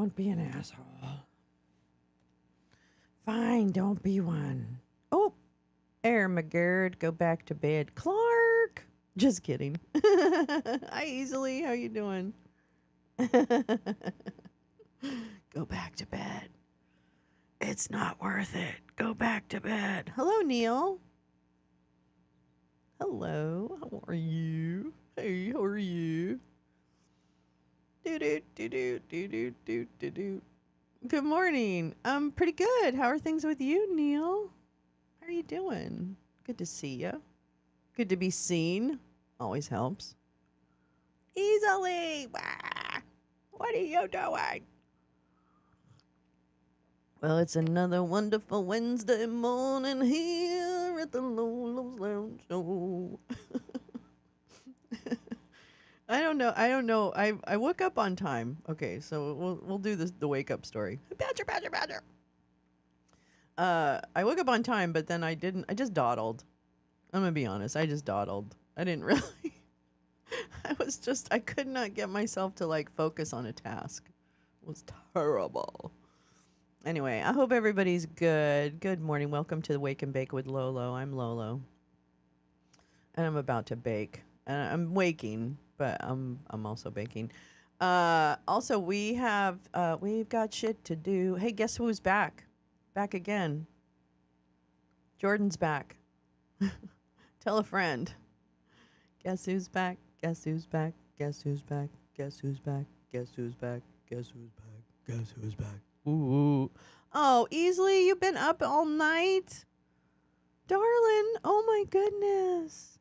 Don't be an asshole. Fine, don't be one. Oh, Air McGurd, go back to bed. Clark! Just kidding. Hi, Easily. How you doing? Go back to bed. It's not worth it. Go back to bed. Hello, Neil. Hello. How are you? Hey, how are you? Do do do do do do do do do. Good morning. I'm pretty good. How are things with you, Neil? How are you doing? Good to see you. Good to be seen. Always helps. Easily. Wah! What are you doing? Well, it's another wonderful Wednesday morning here at the Lolo's Lounge Show. I don't know. I don't know. I woke up on time. Okay, so we'll do this the wake up story. Badger, badger, badger. I woke up on time, but then I didn't. I just dawdled. I'm gonna be honest. I just dawdled. I didn't really. I could not get myself to like focus on a task. It was terrible. Anyway, I hope everybody's good. Good morning. Welcome to the Wake and Bake with Lolo. I'm Lolo, and I'm about to bake. And I'm waking, but I'm also baking. Also, we've got shit to do. Hey, guess who's back? Back again. Jordan's back. Tell a friend. Guess who's back? Guess who's back? Guess who's back? Guess who's back? Guess who's back? Guess who's back? Guess who's back? Ooh. Oh, Easily, you've been up all night? Darling, oh my goodness.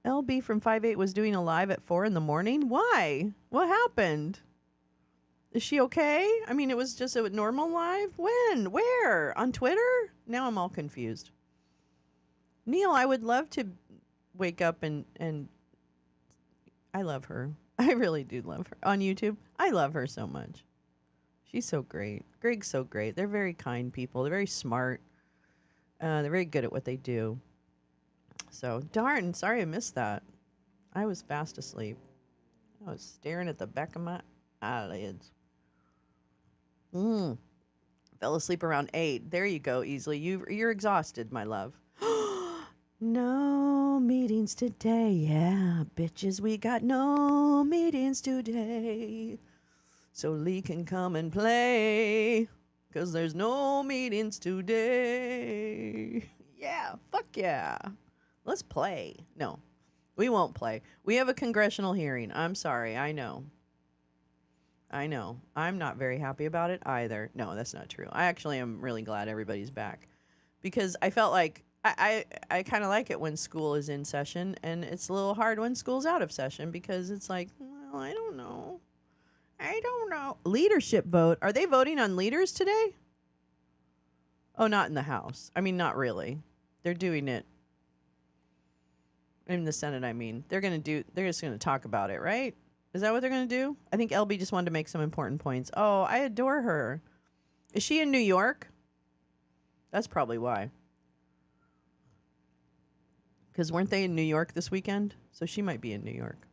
LB from 5'8" was doing a live at 4 in the morning? Why? What happened? Is she okay? I mean, it was just a normal live? When? Where? On Twitter? Now I'm all confused. Neil, I would love to wake up and I love her. I really do love her. On YouTube, I love her so much. She's so great. Greg's so great. They're very kind people. They're very smart. They're very good at what they do. So, darn, sorry I missed that. I was fast asleep. I was staring at the back of my eyelids. Fell asleep around 8. There you go, Easily. You're exhausted, my love. No meetings today. Yeah, bitches, we got no meetings today. So Lee can come and play. 'Cause there's no meetings today. Yeah, fuck yeah. Let's play. No, we won't play. We have a congressional hearing. I'm sorry. I know. I'm not very happy about it either. No, that's not true. I actually am really glad everybody's back because I felt like I kind of like it when school is in session, and it's a little hard when school's out of session because it's like, well, I don't know. Leadership vote. Are they voting on leaders today? Oh, not in the House. I mean, not really. They're doing it in the Senate. I mean, they're just going to talk about it, right? Is that what they're going to do? I think LB just wanted to make some important points. Oh, I adore her. Is she in New York? That's probably why. Because weren't they in New York this weekend? So she might be in New York.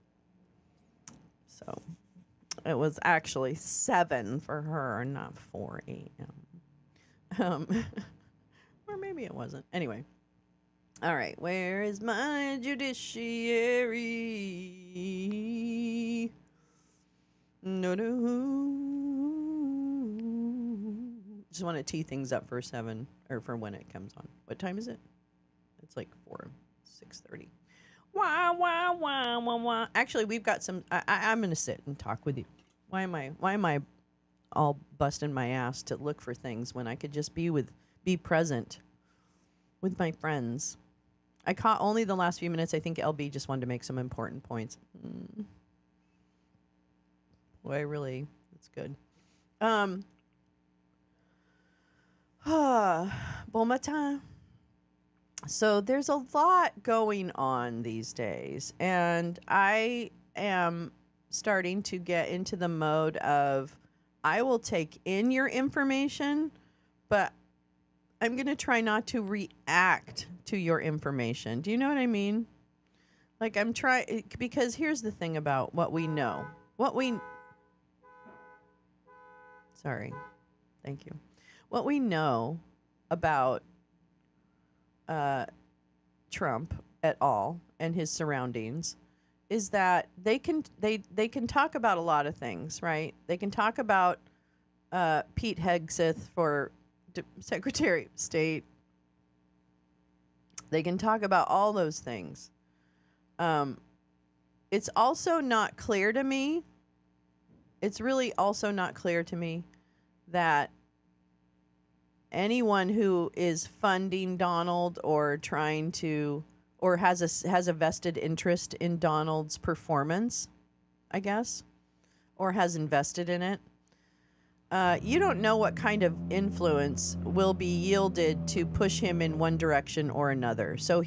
So it was actually 7 for her, not 4 a.m. Or maybe it wasn't. Anyway. All right. Where is my judiciary? No. Just want to tee things up for 7 or for when it comes on. What time is it? It's like 6:30. Wah. Actually, we've got some. I'm gonna sit and talk with you. Why am I all busting my ass to look for things when I could just be present with my friends? I caught only the last few minutes. I think LB just wanted to make some important points. Boy, that's good. Bon matin. So there's a lot going on these days, and I am starting to get into the mode of I will take in your information, but I'm going to try not to react to your information. Do you know what I mean? Like I'm trying, because here's the thing about what we know. Sorry. Thank you. What we know about uh, Trump at all and his surroundings is that they can talk about a lot of things, right? They can talk about Pete Hegseth for Secretary of State. They can talk about all those things. Um, it's also not clear to me. It's really also not clear to me that anyone who is funding Donald or trying to or has a vested interest in Donald's performance, I guess, or has invested in it. You don't know what kind of influence will be yielded to push him in one direction or another. So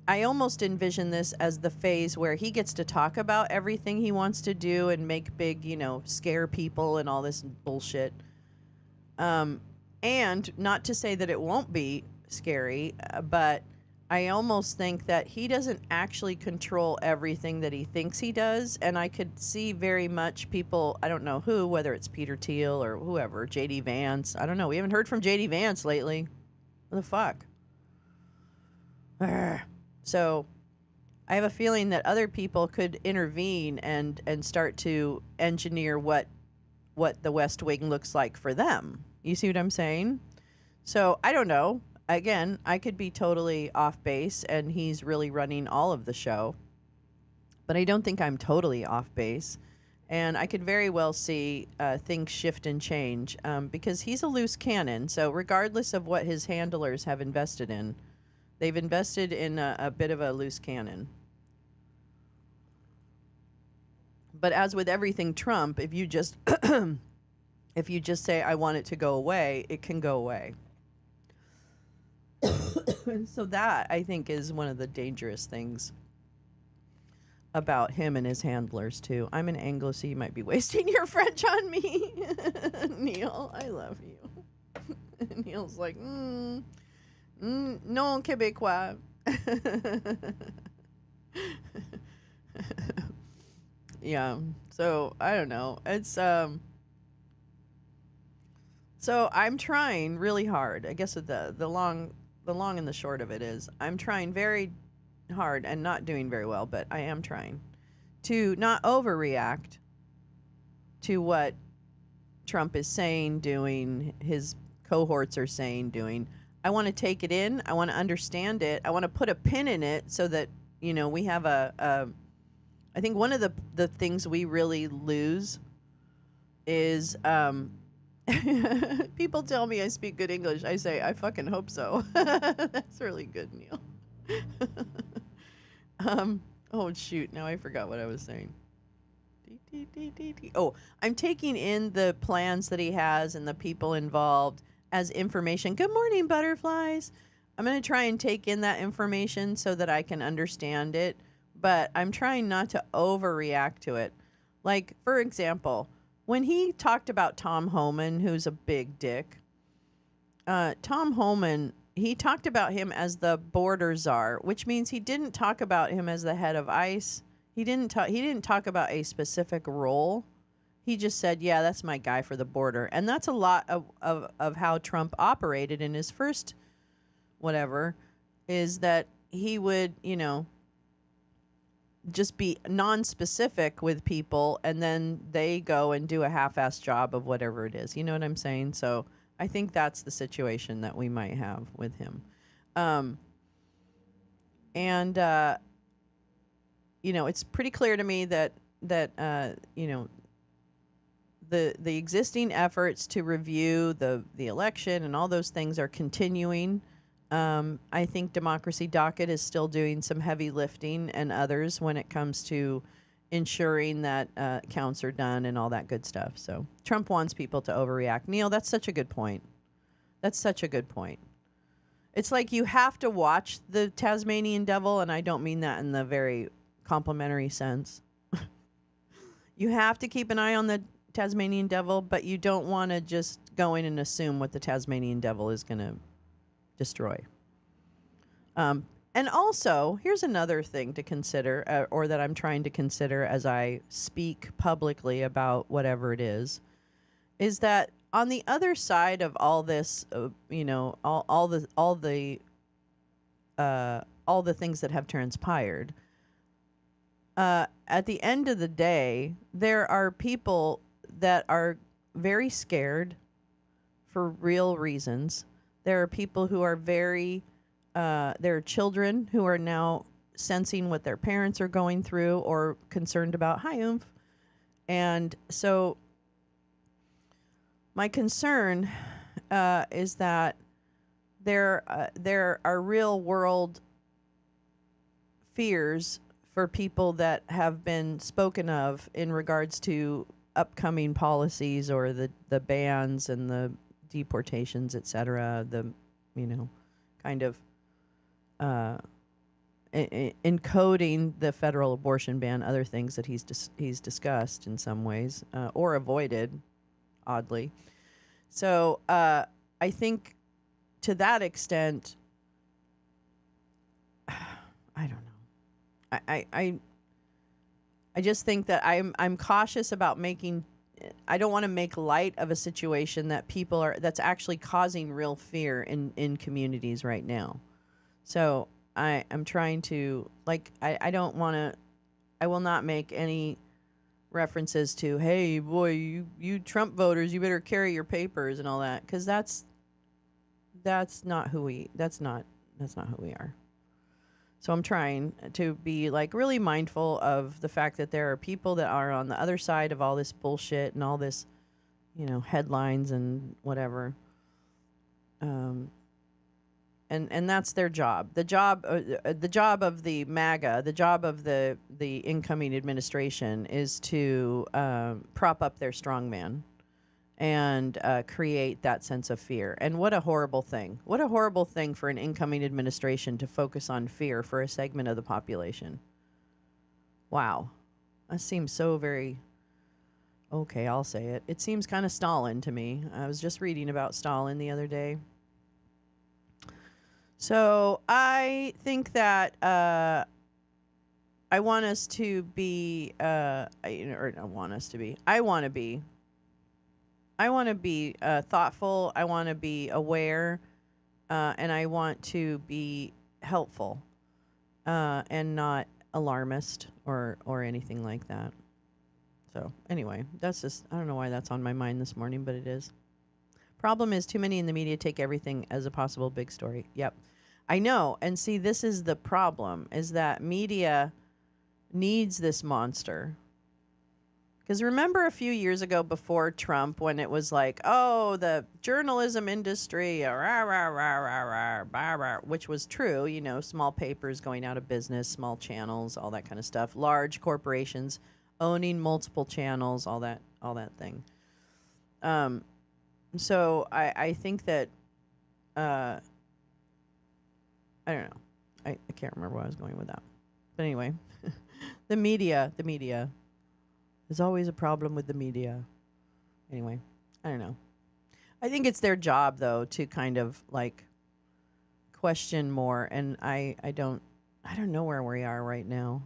I almost envision this as the phase where he gets to talk about everything he wants to do and make big, scare people and all this bullshit. And not to say that it won't be scary, but I almost think that he doesn't actually control everything that he thinks he does. And I could see very much people, I don't know who, whether it's Peter Thiel or whoever, JD Vance. I don't know. We haven't heard from JD Vance lately. What the fuck? Urgh. So I have a feeling that other people could intervene and start to engineer what the West Wing looks like for them. You see what I'm saying? So I don't know. Again, I could be totally off base and he's really running all of the show. But I don't think I'm totally off base. And I could very well see things shift and change because he's a loose cannon. So regardless of what his handlers have invested in, they've invested in a bit of a loose cannon. But as with everything Trump, if you just if you just say I want it to go away, it can go away. So that I think is one of the dangerous things about him and his handlers too. I'm an Anglo, so you might be wasting your French on me. Neil, I love you. Neil's like, non Québécois. Yeah. So I don't know. It's So I'm trying really hard. I guess the long and the short of it is I'm trying very hard and not doing very well, but I am trying to not overreact to what Trump is saying, doing, his cohorts are saying, doing. I want to take it in. I want to understand it. I want to put a pin in it so that, we have I think one of the things we really lose is people tell me I speak good English. I say, I fucking hope so. That's really good, Neil. Oh, shoot. Now I forgot what I was saying. Oh, I'm taking in the plans that he has and the people involved as information. Good morning, butterflies. I'm going to try and take in that information so that I can understand it, but I'm trying not to overreact to it. Like, for example, when he talked about Tom Homan, who's a big dick, Tom Homan, he talked about him as the border czar, which means he didn't talk about him as the head of ICE. He didn't talk about a specific role. He just said, yeah, that's my guy for the border. And that's a lot of how Trump operated in his first whatever, is that he would, just be non-specific with people and then they go and do a half-assed job of whatever it is. You know what I'm saying? So I think that's the situation that we might have with him. It's pretty clear to me that the existing efforts to review the election and all those things are continuing. I think Democracy Docket is still doing some heavy lifting and others when it comes to ensuring that counts are done and all that good stuff. So Trump wants people to overreact. Neil, that's such a good point. That's such a good point. It's like you have to watch the Tasmanian Devil, and I don't mean that in the very complimentary sense. You have to keep an eye on the Tasmanian Devil, but you don't want to just go in and assume what the Tasmanian Devil is going to destroy. And also, here's another thing to consider, or that I'm trying to consider as I speak publicly about whatever it is is that on the other side of all this, all the things that have transpired, at the end of the day, there are people that are very scared for real reasons. There are people who are there are children who are now sensing what their parents are going through or concerned about. Hi, Oomph. And so my concern is that there are real world fears for people that have been spoken of in regards to upcoming policies or the bans and the deportations, etc. The kind of uh, encoding the federal abortion ban, other things that he's discussed in some ways or avoided, oddly. So I think to that extent, I don't know. I just think that I'm cautious about making. I don't want to make light of a situation that that's actually causing real fear in communities right now. So I'm trying to I don't want to. I will not make any references to, hey boy, you Trump voters, you better carry your papers and all that, because that's not who we that's not who we are. So I'm trying to be really mindful of the fact that there are people that are on the other side of all this bullshit and all this, headlines and whatever. Um, and that's their job. The job of the MAGA, the job of the incoming administration is to prop up their strongman and create that sense of fear. And what a horrible thing! What a horrible thing for an incoming administration to focus on fear for a segment of the population. Wow, that seems so very. Okay, I'll say it. It seems kind of Stalin to me. I was just reading about Stalin the other day. So I think that I want us to be, or I want us to be. I want to be. I want to be thoughtful. I want to be aware, and I want to be helpful, and not alarmist or anything like that. So anyway, that's just, I don't know why that's on my mind this morning, but it is. Problem is, too many in the media take everything as a possible big story. Yep. I know. And see, this is the problem, is that media needs this monster. Because remember a few years ago before Trump, when it was like, oh, the journalism industry, rah, rah, rah, rah, rah, rah, rah, which was true, small papers going out of business, small channels, all that kind of stuff, large corporations owning multiple channels, all that thing. So I think that, I don't know. I can't remember where I was going with that. But anyway, the media. There's always a problem with the media. Anyway, I don't know. I think it's their job, though, to kind of question more. And I don't know where we are right now.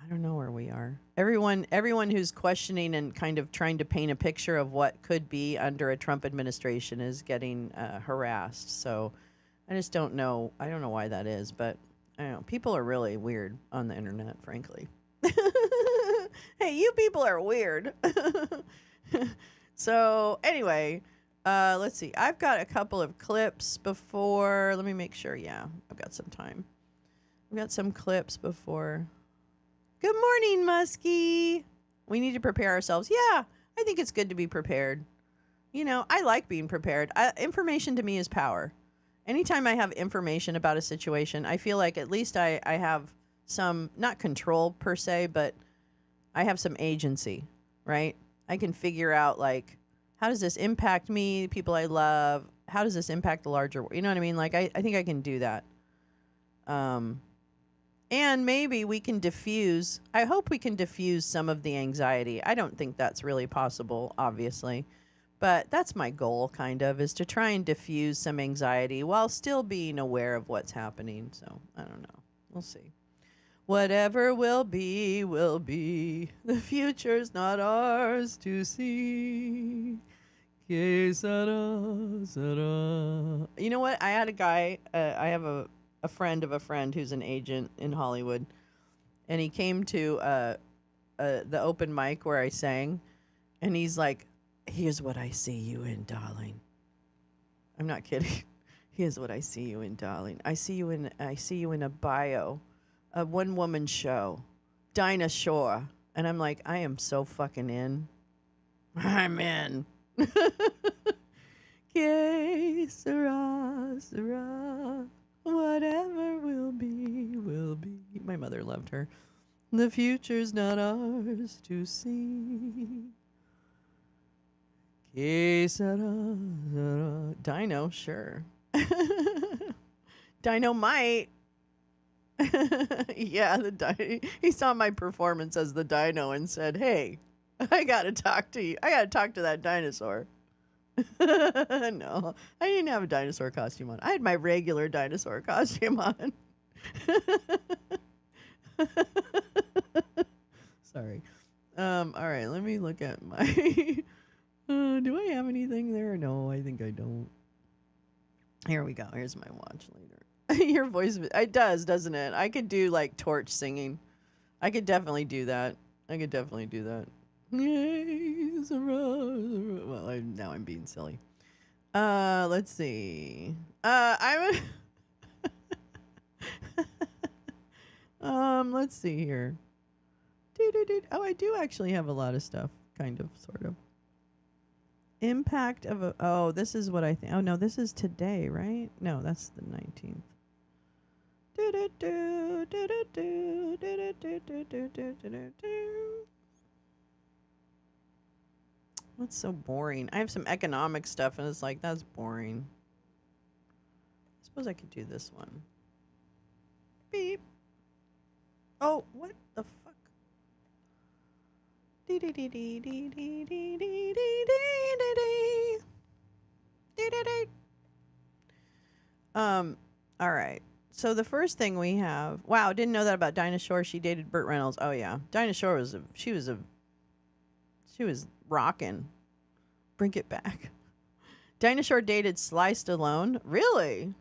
I don't know where we are. Everyone who's questioning and kind of trying to paint a picture of what could be under a Trump administration is getting harassed. So I just don't know. I don't know why that is, but I don't know. People are really weird on the internet, frankly. Hey, you people are weird. So anyway, let's see. I've got a couple of clips before. Let me make sure. Yeah, I've got some time. I've got some clips before. Good morning, Muskie. We need to prepare ourselves. Yeah, I think it's good to be prepared. I like being prepared. Information to me is power. Anytime I have information about a situation, I feel like at least I have some, not control per se, but I have some agency, right? I can figure out how does this impact me, people I love? How does this impact the larger world? You know what I mean? I think I can do that. And maybe we can diffuse, I hope we can diffuse some of the anxiety. I don't think that's really possible, obviously. But that's my goal, kind of, is to try and diffuse some anxiety while still being aware of what's happening. So, I don't know. We'll see. Whatever will be, will be. The future's not ours to see. Que sera, sera. You know what? I had a guy, I have a friend of a friend who's an agent in Hollywood, and he came to the open mic where I sang, and he's like, "Here's what I see you in, darling." I'm not kidding. Here's what I see you in, darling. I see you in a bio, a one woman show, Dinah Shore. And I'm like, I am so fucking in. I'm in. Que sera, sera. Whatever will be, will be. My mother loved her. The future's not ours to see. Que sera, sera. Dino, sure. Dynamite. Yeah, he saw my performance as the dino and said, "Hey, I gotta talk to you. I gotta talk to that dinosaur." No, I didn't have a dinosaur costume on. I had my regular dinosaur costume on. Sorry. All right, let me look at my. Do I have anything there? No, I think I don't. Here we go. Here's my watch later. Your voice, it does, doesn't it? I could do like torch singing. I could definitely do that. Well, now I'm being silly. Let's see. I'm. Let's see here. Oh, I do actually have a lot of stuff, kind of, sort of. Impact of a. Oh, this is what I think. Oh no, this is today, right? No, that's the 19th. That's so boring. I have some economic stuff, and it's like, that's boring. I suppose I could do this one. Beep. Oh, what the fuck? All right. So the first thing we have, wow, didn't know that about Dinah Shore. She dated Burt Reynolds. Oh yeah, Dinah Shore she was rocking. Bring it back. Dinah Shore dated Sly Stallone. Really?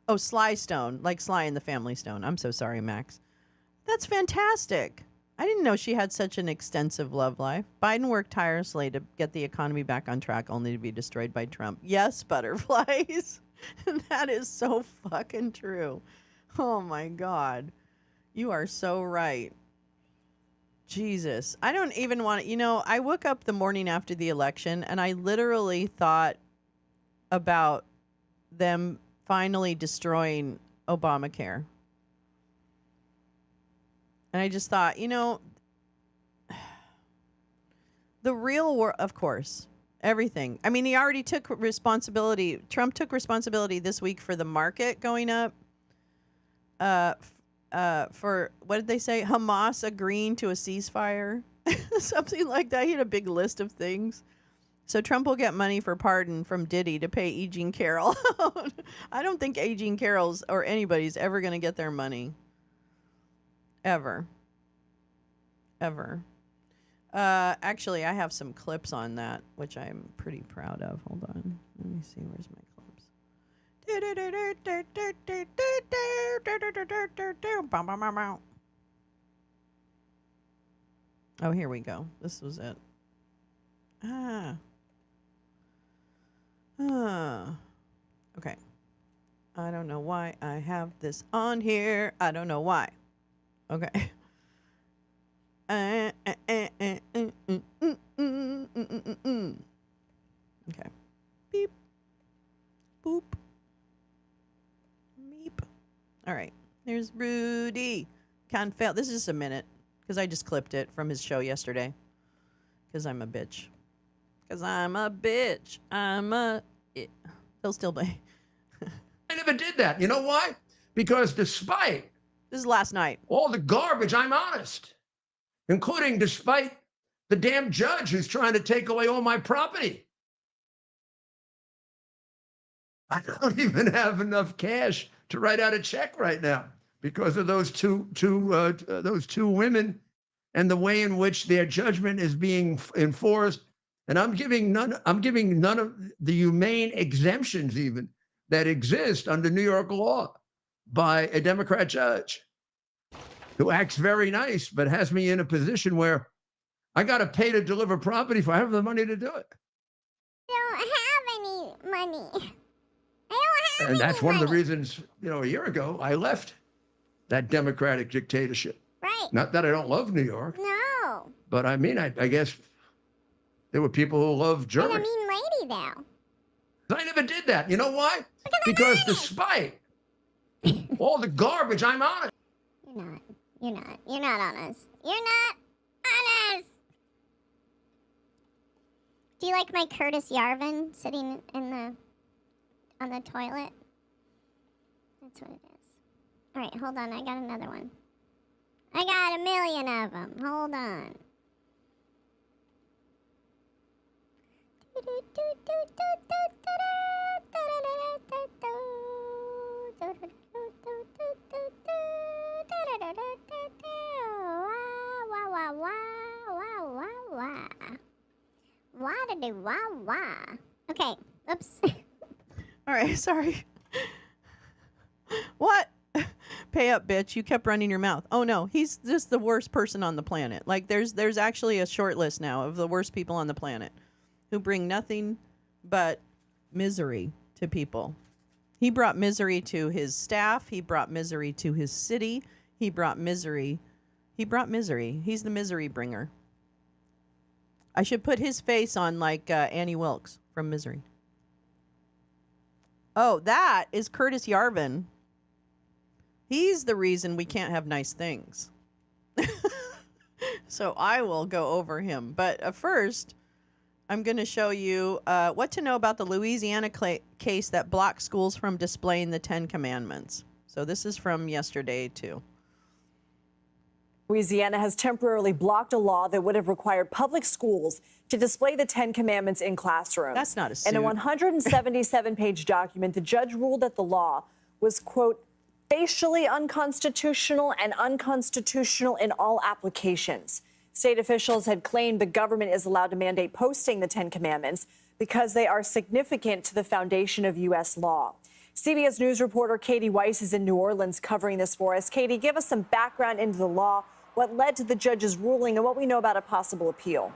Oh, Sly Stone, like Sly in the Family Stone. I'm so sorry, Max. That's fantastic. I didn't know she had such an extensive love life. Biden worked tirelessly to get the economy back on track, only to be destroyed by Trump. Yes, butterflies. That is so fucking true. Oh my God. You are so right. Jesus. I don't even want to, I woke up the morning after the election and I literally thought about them finally destroying Obamacare. And I just thought, the real world, of course, everything. I mean, he already took responsibility. Trump took responsibility this week for the market going up. For what did they say? Hamas agreeing to a ceasefire, something like that. He had a big list of things. So Trump will get money for pardon from Diddy to pay E. Jean Carroll. I don't think E. Jean Carroll's or anybody's ever going to get their money. Ever. Actually, I have some clips on that, which I'm pretty proud of. Hold on. Let me see. Where's my clips? Oh, here we go. This was it. Okay. I don't know why I have this on here. I don't know why. Okay. Okay. Beep. Boop. Meep. All right. There's Rudy. Can't fail. This is just a minute because I just clipped it from his show yesterday. Because I'm a bitch. He'll still be. I never did that. You know why? Because despite This is last night. all the garbage, I'm honest, including despite the damn judge who's trying to take away all my property. I don't even have enough cash to write out a check right now. because of those two women and the way in which their judgment is being enforced. And I'm giving none of the humane exemptions even that exist under New York law by a Democrat judge who acts very nice, but has me in a position where I got to pay to deliver property if I have the money to do it. I don't have any money. I don't have And that's any one of the money. reasons, a year ago, I left that Democratic dictatorship. Right. Not that I don't love New York, No. but I mean, I guess there were people who loved And a Germany. mean lady, though. I never did that. You know why? Because despite all the garbage, I'm honest. You're not honest. You're not honest. Do you like my Curtis Yarvin sitting on the toilet? That's what it is. All right, hold on. I got another one. I got a million of them. Hold on. Okay, oops. All right, sorry. What? Pay up, bitch. You kept running your mouth. Oh no, he's just the worst person on the planet. Like there's actually a short list now of the worst people on the planet who bring nothing but misery to people. He brought misery to his staff. He brought misery to his city. He brought misery. He's the misery bringer. I should put his face on like Annie Wilkes from Misery. Oh, that is Curtis Yarvin. He's the reason we can't have nice things. So I will go over him. But first, I'm going to show you what to know about the Louisiana case that blocked schools from displaying the 10 Commandments. So this is from yesterday, too. Louisiana has temporarily blocked a law that would have required public schools to display the 10 Commandments in classrooms. That's not a suit. In a 177-page document, the judge ruled that the law was, quote, facially unconstitutional and unconstitutional in all applications. State officials had claimed the government is allowed to mandate posting the 10 Commandments because they are significant to the foundation of U.S. law. CBS News reporter Katie Weiss is in New Orleans covering this for us. Katie, give us some background into the law, what led to the judge's ruling, and what we know about a possible appeal.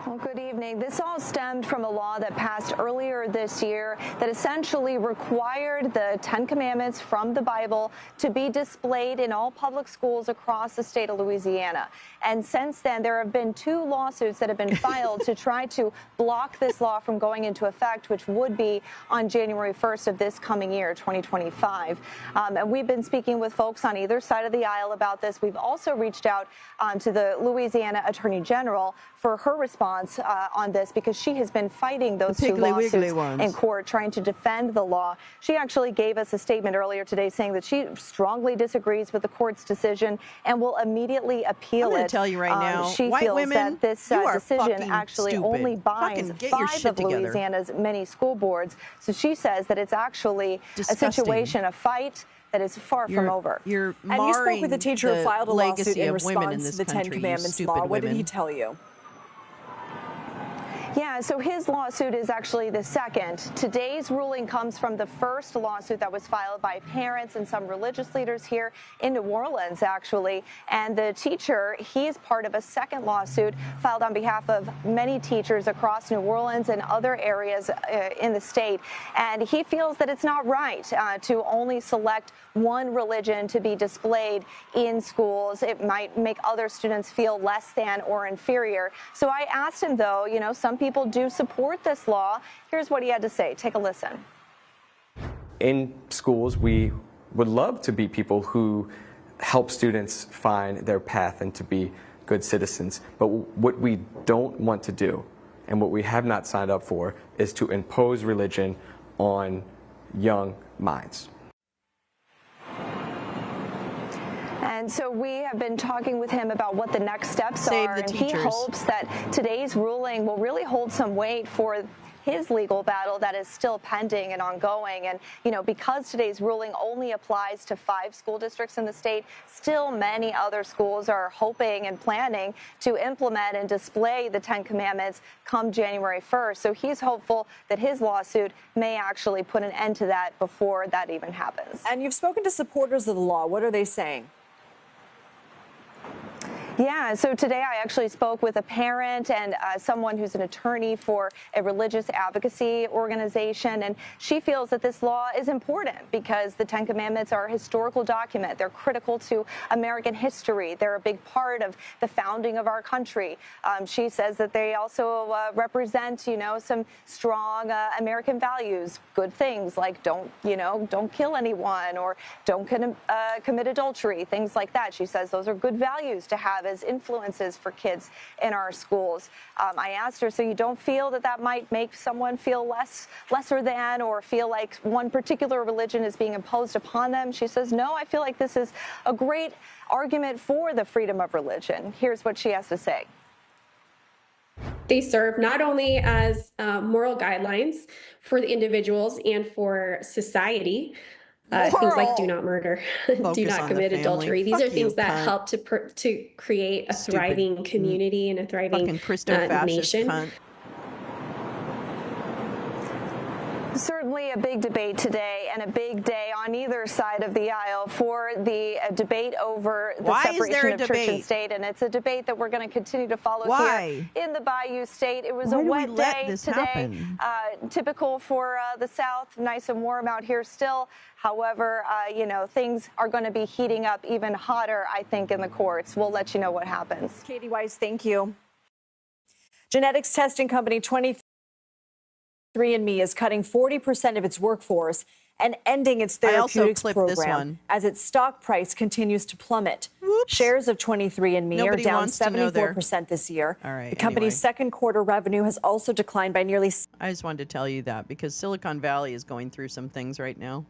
Well, good evening. This all stemmed from a law that passed earlier this year that essentially required the 10 Commandments from the Bible to be displayed in all public schools across the state of Louisiana. And since then, there have been 2 lawsuits that have been filed to try to block this law from going into effect, which would be on January 1st of this coming year, 2025. And we've been speaking with folks on either side of the aisle about this. We've also reached out to the Louisiana Attorney General for her response on this, because she has been fighting those 2 lawsuits in court, trying to defend the law. She actually gave us a statement earlier today saying that she strongly disagrees with the court's decision and will immediately appeal it. I'm going to tell you right now, she white feels women, that this decision actually stupid. only binds 5 of Louisiana's many school boards. So she says that it's actually disgusting. A situation, a fight that is far from over. You're and you spoke with a teacher who filed a lawsuit in response to the 10 country, Commandments law. What did he tell you? Yeah, so his lawsuit is actually the second. Today's ruling comes from the first lawsuit that was filed by parents and some religious leaders here in New Orleans, actually. And the teacher, he is part of a second lawsuit filed on behalf of many teachers across New Orleans and other areas in the state. And he feels that it's not right to only select one religion to be displayed in schools. It might make other students feel less than or inferior. So I asked him, though, some people do support this law. Here's what he had to say. Take a listen. In schools, we would love to be people who help students find their path and to be good citizens. But what we don't want to do, and what we have not signed up for, is to impose religion on young minds. And so we have been talking with him about what the next steps are, and he hopes that today's ruling will really hold some weight for his legal battle that is still pending and ongoing. And, because today's ruling only applies to 5 school districts in the state, still many other schools are hoping and planning to implement and display the 10 Commandments come January 1st. So he's hopeful that his lawsuit may actually put an end to that before that even happens. And you've spoken to supporters of the law. What are they saying? Yeah, so today I actually spoke with a parent and someone who's an attorney for a religious advocacy organization, and she feels that this law is important because the 10 Commandments are a historical document. They're critical to American history. They're a big part of the founding of our country. She says that they also represent, some strong American values, good things like don't kill anyone or don't commit adultery, things like that. She says those are good values to have as influences for kids in our schools. I asked her, so you don't feel that might make someone feel lesser than or feel like one particular religion is being imposed upon them? She says, no, I feel like this is a great argument for the freedom of religion. Here's what she has to say. They serve not only as moral guidelines for the individuals and for society, things like do not murder, do not commit adultery. These are things that help to create a thriving community and a thriving nation. Cunt. Certainly a big debate today and a big day on either side of the aisle for the debate over the separation of church and state. And it's a debate that we're going to continue to follow here in the Bayou State. It was a wet day today, typical for the South, nice and warm out here still. However, things are going to be heating up even hotter, I think, in the courts. We'll let you know what happens. Katie Weiss, thank you. Genetics testing company 23andMe is cutting 40% of its workforce and ending its therapeutics program as its stock price continues to plummet. Whoops. Shares of 23andMe are down 74% this year. All right, the company's second quarter revenue has also declined by nearly... I just wanted to tell you that because Silicon Valley is going through some things right now.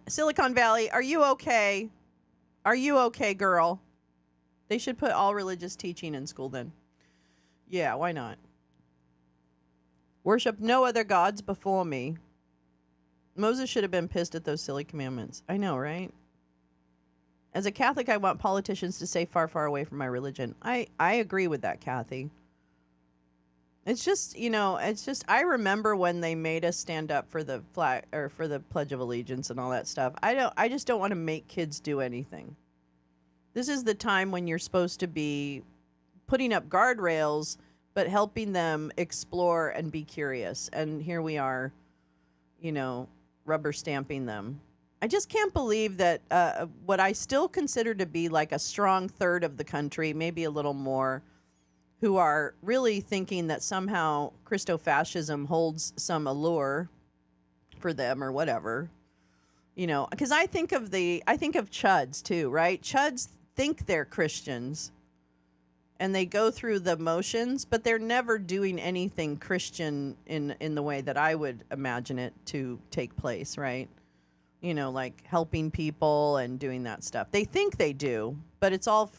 Silicon Valley, are you okay? Are you okay, girl? They should put all religious teaching in school then. Yeah, why not? Worship no other gods before me. Moses should have been pissed at those silly commandments. I know, right? As a Catholic, I want politicians to stay far, far away from my religion. I agree with that, Kathy. It's just, I remember when they made us stand up for the flag or for the Pledge of Allegiance and all that stuff. I just don't want to make kids do anything. This is the time when you're supposed to be putting up guardrails, but helping them explore and be curious. And here we are, rubber stamping them. I just can't believe that what I still consider to be like a strong third of the country, maybe a little more, who are really thinking that somehow Christofascism holds some allure for them or whatever. Because I think of chuds too, right? Chuds think they're Christians and they go through the motions, but they're never doing anything Christian in the way that I would imagine it to take place, right? Like helping people and doing that stuff. They think they do, but it's all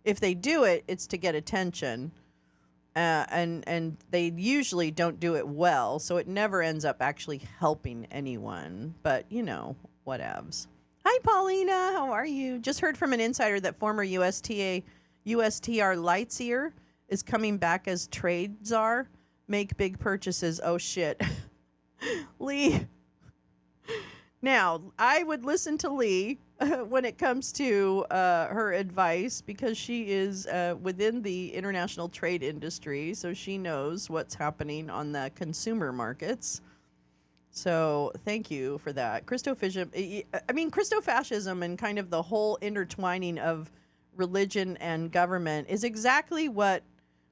if they do it, it's to get attention. And they usually don't do it well, so it never ends up actually helping anyone. But, whatevs. Hi, Paulina. How are you? Just heard from an insider that former USTR Lightseer is coming back as trade czar. Make big purchases. Oh, shit. Lee. Now, I would listen to Lee when it comes to her advice because she is within the international trade industry, so she knows what's happening on the consumer markets. So thank you for that. Christofascism and kind of the whole intertwining of religion and government is exactly what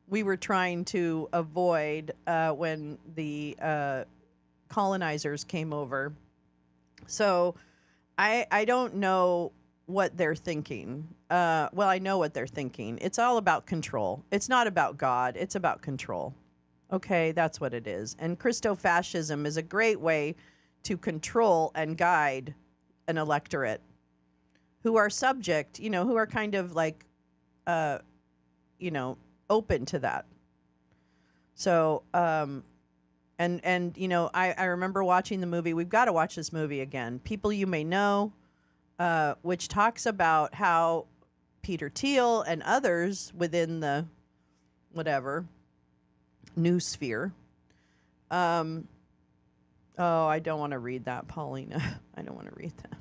we were trying to avoid when the colonizers came over. So I don't know what they're thinking. Well, I know what they're thinking. It's all about control. It's not about God. It's about control. Okay, that's what it is. And Christofascism is a great way to control and guide an electorate who are subject, who are kind of like, open to that. So, and you know, I remember watching the movie. We've got to watch this movie again. People You May Know, which talks about how Peter Thiel and others within the whatever news sphere. Oh, I don't want to read that, Paulina. I don't want to read that.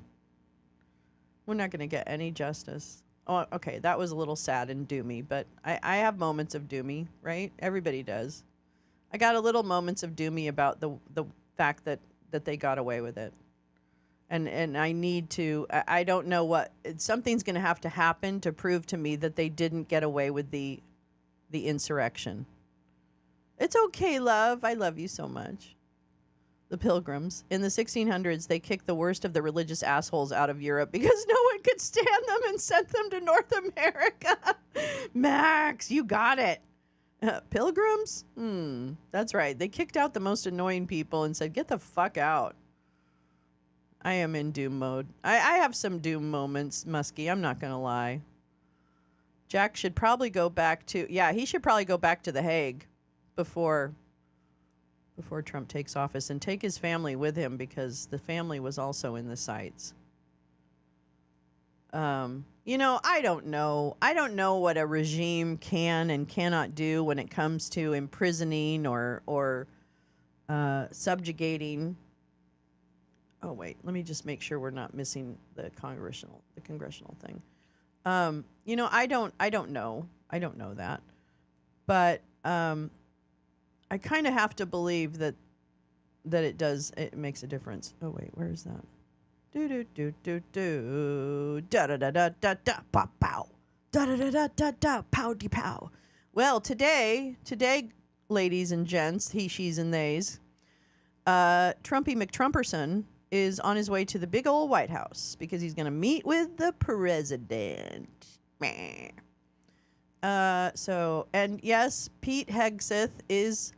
We're not going to get any justice. Oh, okay, that was a little sad and doomy, but I have moments of doomy, right? Everybody does. I got a little moments of doomy about the fact that they got away with it. And I need to, I don't know what, something's going to have to happen to prove to me that they didn't get away with the insurrection. It's okay, love. I love you so much. The Pilgrims. In the 1600s, they kicked the worst of the religious assholes out of Europe because no one could stand them and sent them to North America. Max, you got it. Pilgrims? That's right. They kicked out the most annoying people and said, get the fuck out. I am in doom mode. I have some doom moments, Muskie. I'm not going to lie. Jack should probably go back to... Yeah, he should probably go back to The Hague before Trump takes office and take his family with him because the family was also in the sights. You know, I don't know. I don't know what a regime can and cannot do when it comes to imprisoning or subjugating. Oh wait, let me just make sure we're not missing the congressional thing. You know, I don't know. I don't know that. But I kind of have to believe that it makes a difference. Oh wait, where is that? Do do do do do da da da da da da pow pow da da da da da da pow de pow. Well, today, ladies and gents, he, she's, and theys, Trumpy McTrumperson is on his way to the big old White House because he's going to meet with the president. So, and yes, Pete Hegseth is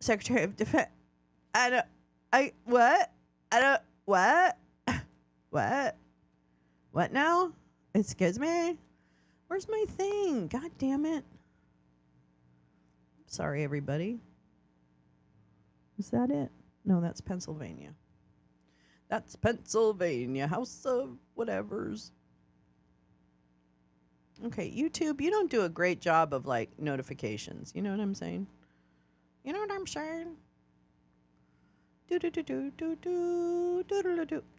Secretary of Defense. What now? Excuse me? Where's my thing? God damn it. Sorry, everybody. Is that it? No, that's Pennsylvania. That's Pennsylvania, House of whatevers. Okay, YouTube, you don't do a great job of, like, notifications. You know what I'm saying? You know what I'm saying? Do.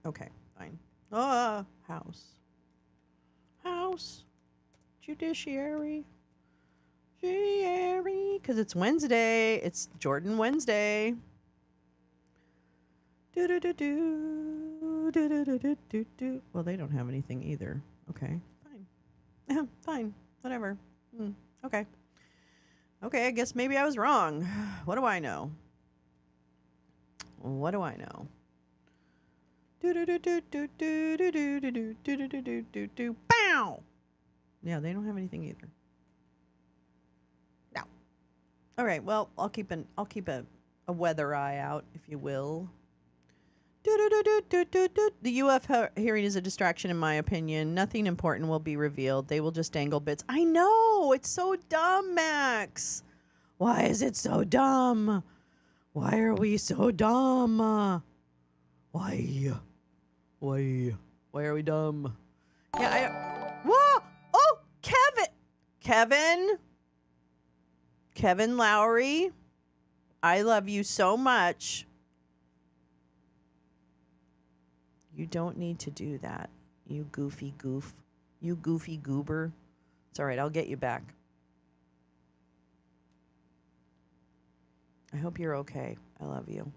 Okay, fine. House. Judiciary. Because it's Wednesday. It's Jordan Wednesday. Well, they don't have anything either. Okay, fine. Fine. Whatever. Okay. Okay, I guess maybe I was wrong. What do I know? What do I know? Bow! Yeah, they don't have anything either. No. All right, well, I'll keep a weather eye out, if you will. The UF hearing is a distraction, in my opinion. Nothing important will be revealed. They will just dangle bits. I know! It's so dumb, Max! Why is it so dumb? Why are we so dumb? Why are we dumb? Yeah, whoa! Oh, Kevin Lowry, I love you so much. You don't need to do that, you goofy goof. You goofy goober. It's all right, I'll get you back. I hope you're okay. I love you.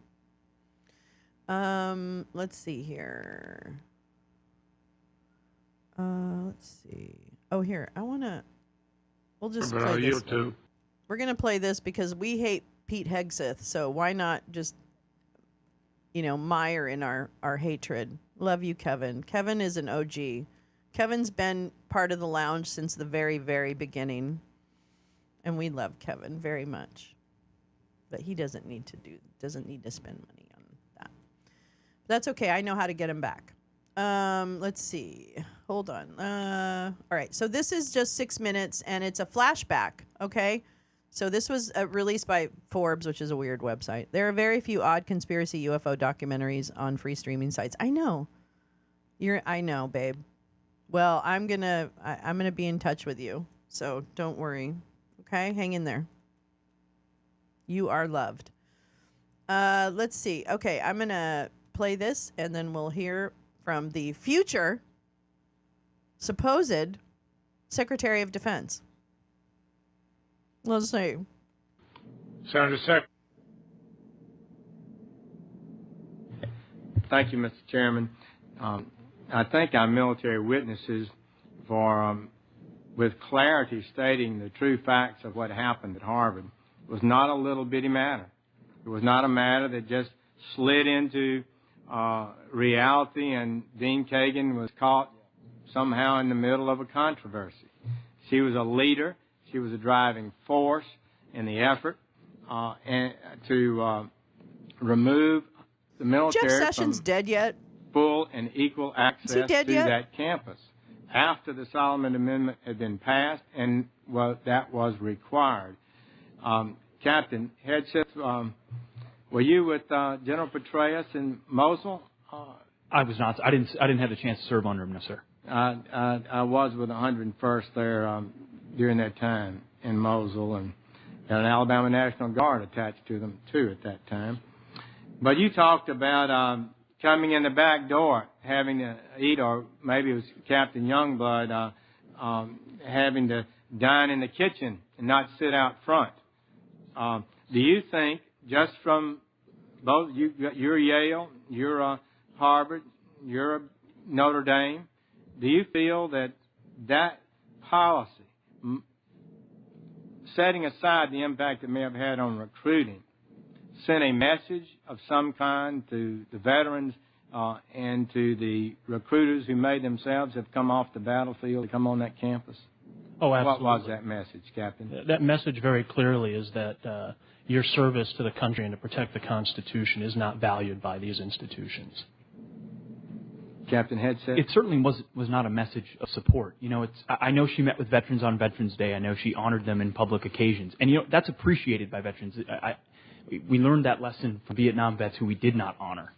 Let's see here. Let's see. Oh, here. We'll just play this. Too. We're going to play this because we hate Pete Hegseth, so why not just, mire in our hatred. Love you, Kevin. Kevin is an OG. Kevin's been part of the lounge since the very, very beginning, and we love Kevin very much. But he doesn't need to spend money on that. But that's okay. I know how to get him back. Let's see. Hold on. All right. So this is just 6 minutes, and it's a flashback. Okay. So this was released by Forbes, which is a weird website. There are very few odd conspiracy UFO documentaries on free streaming sites. I know. I know, babe. Well, I'm gonna be in touch with you. So don't worry. Okay? Hang in there. You are loved. Let's see. Okay, I'm gonna play this and then we'll hear from the future supposed Secretary of Defense. Let's see. Senator Sec. Thank you, Mr. Chairman. I thank our military witnesses for, with clarity, stating the true facts of what happened at Harvard. It was not a little bitty matter. It was not a matter that just slid into reality and Dean Kagan was caught somehow in the middle of a controversy. She was a leader. She was a driving force in the effort and to remove the military Jeff Sessions from dead yet? full and equal access to yet? that campus after the Solomon Amendment had been passed and that was required. Captain Hedseth, were you with General Petraeus in Mosul? I was not. I didn't have the chance to serve under him, no, sir. I was with the 101st there during that time in Mosul, and had an Alabama National Guard attached to them too at that time. But you talked about coming in the back door, having to eat, or maybe it was Captain Youngblood having to dine in the kitchen and not sit out front. Do you think, just from both you're Yale, you're Harvard, you're Notre Dame, do you feel that that policy, setting aside the impact it may have had on recruiting, sent a message of some kind to the veterans and to the recruiters who made themselves have come off the battlefield to come on that campus? Oh, absolutely. What was that message, Captain? That message very clearly is that your service to the country and to protect the Constitution is not valued by these institutions. Captain Hedseth? It certainly was not a message of support. You know, I know she met with veterans on Veterans Day. I know she honored them in public occasions. And, you know, that's appreciated by veterans. We learned that lesson from Vietnam vets who we did not honor.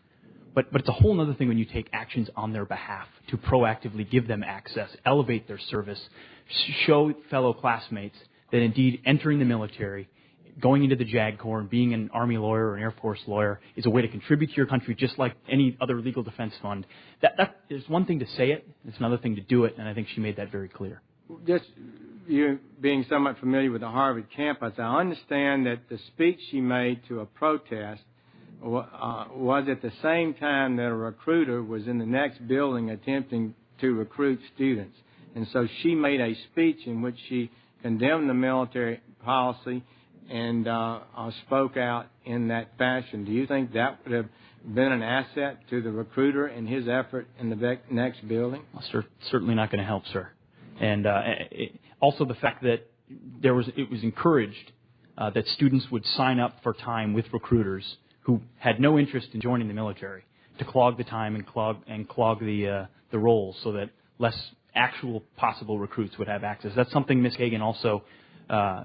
But it's a whole other thing when you take actions on their behalf to proactively give them access, elevate their service, show fellow classmates that indeed entering the military, going into the JAG Corps and being an Army lawyer or an Air Force lawyer is a way to contribute to your country just like any other legal defense fund. That is one thing to say it, it's another thing to do it, and I think she made that very clear. Just you being somewhat familiar with the Harvard campus, I understand that the speech she made to a protest was at the same time that a recruiter was in the next building attempting to recruit students. And so she made a speech in which she condemned the military policy and spoke out in that fashion. Do you think that would have been an asset to the recruiter in his effort in the next building? Well, certainly not going to help, sir. And also the fact that it was encouraged that students would sign up for time with recruiters who had no interest in joining the military to clog the time and clog the rolls so that less actual possible recruits would have access. That's something Ms. Kagan also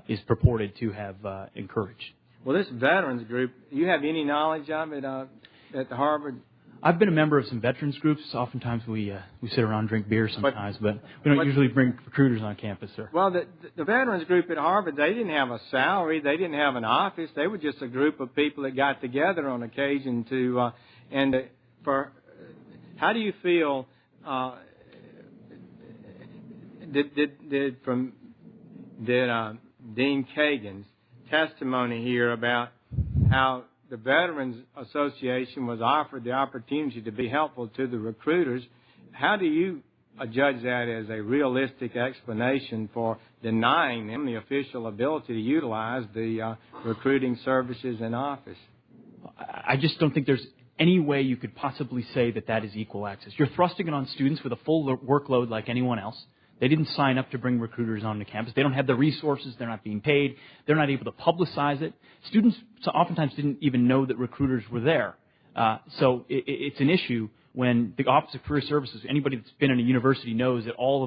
is purported to have encouraged. Well, this veterans group, do you have any knowledge of it at the Harvard? I've been a member of some veterans groups. Oftentimes we sit around and drink beer sometimes, but we don't usually bring recruiters on campus, sir. Well, the veterans group at Harvard, they didn't have a salary. They didn't have an office. They were just a group of people that got together on occasion to how do you feel did Dean Kagan's testimony here about how the Veterans Association was offered the opportunity to be helpful to the recruiters, how do you judge that as a realistic explanation for denying them the official ability to utilize the recruiting services in office? I just don't think there's any way you could possibly say that that is equal access. You're thrusting it on students with a full workload like anyone else. They didn't sign up to bring recruiters onto campus. They don't have the resources. They're not being paid. They're not able to publicize it. Students oftentimes didn't even know that recruiters were there. So it's an issue when the Office of Career Services, anybody that's been in a university knows that all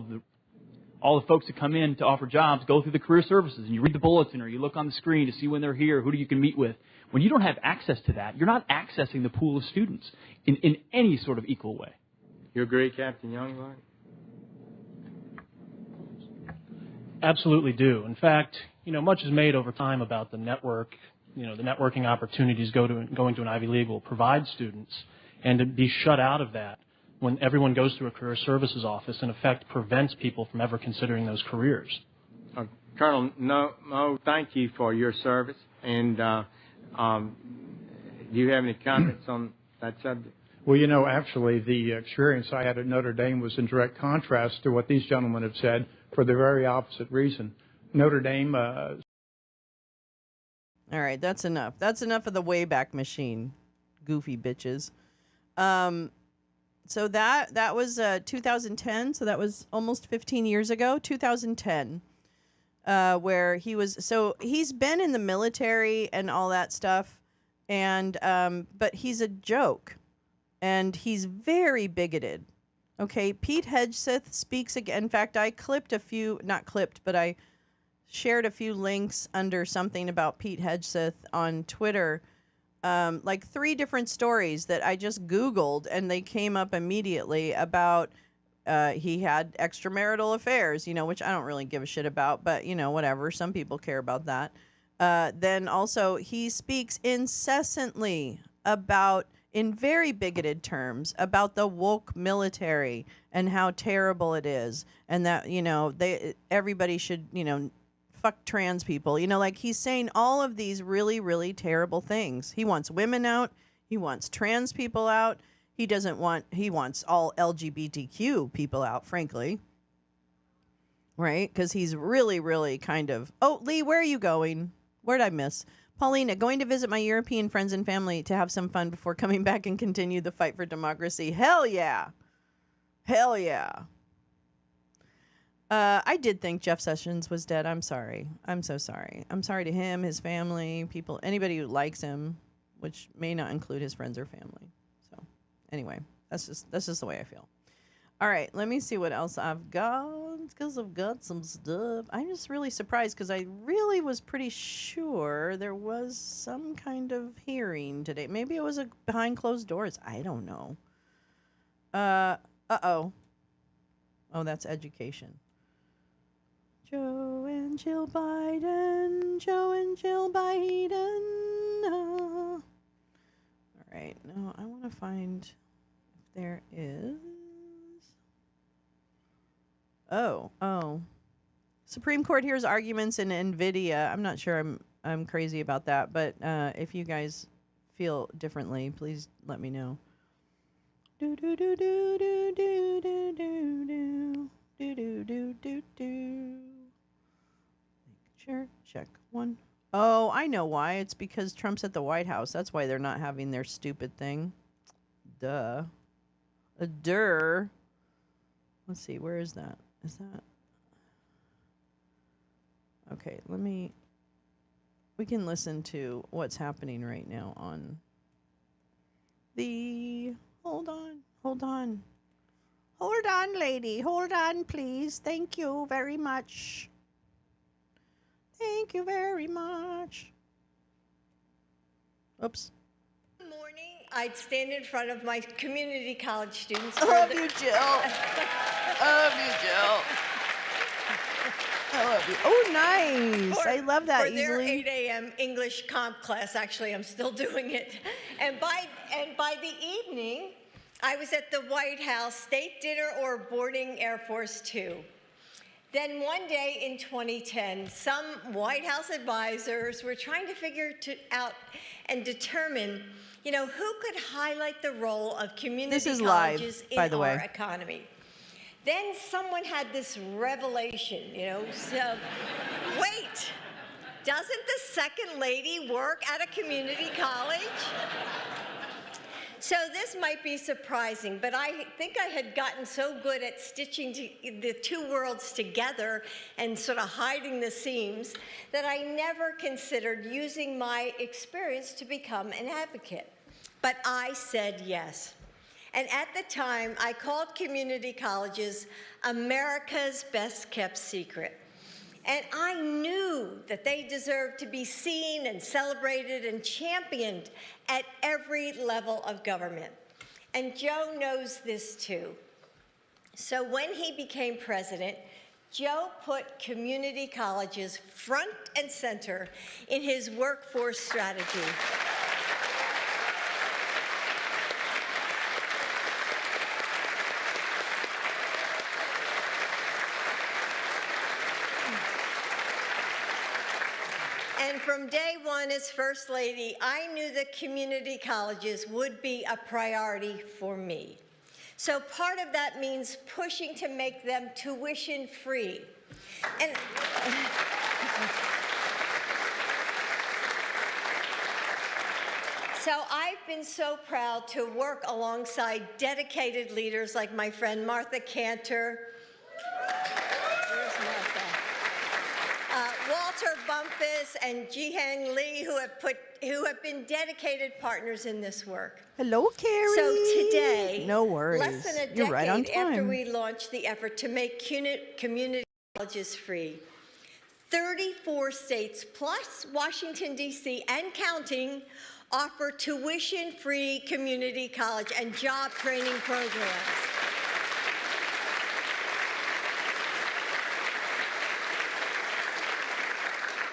All the folks that come in to offer jobs go through the career services, and you read the bulletin or you look on the screen to see when they're here, who you can meet with. When you don't have access to that, you're not accessing the pool of students in any sort of equal way. You agree, Captain Youngblood? Absolutely do. In fact, much is made over time about the network, the networking opportunities going to an Ivy League will provide students, and to be shut out of that when everyone goes through a career services office, in effect, prevents people from ever considering those careers. Colonel Mo, thank you for your service. And do you have any comments on that subject? Well, actually, the experience I had at Notre Dame was in direct contrast to what these gentlemen have said for the very opposite reason. Notre Dame... All right, that's enough. That's enough of the Wayback Machine, goofy bitches. So that was 2010, so that was almost 15 years ago, 2010, where he was, so he's been in the military and all that stuff, and but he's a joke, and he's very bigoted. Okay, Pete Hegseth speaks again. In fact, I clipped a few, not clipped, but I shared a few links under something about Pete Hegseth on Twitter, like 3 different stories that I just Googled, and they came up immediately about he had extramarital affairs, which I don't really give a shit about, but, whatever. Some people care about that. Then also, he speaks incessantly about, in very bigoted terms, about the woke military and how terrible it is, and that, everybody should, fuck trans people. Like, he's saying all of these really, really terrible things. He wants women out. He wants trans people out. He wants all LGBTQ people out, frankly. Right? Because he's really, really kind of, oh, Lee, where are you going? Where'd I miss? Paulina, going to visit my European friends and family to have some fun before coming back and continue the fight for democracy. Hell yeah. Hell yeah. I did think Jeff Sessions was dead. I'm sorry. I'm so sorry. I'm sorry to him, his family, people, anybody who likes him, which may not include his friends or family. So, anyway, that's just the way I feel. All right, let me see what else I've got, because I've got some stuff. I'm just really surprised, because I really was pretty sure there was some kind of hearing today. Maybe it was behind closed doors. I don't know. Uh-oh. Oh, that's education. Joe and Jill Biden. Joe and Jill Biden. All right, now I want to find if there is... Oh. Supreme Court hears arguments in NVIDIA. I'm not sure I'm crazy about that, but if you guys feel differently, please let me know. Do do do do do do do do do do do do do. Sure, check 1. Oh, I know why. It's because Trump's at the White House. That's why they're not having their stupid thing. Duh. Let's see, where is that? Is that... Okay, we can listen to what's happening right now on the... Hold on, lady. Hold on, please. Thank you very much. Thank you very much. Oops. In the morning, I'd stand in front of my community college students. I love you, Jill. I love you, Jill. I love you. Oh, nice. I love that, for their easily. 8 a.m. English comp class. Actually, I'm still doing it. And by the evening, I was at the White House, state dinner or boarding Air Force Two. Then one day in 2010, some White House advisors were trying to figure out and determine, who could highlight the role of community colleges in our economy. Then someone had this revelation, so wait, doesn't the second lady work at a community college? So this might be surprising, but I think I had gotten so good at stitching the two worlds together and sort of hiding the seams that I never considered using my experience to become an advocate. But I said yes. And at the time, I called community colleges America's best kept secret. And I knew that they deserved to be seen and celebrated and championed at every level of government. And Joe knows this too. So when he became president, Joe put community colleges front and center in his workforce strategy. And from day one as First Lady, I knew that community colleges would be a priority for me. So part of that means pushing to make them tuition-free. And so I've been so proud to work alongside dedicated leaders like my friend Martha Cantor, Walter Bumpus, and Jihang Lee, who have been dedicated partners in this work. Hello, Carrie. So today, no worries. less than a decade You're right on time. after we launched the effort to make community colleges free, 34 states plus Washington, D.C. and counting offer tuition-free community college and job training programs.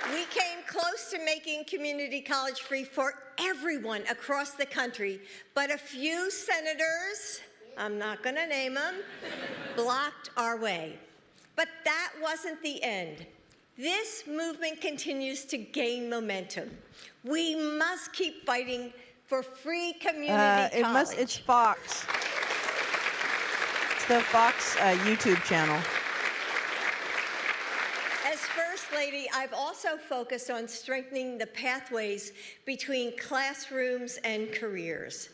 We came close to making community college free for everyone across the country, but a few senators, I'm not going to name them, blocked our way. But that wasn't the end. This movement continues to gain momentum. We must keep fighting for free community college. It's Fox. It's the Fox YouTube channel. As First Lady, I've also focused on strengthening the pathways between classrooms and careers.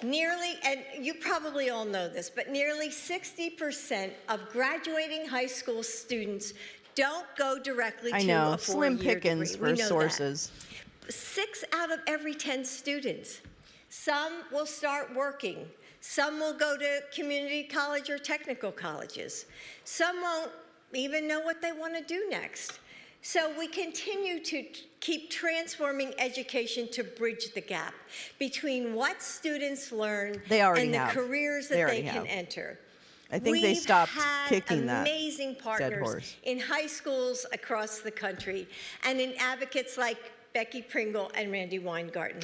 Nearly, and you probably all know this, but nearly 60% of graduating high school students don't go directly to a four-year degree. Slim pickings for sources. 6 out of every 10 students. Some will start working. Some will go to community college or technical colleges. Some won't even know what they want to do next. So we continue to keep transforming education to bridge the gap between what students learn and the careers that they can enter. I think they stopped kicking that amazing partners in high schools across the country and in advocates like Becky Pringle and Randy Weingarten.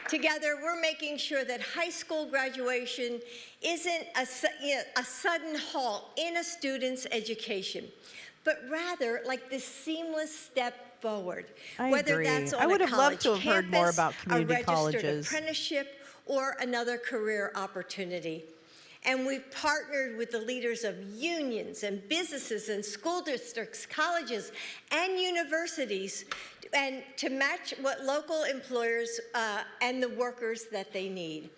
Together, we're making sure that high school graduation isn't a sudden halt in a student's education, but rather like this seamless step forward. Whether that's on I would a have loved to have college heard more campus, about community a registered colleges. apprenticeship, or another career opportunity. And we've partnered with the leaders of unions and businesses and school districts, colleges, and universities and to match what local employers and the workers that they need.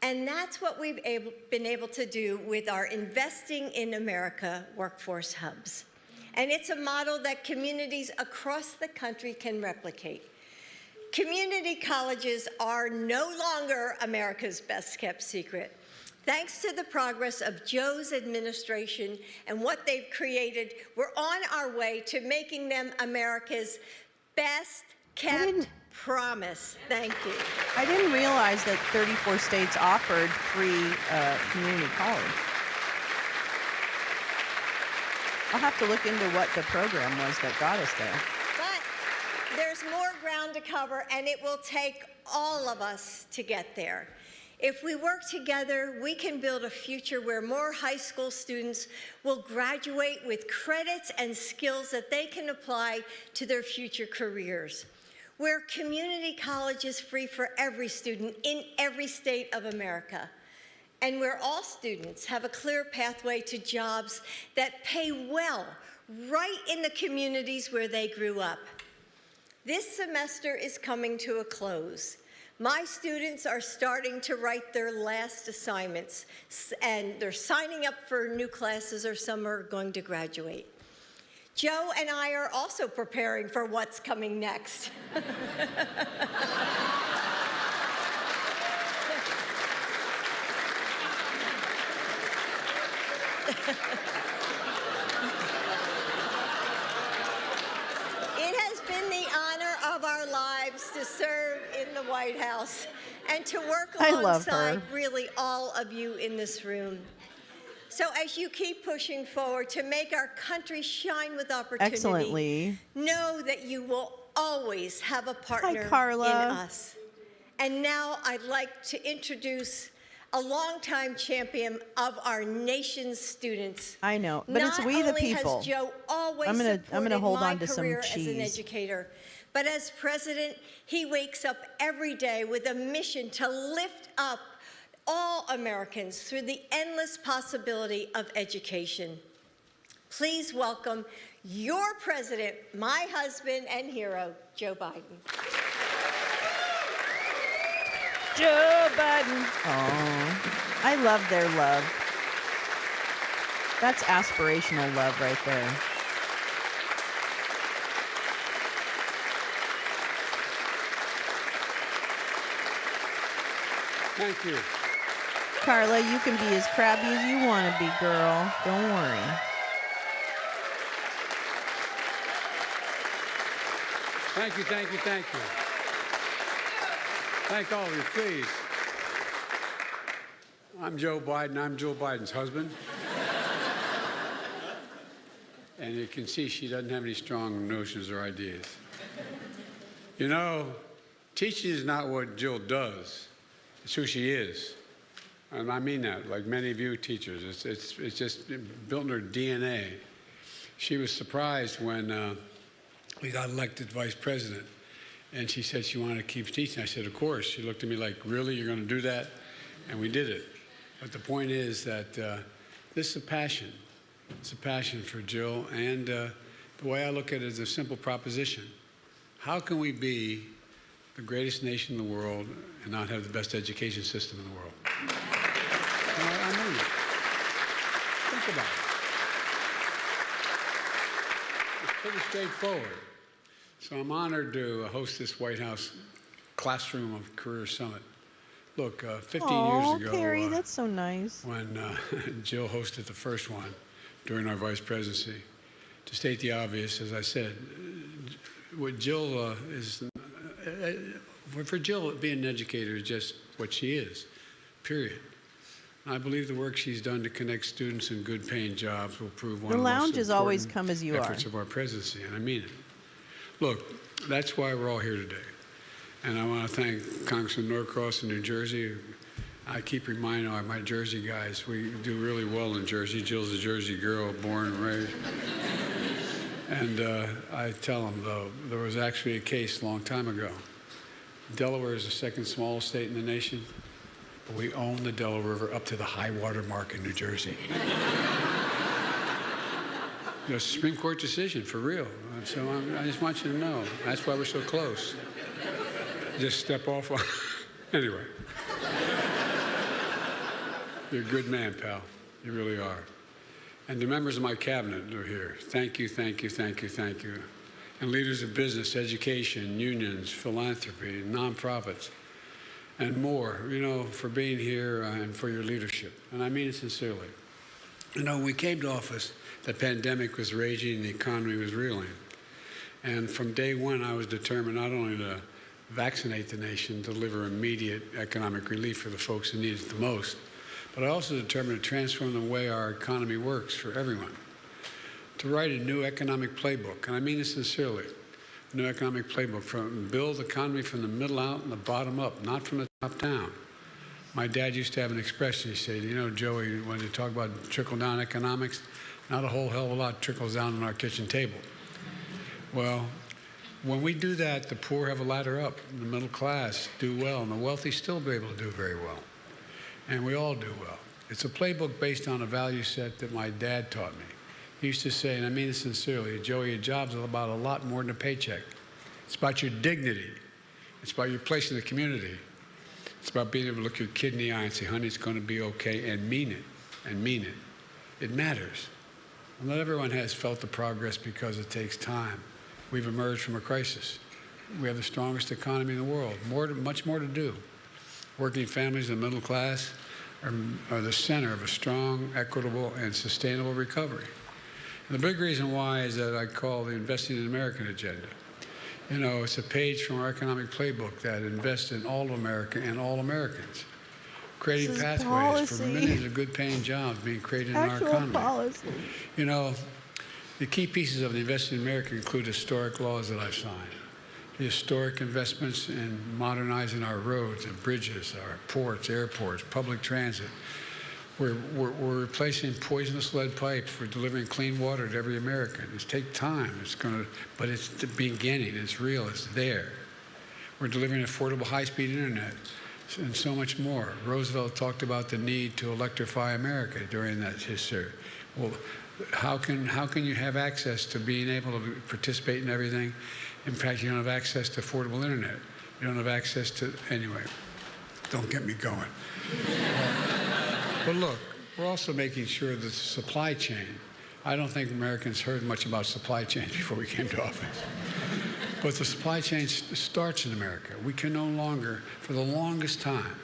And that's what we've been able to do with our Investing in America workforce hubs. And it's a model that communities across the country can replicate. Community colleges are no longer America's best kept secret. Thanks to the progress of Joe's administration and what they've created, we're on our way to making them America's best kept promise. Thank you. I didn't realize that 34 states offered free community college. I'll have to look into what the program was that got us there. But there's more ground to cover, and it will take all of us to get there. If we work together, we can build a future where more high school students will graduate with credits and skills that they can apply to their future careers, where community college is free for every student in every state of America, and where all students have a clear pathway to jobs that pay well right in the communities where they grew up. This semester is coming to a close. My students are starting to write their last assignments, and they're signing up for new classes, or some are going to graduate. Joe and I are also preparing for what's coming next. It has been the honor of our lives to serve in the White House and to work alongside really all of you in this room. So as you keep pushing forward to make our country shine with opportunity, excellently, know that you will always have a partner in us. And now I'd like to introduce a longtime champion of our nation's students. I know, but it's we the people. Not only has Joe always I'm gonna hold my on to some career as an cheese. educator, but as president, he wakes up every day with a mission to lift up all Americans through the endless possibility of education. Please welcome your president, my husband and hero, Joe Biden. Joe Biden. Oh, I love their love. That's aspirational love right there. Thank you. Carla, you can be as crabby as you want to be, girl. Don't worry. Thank you, thank you, thank you. Thank all of you, please. I'm Joe Biden. I'm Joe Biden's husband. And you can see she doesn't have any strong notions or ideas. You know, teaching is not what Jill does. It's who she is. And I mean that, like many of you teachers. It's just built in her DNA. She was surprised when we got elected vice president. And she said she wanted to keep teaching. I said, of course. She looked at me like, really, you're going to do that? And we did it. But the point is that this is a passion. It's a passion for Jill. And the way I look at it is a simple proposition. How can we be the greatest nation in the world and not have the best education system in the world? I mean it. Think about it. It's pretty straightforward. So I'm honored to host this White House Classroom of Career Summit. Look, 15 years ago, Carrie, that's so nice. When Jill hosted the first one during our vice presidency, to state the obvious, as I said, what Jill for Jill, being an educator is just what she is, period. I believe the work she's done to connect students in good-paying jobs will prove one of the most lounges always important come as you efforts of our presidency, and I mean it. Look, that's why we're all here today. And I want to thank Congressman Norcross in New Jersey. I keep reminding my Jersey guys, we do really well in Jersey. Jill's a Jersey girl, born and raised. And I tell them, though, there was actually a case a long time ago. Delaware is the second smallest state in the nation, but we own the Delaware River up to the high water mark in New Jersey. You know, Supreme Court decision, for real. So I just want you to know, that's why we're so close. Just step off. Anyway. You're a good man, pal. You really are. And the members of my cabinet are here. Thank you, thank you, thank you, thank you. And leaders of business, education, unions, philanthropy, nonprofits, and more, you know, for being here and for your leadership. And I mean it sincerely. You know, when we came to office, the pandemic was raging, the economy was reeling. And from day one, I was determined not only to vaccinate the nation, deliver immediate economic relief for the folks who need it the most, but I also determined to transform the way our economy works for everyone. To write a new economic playbook, and I mean this sincerely, a new economic playbook, build the economy from the middle out and the bottom up, not from the top down. My dad used to have an expression. He said, you know, Joey, when you talk about trickle-down economics, not a whole hell of a lot trickles down on our kitchen table. Well, when we do that, the poor have a ladder up, the middle class do well, and the wealthy still be able to do very well. And we all do well. It's a playbook based on a value set that my dad taught me. He used to say, and I mean this sincerely, Joey, your job's about a lot more than a paycheck. It's about your dignity. It's about your place in the community. It's about being able to look your kid in the eye and say, honey, it's going to be okay, and mean it, and mean it. It matters. Not everyone has felt the progress because it takes time. We've emerged from a crisis. We have the strongest economy in the world, much more to do. Working families and the middle class are the center of a strong, equitable, and sustainable recovery. And the big reason why is that I call the Investing in America agenda. You know, it's a page from our economic playbook that invests in all of America and all Americans, creating pathways for millions of good-paying jobs being created in our economy. Policy. You know, the key pieces of the Investing in America include historic laws that I've signed, the historic investments in modernizing our roads and bridges, our ports, airports, public transit. We're replacing poisonous lead pipes for delivering clean water to every American. It's take time. But it's the beginning. It's real. It's there. We're delivering affordable high-speed internet and so much more. Roosevelt talked about the need to electrify America during that history. Well, how can you have access to being able to participate in everything? In fact, you don't have access to affordable internet. You don't have access to, anyway, don't get me going. But look, we're also making sure that the supply chain, I don't think Americans heard much about supply chain before we came to office. But the supply chain starts in America. We can no longer, for the longest time,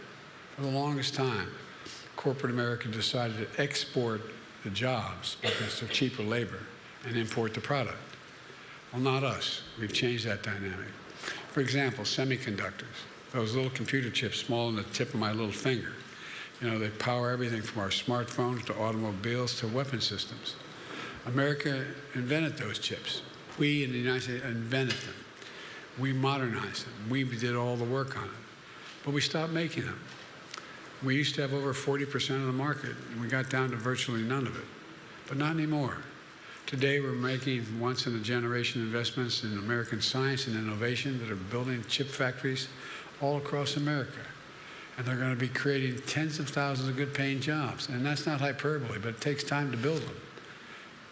corporate America decided to export the jobs because they're cheaper labor and import the product. Well, not us. We've changed that dynamic. For example, semiconductors, those little computer chips small on the tip of my little finger. You know, they power everything from our smartphones to automobiles to weapon systems. America invented those chips. We in the United States invented them. We modernized them. We did all the work on it. But we stopped making them. We used to have over 40% of the market, and we got down to virtually none of it. But not anymore. Today, we're making once-in-a-generation investments in American science and innovation that are building chip factories all across America. And they're going to be creating tens of thousands of good-paying jobs. And that's not hyperbole, but it takes time to build them.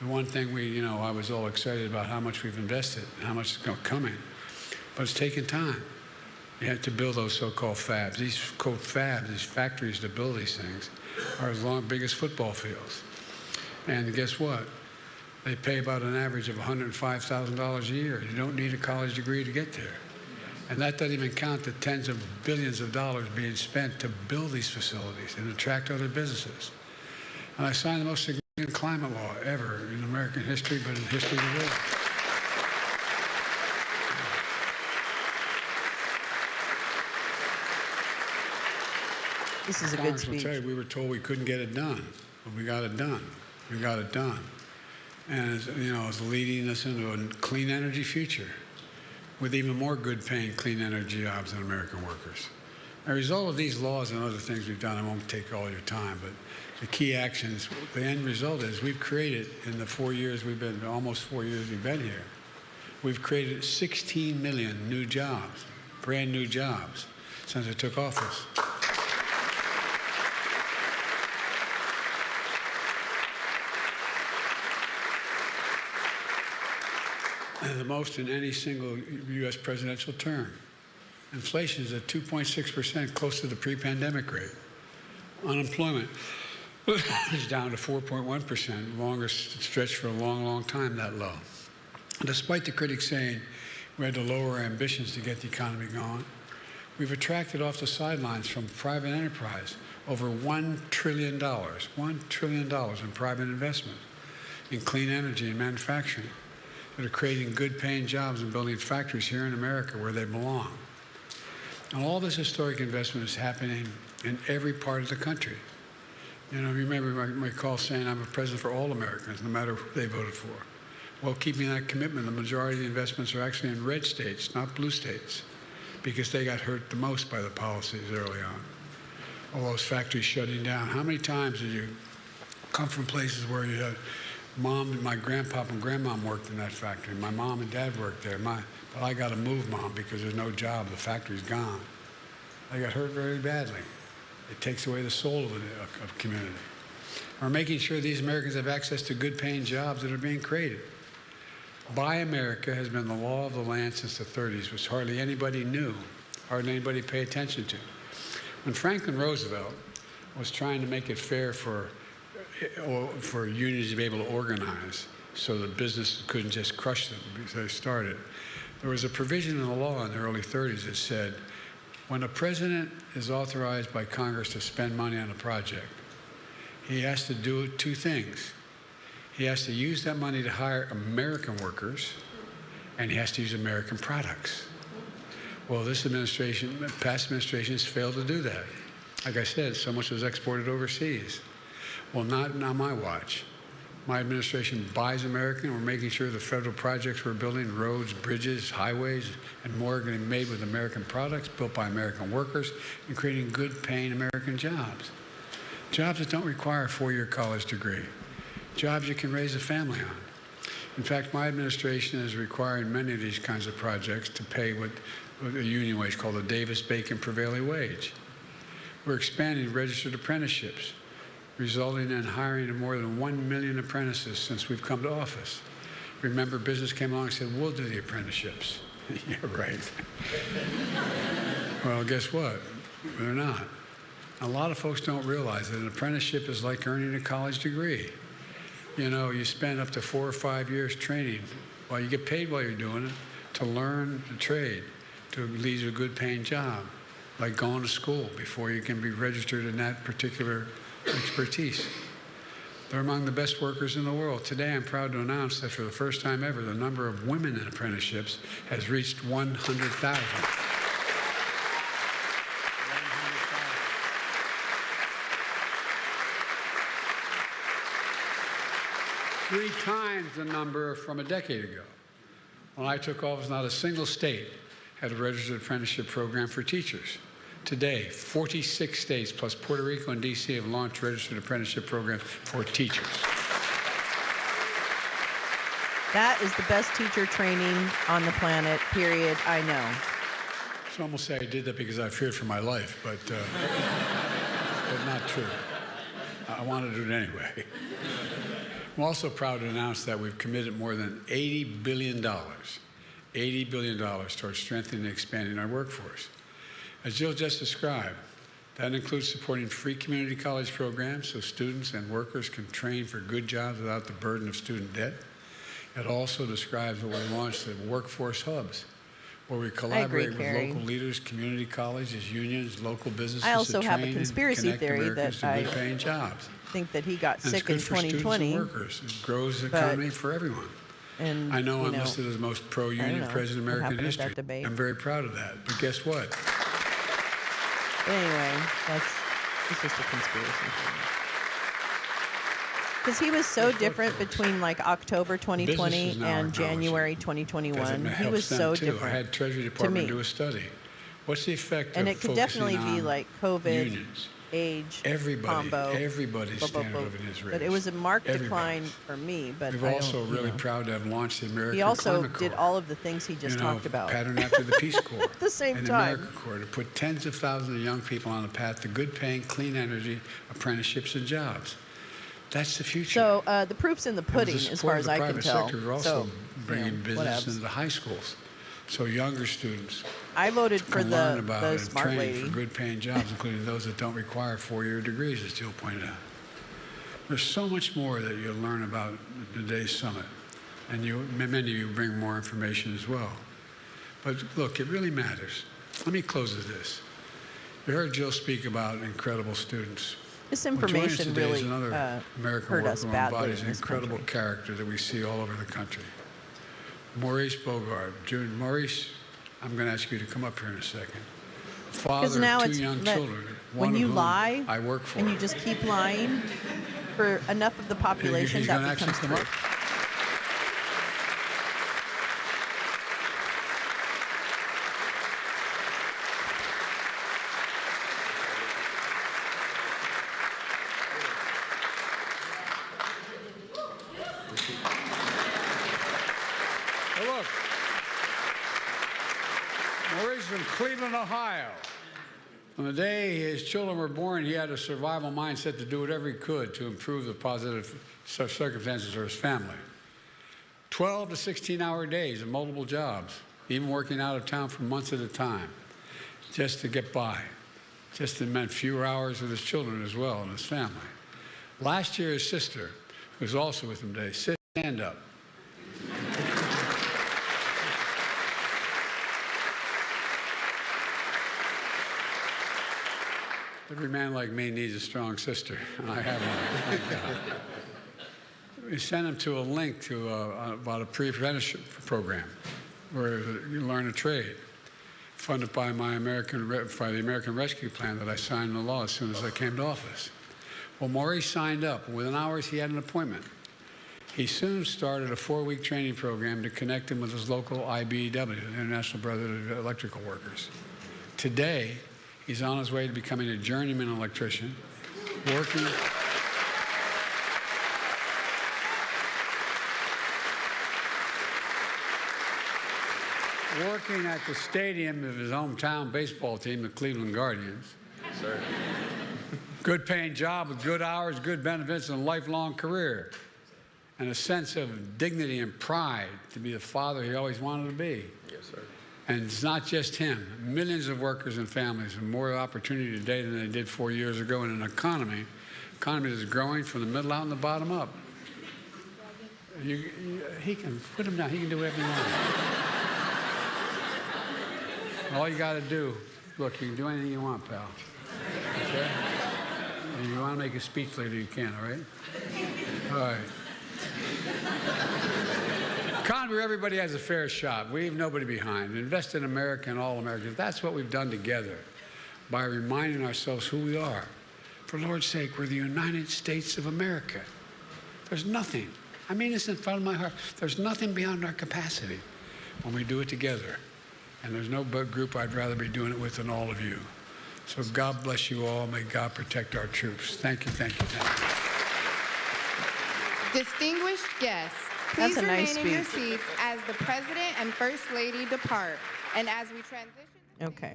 The one thing I was all excited about how much we've invested and how much is coming. But it's taking time. You have to build those so-called fabs. These quote fabs, these factories to build these things, are as big as football fields. And guess what? They pay about an average of $105,000 a year. You don't need a college degree to get there. And that doesn't even count the tens of billions of dollars being spent to build these facilities and attract other businesses. And I signed the most significant climate law ever in American history, but in the history of the world. This is a good speech. I'll tell you, we were told we couldn't get it done, but we got it done. We got it done. And it's leading us into a clean energy future with even more good-paying clean energy jobs than American workers. As a result of these laws and other things we've done, I won't take all your time, but the key actions, the end result is we've created, in the 4 years we've been, almost 4 years we've been here, we've created 16 million new jobs, brand new jobs, since I took office. And the most in any single U.S. presidential term. Inflation is at 2.6%, close to the pre-pandemic rate. Unemployment is down to 4.1%, longest stretch for a long, long time that low. Despite the critics saying we had to lower our ambitions to get the economy going, we've attracted off the sidelines from private enterprise over $1 trillion, $1 trillion in private investment in clean energy and manufacturing that are creating good-paying jobs and building factories here in America where they belong. And all this historic investment is happening in every part of the country. Remember my call saying I'm a president for all Americans, no matter who they voted for. Well, keeping that commitment, the majority of the investments are actually in red states, not blue states, because they got hurt the most by the policies early on. All those factories shutting down. How many times did you come from places where you had Mom and my grandpapa and grandmom worked in that factory. My mom and dad worked there. But I got to move, Mom, because there's no job. The factory's gone. I got hurt very badly. It takes away the soul of a community. We're making sure these Americans have access to good-paying jobs that are being created. Buy America has been the law of the land since the 30s, which hardly anybody knew, hardly anybody paid attention to. When Franklin Roosevelt was trying to make it fair for or for unions to be able to organize so the business couldn't just crush them because they started. There was a provision in the law in the early 30s that said when a president is authorized by Congress to spend money on a project, he has to do two things. He has to use that money to hire American workers, and he has to use American products. Well, this administration, past administrations failed to do that. Like I said, so much was exported overseas. Well, not on my watch. My administration buys American. We're making sure the federal projects we're building, roads, bridges, highways, and more are going to be made with American products, built by American workers, and creating good-paying American jobs. Jobs that don't require a four-year college degree. Jobs you can raise a family on. In fact, my administration is requiring many of these kinds of projects to pay what a union wage called the Davis-Bacon prevailing wage. We're expanding registered apprenticeships, resulting in hiring of more than 1 million apprentices since we've come to office. Remember, business came along and said, we'll do the apprenticeships. Yeah, right. Well, guess what? They're not. A lot of folks don't realize that an apprenticeship is like earning a college degree. You know, you spend up to 4 or 5 years training while you get paid while you're doing it to learn the trade, to lead to a good paying job, like going to school before you can be registered in that particular expertise. They're among the best workers in the world. Today, I'm proud to announce that for the first time ever, the number of women in apprenticeships has reached 100,000. 3 times the number from a decade ago. When I took office, not a single state had a registered apprenticeship program for teachers. Today, 46 states plus Puerto Rico and D.C. have launched registered apprenticeship programs for teachers. That is the best teacher training on the planet, period. I know. So I'm going to say I did that because I feared for my life, but not true. I wanted to do it anyway. I'm also proud to announce that we've committed more than $80 billion towards strengthening and expanding our workforce. As Jill just described, that includes supporting free community college programs so students and workers can train for good jobs without the burden of student debt. It also describes what we launched the workforce hubs, where we collaborate with local leaders, community colleges, unions, local businesses. I also to have train a conspiracy and theory Americans that to good-paying jobs. think that he got And sick it's good in for 2020. students and workers. It grows the economy for everyone. And, I know I'm listed as the most pro-union president in American history. I'm very proud of that. But guess what? But anyway, it's just a conspiracy theory. Because he was so different between like October 2020 and January 2021. He was so different. I had Treasury Department do a study. What's the effect and of it could definitely be like COVID, unions? age, Everybody's blah, standard of it is raised. But it was a marked decline for me. But we're also really proud to have launched the American He also Climate Corps. did all of the things he just talked about. Patterned after the Peace Corps. At the same and time. the American Corps to put tens of thousands of young people on a path to good-paying, clean energy, apprenticeships, and jobs. That's the future. So the proof's in the pudding, as far as I can tell. The private sector is also bringing business into the high schools, so younger students. I voted for learn about the and smart train lady. for good-paying jobs, including those that don't require 4-year degrees, as Jill pointed out. There's so much more that you'll learn about at today's summit, and many of you bring more information as well. But look, it really matters. Let me close with this. You heard Jill speak about incredible students. This information really American hurt us worker who badly embodies in an this incredible country. character that we see all over the country. Maurice Bogart. Maurice, I'm going to ask you to come up here in a second. Father now of 2 it's young children. when you lie I work for. and you just keep lying for enough of the population, He's that gonna becomes actually come true. up. Hey, look. Maurice from Cleveland, Ohio. On the day his children were born, he had a survival mindset to do whatever he could to improve the positive circumstances for his family. 12 to 16-hour days and multiple jobs, even working out of town for months at a time, just to get by. Just it meant fewer hours with his children as well and his family. Last year, his sister, who's also with him today, stand up. Every man like me needs a strong sister, and I have one. Thank God. We sent him to a link to about a pre-apprenticeship program where you learn a trade, funded by the American Rescue Plan that I signed into law as soon as I came to office. Well, Maurice signed up. Within hours, he had an appointment. He soon started a 4-week training program to connect him with his local IBEW, the International Brotherhood of Electrical Workers. Today, he's on his way to becoming a journeyman electrician, working at the stadium of his hometown baseball team, the Cleveland Guardians. Yes, sir. Good paying job with good hours, good benefits, and a lifelong career. And a sense of dignity and pride to be the father he always wanted to be. Yes, sir. And it's not just him. Millions of workers and families have more opportunity today than they did 4 years ago in an economy that is growing from the middle out and the bottom up. He can put him down. He can do whatever he wants. All you got to do, look, you can do anything you want, pal. Okay? And if you want to make a speech later, you can, all right? All right. Economy where everybody has a fair shot. We leave nobody behind. Invest in America and all Americans. That's what we've done together by reminding ourselves who we are. For Lord's sake, we're the United States of America. There's nothing. I mean this in front of my heart. There's nothing beyond our capacity when we do it together. And there's no group I'd rather be doing it with than all of you. So God bless you all. May God protect our troops. Thank you, thank you, thank you. Distinguished guests, please remain in your seats as the President and First Lady depart. And as we transition...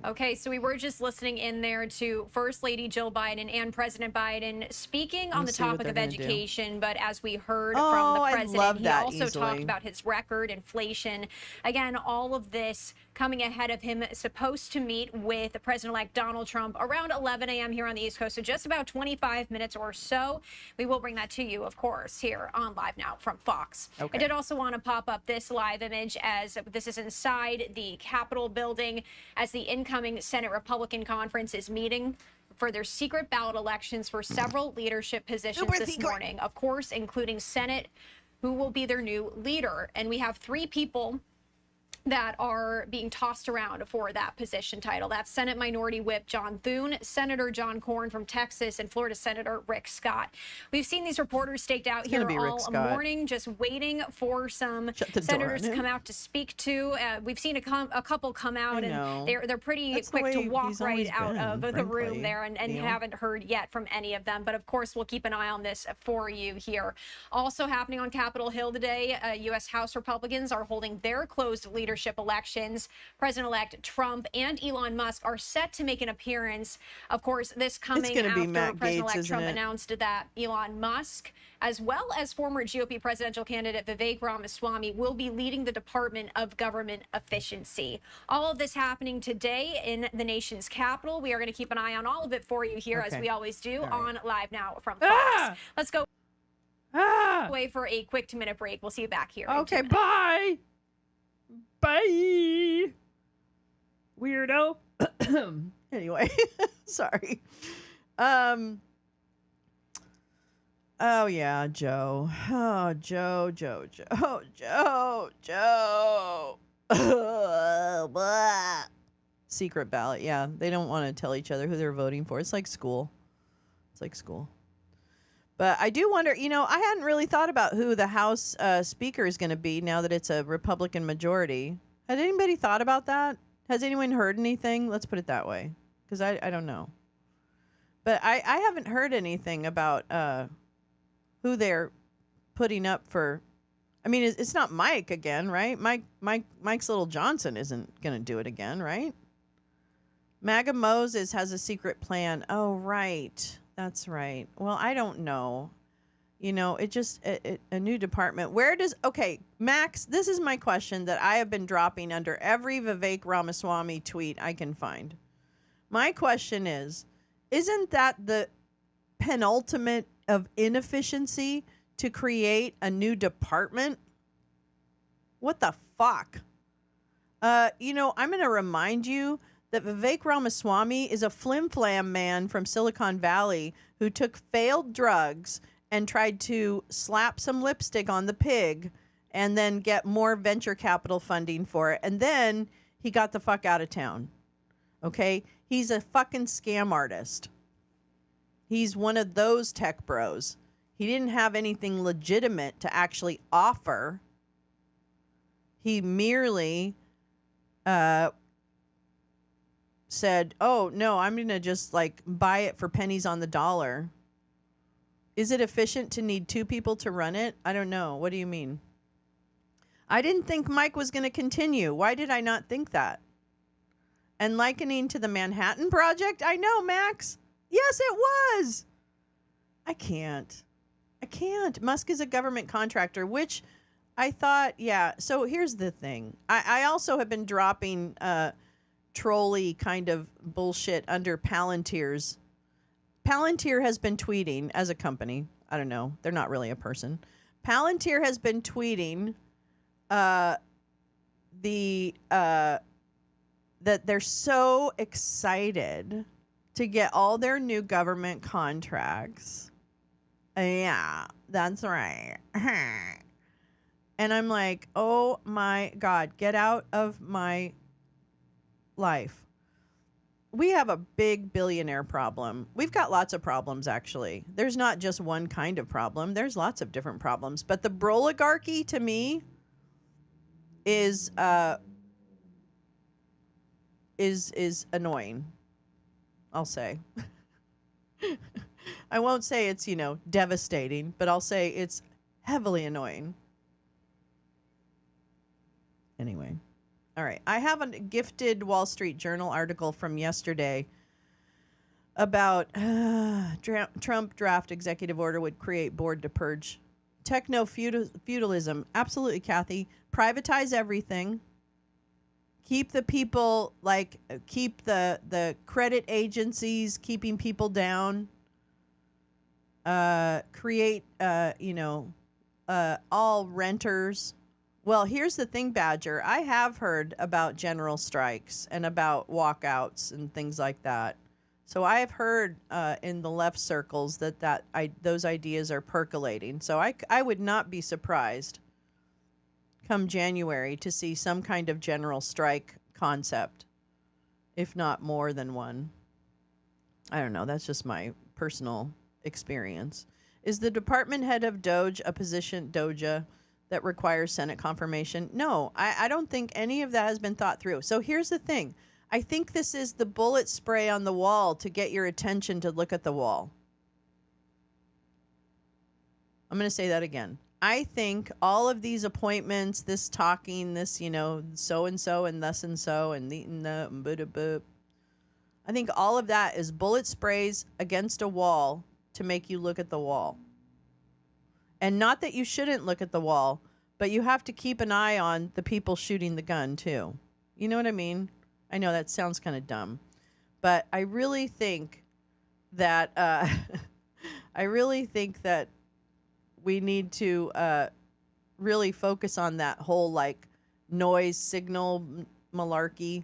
Okay, so we were just listening in there to First Lady Jill Biden and President Biden speaking on the topic of education, but as we heard from the president, he also talked about his record, inflation. Again, all of this coming ahead of him supposed to meet with President-elect Donald Trump around 11 a.m. here on the East Coast, so just about 25 minutes or so. We will bring that to you, of course, here on Live Now from Fox. I did also want to pop up this live image as this is inside the Capitol building as the incoming Senate Republican Conference is meeting for their secret ballot elections for several leadership positions this morning, of course, including Senate, who will be their new leader. And we have 3 people that are being tossed around for that position title. That's Senate Minority Whip John Thune, Senator John Cornyn from Texas, and Florida Senator Rick Scott. We've seen these reporters staked out here all morning, just waiting for some senators to come out to speak to. We've seen a couple come out, and they're pretty quick to walk right out of the room there, and haven't heard yet from any of them. But of course, we'll keep an eye on this for you here. Also happening on Capitol Hill today, U.S. House Republicans are holding their closed leadership elections. President-elect Trump and Elon Musk are set to make an appearance. Of course, this coming after President-elect Trump announced that Elon Musk, as well as former GOP presidential candidate Vivek Ramaswamy, will be leading the Department of Government Efficiency. All of this happening today in the nation's capital. We are going to keep an eye on all of it for you here, as we always do on Live Now from Fox. Let's go away for a quick 2-minute break. We'll see you back here. Okay, bye. Bye, weirdo. Anyway, sorry. Oh yeah, Joe. Oh, Joe. Secret ballot. Yeah, they don't want to tell each other who they're voting for. It's like school. But I do wonder, I hadn't really thought about who the House Speaker is going to be now that it's a Republican majority. Had anybody thought about that? Has anyone heard anything? Let's put it that way, because I don't know. But I haven't heard anything about who they're putting up for. I mean, it's not Mike again, right? Mike's little Johnson isn't going to do it again, right? MAGA Moses has a secret plan. Oh, right. That's right. Well, I don't know. It just, a new department. Okay, Max, this is my question that I have been dropping under every Vivek Ramaswamy tweet I can find. My question is, isn't that the penultimate of inefficiency to create a new department? What the fuck? I'm going to remind you that Vivek Ramaswamy is a flim-flam man from Silicon Valley who took failed drugs and tried to slap some lipstick on the pig and then get more venture capital funding for it. And then he got the fuck out of town. Okay? He's a fucking scam artist. He's one of those tech bros. He didn't have anything legitimate to actually offer. He merely said, oh, no, I'm going to just buy it for pennies on the dollar. Is it efficient to need two people to run it? I don't know. What do you mean? I didn't think Mike was going to continue. Why did I not think that? And likening to the Manhattan Project? I know, Max. Yes, it was. I can't. Musk is a government contractor, which I thought, yeah. So here's the thing. I also have been dropping trolley kind of bullshit under Palantir's. Palantir has been tweeting as a company. I don't know. They're not really a person. Palantir has been tweeting that they're so excited to get all their new government contracts. Yeah, that's right. And I'm like, oh my God, get out of my life. We have a big billionaire problem. We've got lots of problems, actually. There's not just one kind of problem. There's lots of different problems. But the broligarchy, to me, is annoying. I'll say. I won't say it's, devastating, but I'll say it's heavily annoying. Anyway. All right. I have a gifted Wall Street Journal article from yesterday about Trump draft executive order would create board to purge. Techno-feudalism. Absolutely, Kathy. Privatize everything. Keep the people, keep the credit agencies keeping people down. Create, all renters. Well, here's the thing, Badger. I have heard about general strikes and about walkouts and things like that. So I have heard in the left circles that those ideas are percolating. So I would not be surprised come January to see some kind of general strike concept, if not more than one. I don't know. That's just my personal experience. Is the department head of DOJ a position, DOJA, that requires Senate confirmation? No, I don't think any of that has been thought through. So here's the thing. I think this is the bullet spray on the wall to get your attention to look at the wall. I'm going to say that again. I think all of these appointments, this talking, this, so-and-so and thus and so and the I think all of that is bullet sprays against a wall to make you look at the wall. And not that you shouldn't look at the wall, but you have to keep an eye on the people shooting the gun too. You know what I mean? I know that sounds kind of dumb, but I really think that we need to really focus on that whole noise signal malarkey,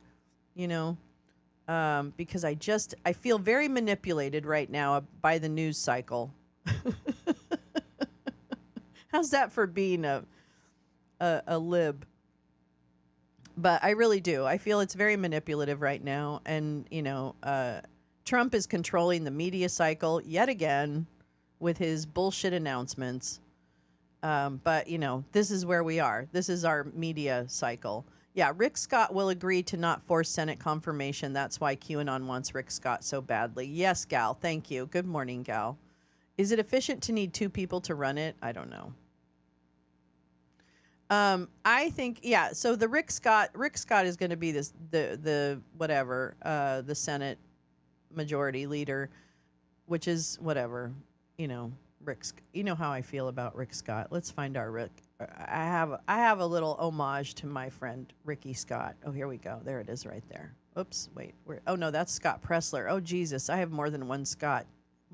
because I feel very manipulated right now by the news cycle. How's that for being a lib? But I really do. I feel it's very manipulative right now. And, Trump is controlling the media cycle yet again with his bullshit announcements. But, this is where we are. This is our media cycle. Yeah, Rick Scott will agree to not force Senate confirmation. That's why QAnon wants Rick Scott so badly. Yes, Gal. Thank you. Good morning, Gal. Is it efficient to need two people to run it? I don't know. I think, yeah. So the Rick Scott is going to be the Senate majority leader, which is whatever, Rick. You know how I feel about Rick Scott. Let's find our Rick. I have a little homage to my friend Ricky Scott. Oh, here we go. There it is, right there. Oops, wait. Oh no, that's Scott Pressler. Oh Jesus, I have more than one Scott.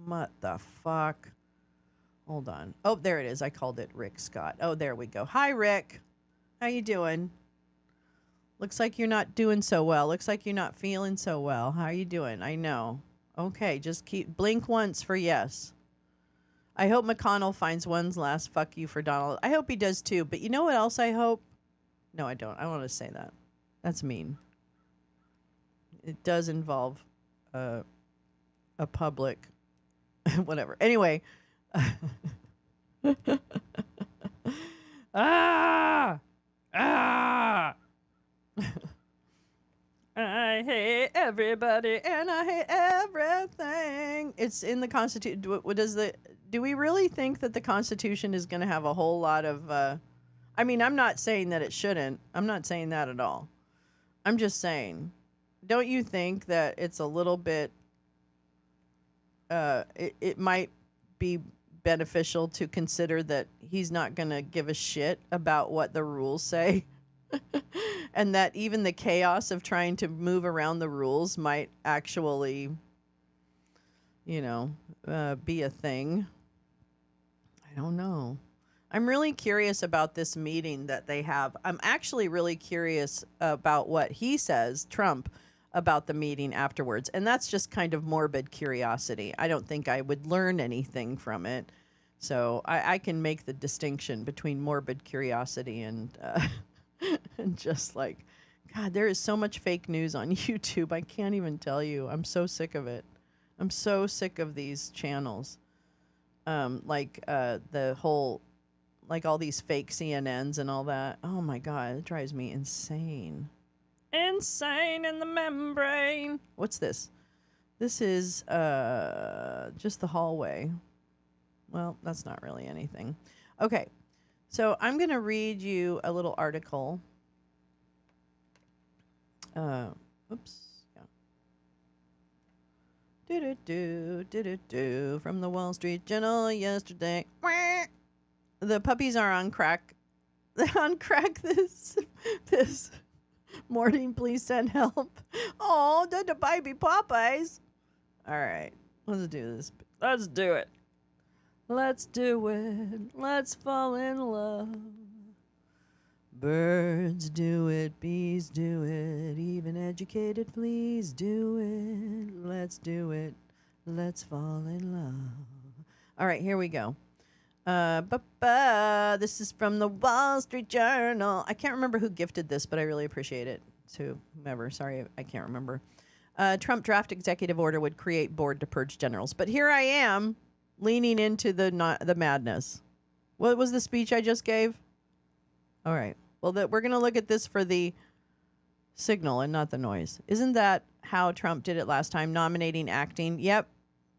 What the fuck? Hold on. Oh, there it is. I called it Rick Scott. Oh, there we go. Hi, Rick. How you doing? Looks like you're not doing so well. Looks like you're not feeling so well. How are you doing? I know. Okay, just blink once for yes. I hope McConnell finds one last fuck you for Donald. I hope he does too. But you know what else I hope? No, I don't. I don't want to say that. That's mean. It does involve a public whatever. Anyway. Ah! I hate everybody and I hate everything. It's in the Constitution. Do we really think that the Constitution is going to have a whole lot of I mean, I'm not saying that it shouldn't. I'm not saying that at all. I'm just saying, don't you think that it's a little bit it might be beneficial to consider that he's not going to give a shit about what the rules say? And that even the chaos of trying to move around the rules might actually, be a thing. I don't know. I'm really curious about this meeting that they have. I'm actually really curious about what he says, Trump, about the meeting afterwards. And that's just kind of morbid curiosity. I don't think I would learn anything from it. So I can make the distinction between morbid curiosity and and just like, God, there is so much fake news on YouTube. I can't even tell you. I'm so sick of it. I'm so sick of these channels. The whole, like all these fake CNNs and all that. Oh my God, it drives me insane. Insane in the membrane. What's this? This is just the hallway. Well, that's not really anything. Okay, so I'm going to read you a little article. Oops. Yeah. From the Wall Street Journal yesterday. The puppies are on crack. On crack this morning. Please send help. Oh, the baby Popeyes. All right, let's do this. Let's do it. Let's do it. Let's fall in love. Birds do it, bees do it, even educated, please do it. Let's do it. Let's fall in love. All right, here we go. This is from the Wall Street Journal. I can't remember who gifted this, but I really appreciate it. To whomever. Sorry, I can't remember. Trump draft executive order would create board to purge generals. But here I am, leaning into the madness. What was the speech I just gave? All right. Well, we're going to look at this for the signal and not the noise. Isn't that how Trump did it last time, nominating acting? Yep.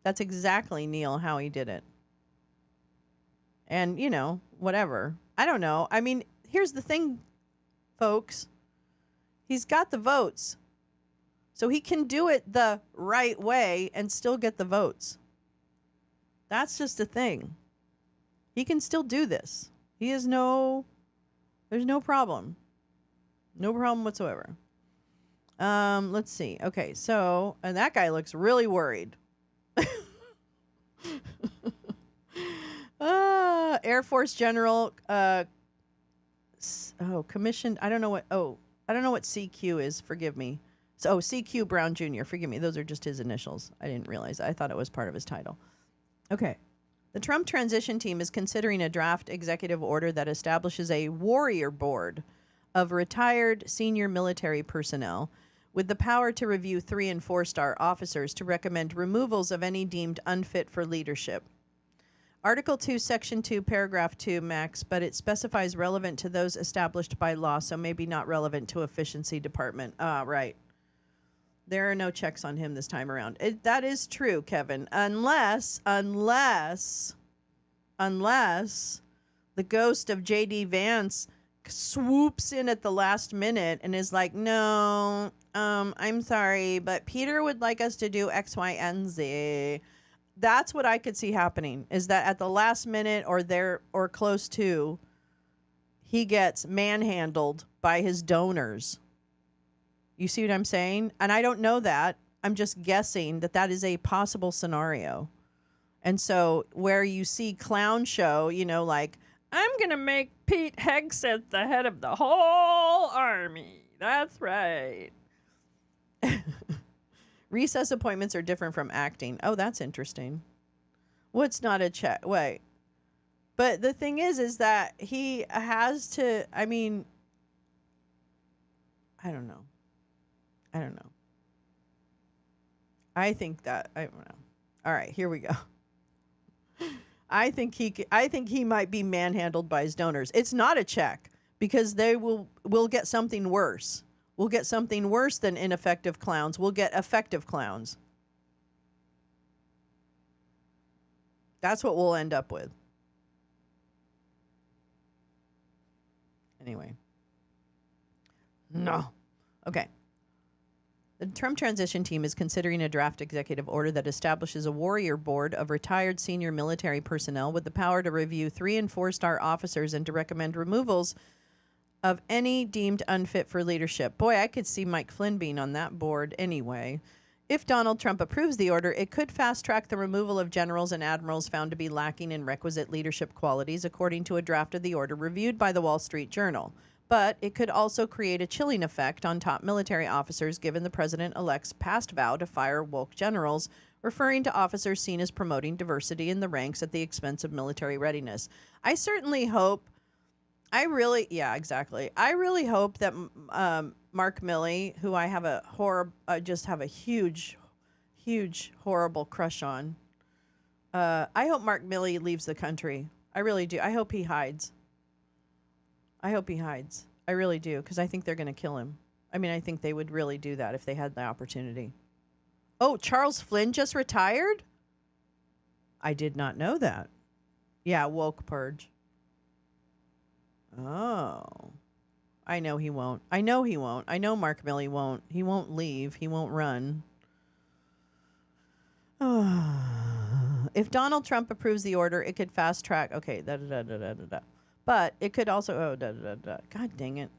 That's exactly, Neil, how he did it. And, whatever. I don't know. I mean, here's the thing, folks. He's got the votes. So he can do it the right way and still get the votes. That's just a thing. He can still do this. There's no problem. No problem whatsoever. Let's see. Okay, so, and that guy looks really worried. Air Force General, commissioned, I don't know what CQ is, forgive me. So, CQ Brown Jr., forgive me, those are just his initials. I didn't realize. I thought it was part of his title. Okay. The Trump transition team is considering a draft executive order that establishes a warrior board of retired senior military personnel with the power to review 3- and 4-star officers to recommend removals of any deemed unfit for leadership. Article 2, Section 2, Paragraph 2, Max, but it specifies relevant to those established by law, so maybe not relevant to efficiency department. Right. There are no checks on him this time around. That is true, Kevin. Unless the ghost of J.D. Vance swoops in at the last minute and is like, no, I'm sorry, but Peter would like us to do X, Y, and Z. That's what I could see happening, is that at the last minute or close to, he gets manhandled by his donors. You see what I'm saying? And I don't know that. I'm just guessing that is a possible scenario. And so where you see clown show, like, I'm going to make Pete Hegseth the head of the whole army. That's right. Recess appointments are different from acting. Oh, that's interesting. What's not a check? Wait. But the thing is that he has to, I don't know. I don't know. I don't know. All right, here we go. I think he might be manhandled by his donors. It's not a check because we'll get something worse. We'll get something worse than ineffective clowns. We'll get effective clowns. That's what we'll end up with. Anyway. No. Okay. The Trump transition team is considering a draft executive order that establishes a warrior board of retired senior military personnel with the power to review 3- and 4-star officers and to recommend removals of any deemed unfit for leadership. Boy, I could see Mike Flynn being on that board anyway. If Donald Trump approves the order, it could fast-track the removal of generals and admirals found to be lacking in requisite leadership qualities, according to a draft of the order reviewed by the Wall Street Journal. But it could also create a chilling effect on top military officers, given the president-elect's past vow to fire woke generals, referring to officers seen as promoting diversity in the ranks at the expense of military readiness. I certainly hope, I really hope that Mark Milley, who I have just have a huge, horrible crush on, I hope Mark Milley leaves the country. I really do. I hope he hides. I really do, because I think they're going to kill him. I think they would really do that if they had the opportunity. Oh, Charles Flynn just retired? I did not know that. Yeah, woke purge. Oh. I know he won't. I know Mark Milley won't. He won't leave. He won't run. If Donald Trump approves the order, it could fast track. Okay, But it could also, God dang it.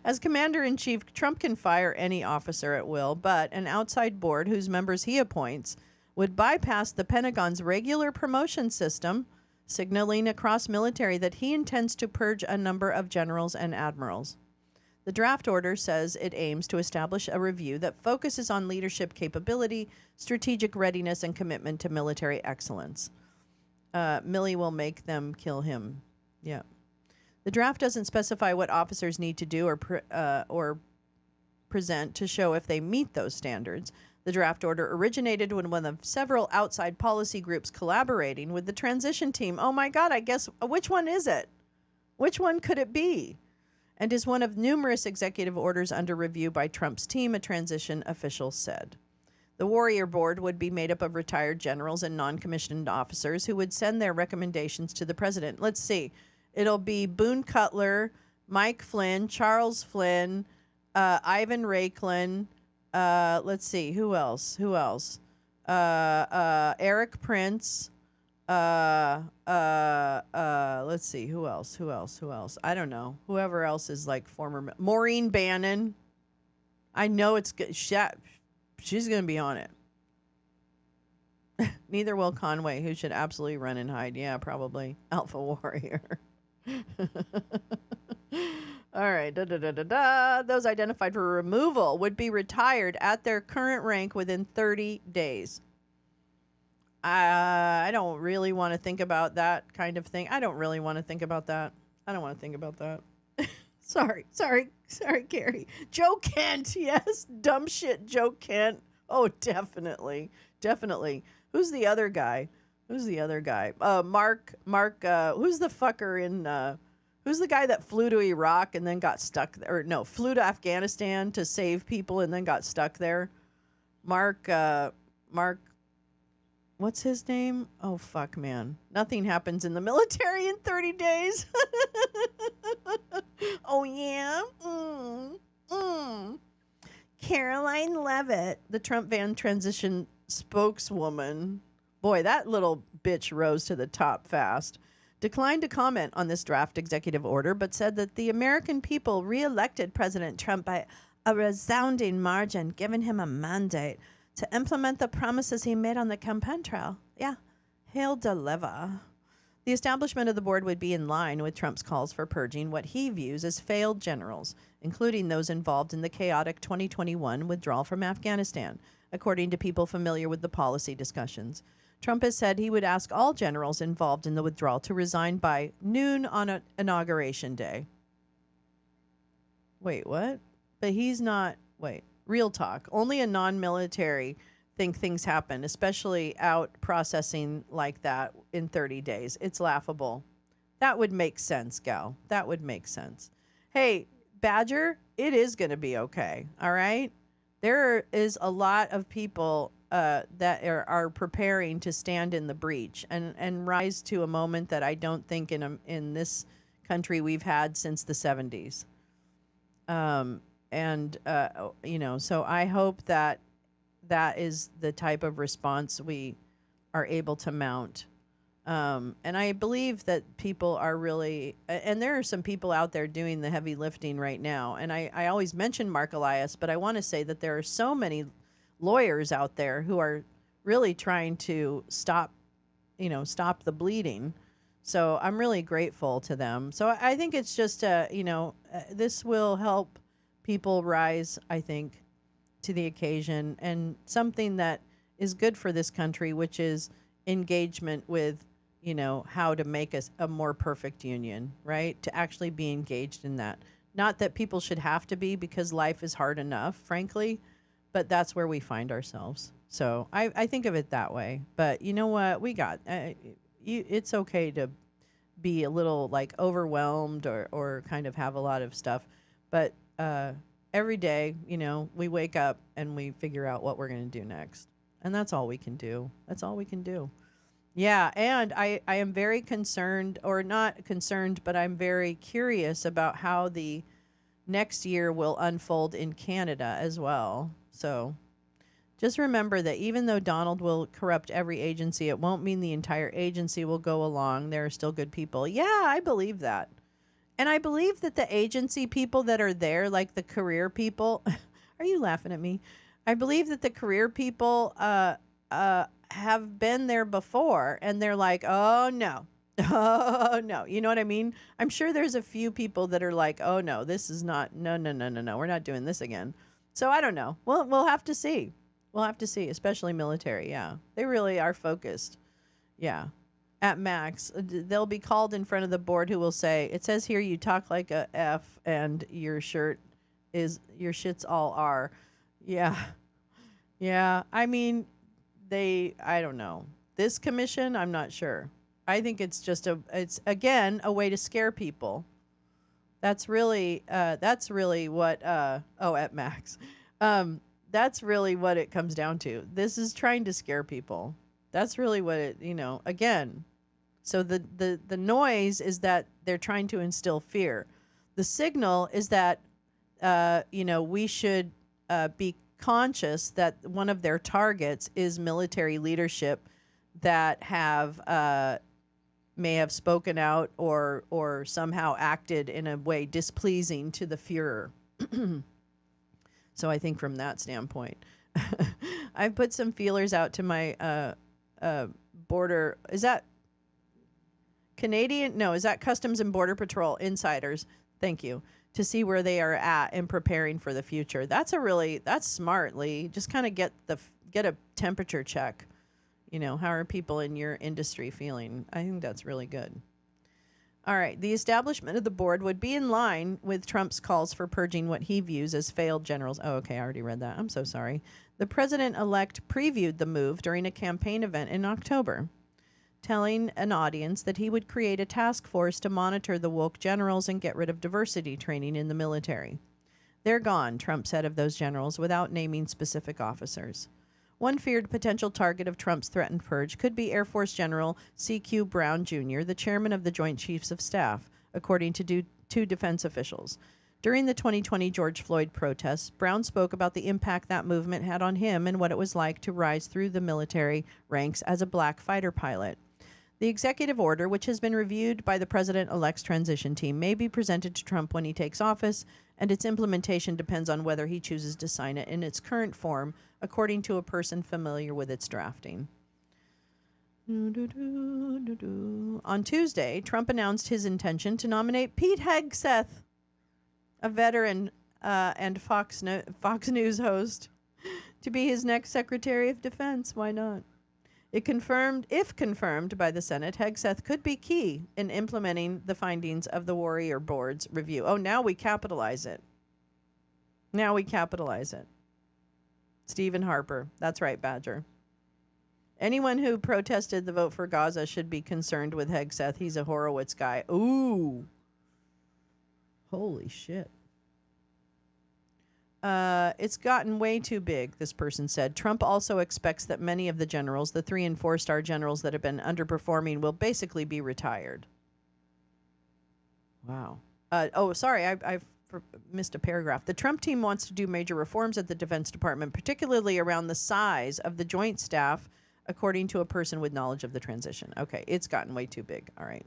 As commander-in-chief, Trump can fire any officer at will, but an outside board whose members he appoints would bypass the Pentagon's regular promotion system, signaling across military that he intends to purge a number of generals and admirals. The draft order says it aims to establish a review that focuses on leadership capability, strategic readiness, and commitment to military excellence. Milley will make them kill him. Yeah. The draft doesn't specify what officers need to do or present to show if they meet those standards. The draft order originated when one of several outside policy groups collaborating with the transition team. Oh my God, I guess, which one is it? Which one could it be? And is one of numerous executive orders under review by Trump's team, a transition official said. The Warrior Board would be made up of retired generals and non-commissioned officers who would send their recommendations to the president. Let's see. It'll be Boone Cutler, Mike Flynn, Charles Flynn, Ivan Raiklin. Let's see. Who else? Eric Prince. Let's see. Who else? I don't know. Whoever else is like former. Maureen Bannon. I know it's good. She's going to be on it. Neither will Conway, who should absolutely run and hide. Yeah, probably. Alpha Warrior. All right. Those identified for removal would be retired at their current rank within 30 days. I don't really want to think about that kind of thing. I don't want to think about that. Sorry, Carrie. Joe Kent, yes. Dumb shit, Joe Kent. Oh, definitely. Who's the other guy? Mark, who's the fucker in, who's the guy that flew to Iraq and then got stuck there? Or no, flew to Afghanistan to save people and then got stuck there? Mark, what's his name? Oh, fuck, man. Nothing happens in the military in 30 days. Oh, yeah? Caroline Leavitt, the Trump van transition spokeswoman. Boy, that little bitch rose to the top fast. Declined to comment on this draft executive order, but said that the American people re-elected President Trump by a resounding margin, giving him a mandate to implement the promises he made on the campaign trail. Yeah, he'll deliver. The establishment of the board would be in line with Trump's calls for purging what he views as failed generals, including those involved in the chaotic 2021 withdrawal from Afghanistan, according to people familiar with the policy discussions. Trump has said he would ask all generals involved in the withdrawal to resign by noon on Inauguration Day. Wait, what? But he's not, wait, real talk. Only a non-military think things happen, especially out processing like that in 30 days. It's laughable. That would make sense, gal. That would make sense. Hey, Badger, it is going to be okay. All right? There is a lot of people that are preparing to stand in the breach and rise to a moment that I don't think in this country we've had since the 70s. So I hope that is the type of response we are able to mount. And I believe that people are really, and there are some people out there doing the heavy lifting right now. And I always mention Mark Elias, but I want to say that there are so many lawyers out there who are really trying to stop the bleeding. So I'm really grateful to them. So I think it's just, this will help people rise, I think, to the occasion, and something that is good for this country, which is engagement with, how to make us a more perfect union, right? To actually be engaged in that. Not that people should have to be, because life is hard enough, frankly, but that's where we find ourselves. So I think of it that way. But you know what? We got, it's okay to be a little like overwhelmed or kind of have a lot of stuff. But every day, we wake up and we figure out what we're going to do next. And that's all we can do. That's all we can do. Yeah, and I am very concerned, or not concerned, but I'm very curious about how the next year will unfold in Canada as well. So just remember that even though Donald will corrupt every agency, it won't mean the entire agency will go along. There are still good people. Yeah, I believe that. And I believe that the agency people that are there, like the career people, are you laughing at me? I believe that the career people have been there before, and they're like, oh, no. Oh, no. You know what I mean? I'm sure there's a few people that are like, oh, no, this is not, no. We're not doing this again. So I don't know. We'll have to see. We'll have to see, especially military. Yeah. They really are focused. Yeah. At max, they'll be called in front of the board who will say, it says here you talk like a F and your shit's all R. Yeah. Yeah. I mean, I don't know. This commission, I'm not sure. I think it's just it's again, a way to scare people. That's really what, at max. That's really what it comes down to. This is trying to scare people. That's really what it, again. So the noise is that they're trying to instill fear. The signal is that, we should be conscious that one of their targets is military leadership that may have spoken out or somehow acted in a way displeasing to the Führer. So I think from that standpoint, I've put some feelers out to my border. Is that Canadian? No, is that Customs and Border Patrol insiders? Thank you. To see where they are at in preparing for the future. That's smart, Lee. Just kind of get a temperature check. How are people in your industry feeling? I think that's really good. All right. The establishment of the board would be in line with Trump's calls for purging what he views as failed generals. Oh, okay. I already read that. I'm so sorry. The president-elect previewed the move during a campaign event in October, telling an audience that he would create a task force to monitor the woke generals and get rid of diversity training in the military. They're gone, Trump said of those generals without naming specific officers. One feared potential target of Trump's threatened purge could be Air Force General C.Q. Brown Jr., the chairman of the Joint Chiefs of Staff, according to two defense officials. During the 2020 George Floyd protests, Brown spoke about the impact that movement had on him and what it was like to rise through the military ranks as a black fighter pilot. The executive order, which has been reviewed by the president-elect's transition team, may be presented to Trump when he takes office, and its implementation depends on whether he chooses to sign it in its current form, according to a person familiar with its drafting. On Tuesday, Trump announced his intention to nominate Pete Hegseth, a veteran and Fox News host, to be his next Secretary of Defense. Why not? If confirmed by the Senate, Hegseth could be key in implementing the findings of the Warrior Board's review. Oh, now we capitalize it. Stephen Harper. That's right, Badger. Anyone who protested the vote for Gaza should be concerned with Hegseth. He's a Horowitz guy. Ooh. Holy shit. It's gotten way too big, this person said. Trump also expects that many of the generals, the 3- and 4-star generals that have been underperforming, will basically be retired. Wow. Sorry, I missed a paragraph. The Trump team wants to do major reforms at the Defense Department, particularly around the size of the joint staff, according to a person with knowledge of the transition. Okay, it's gotten way too big. All right.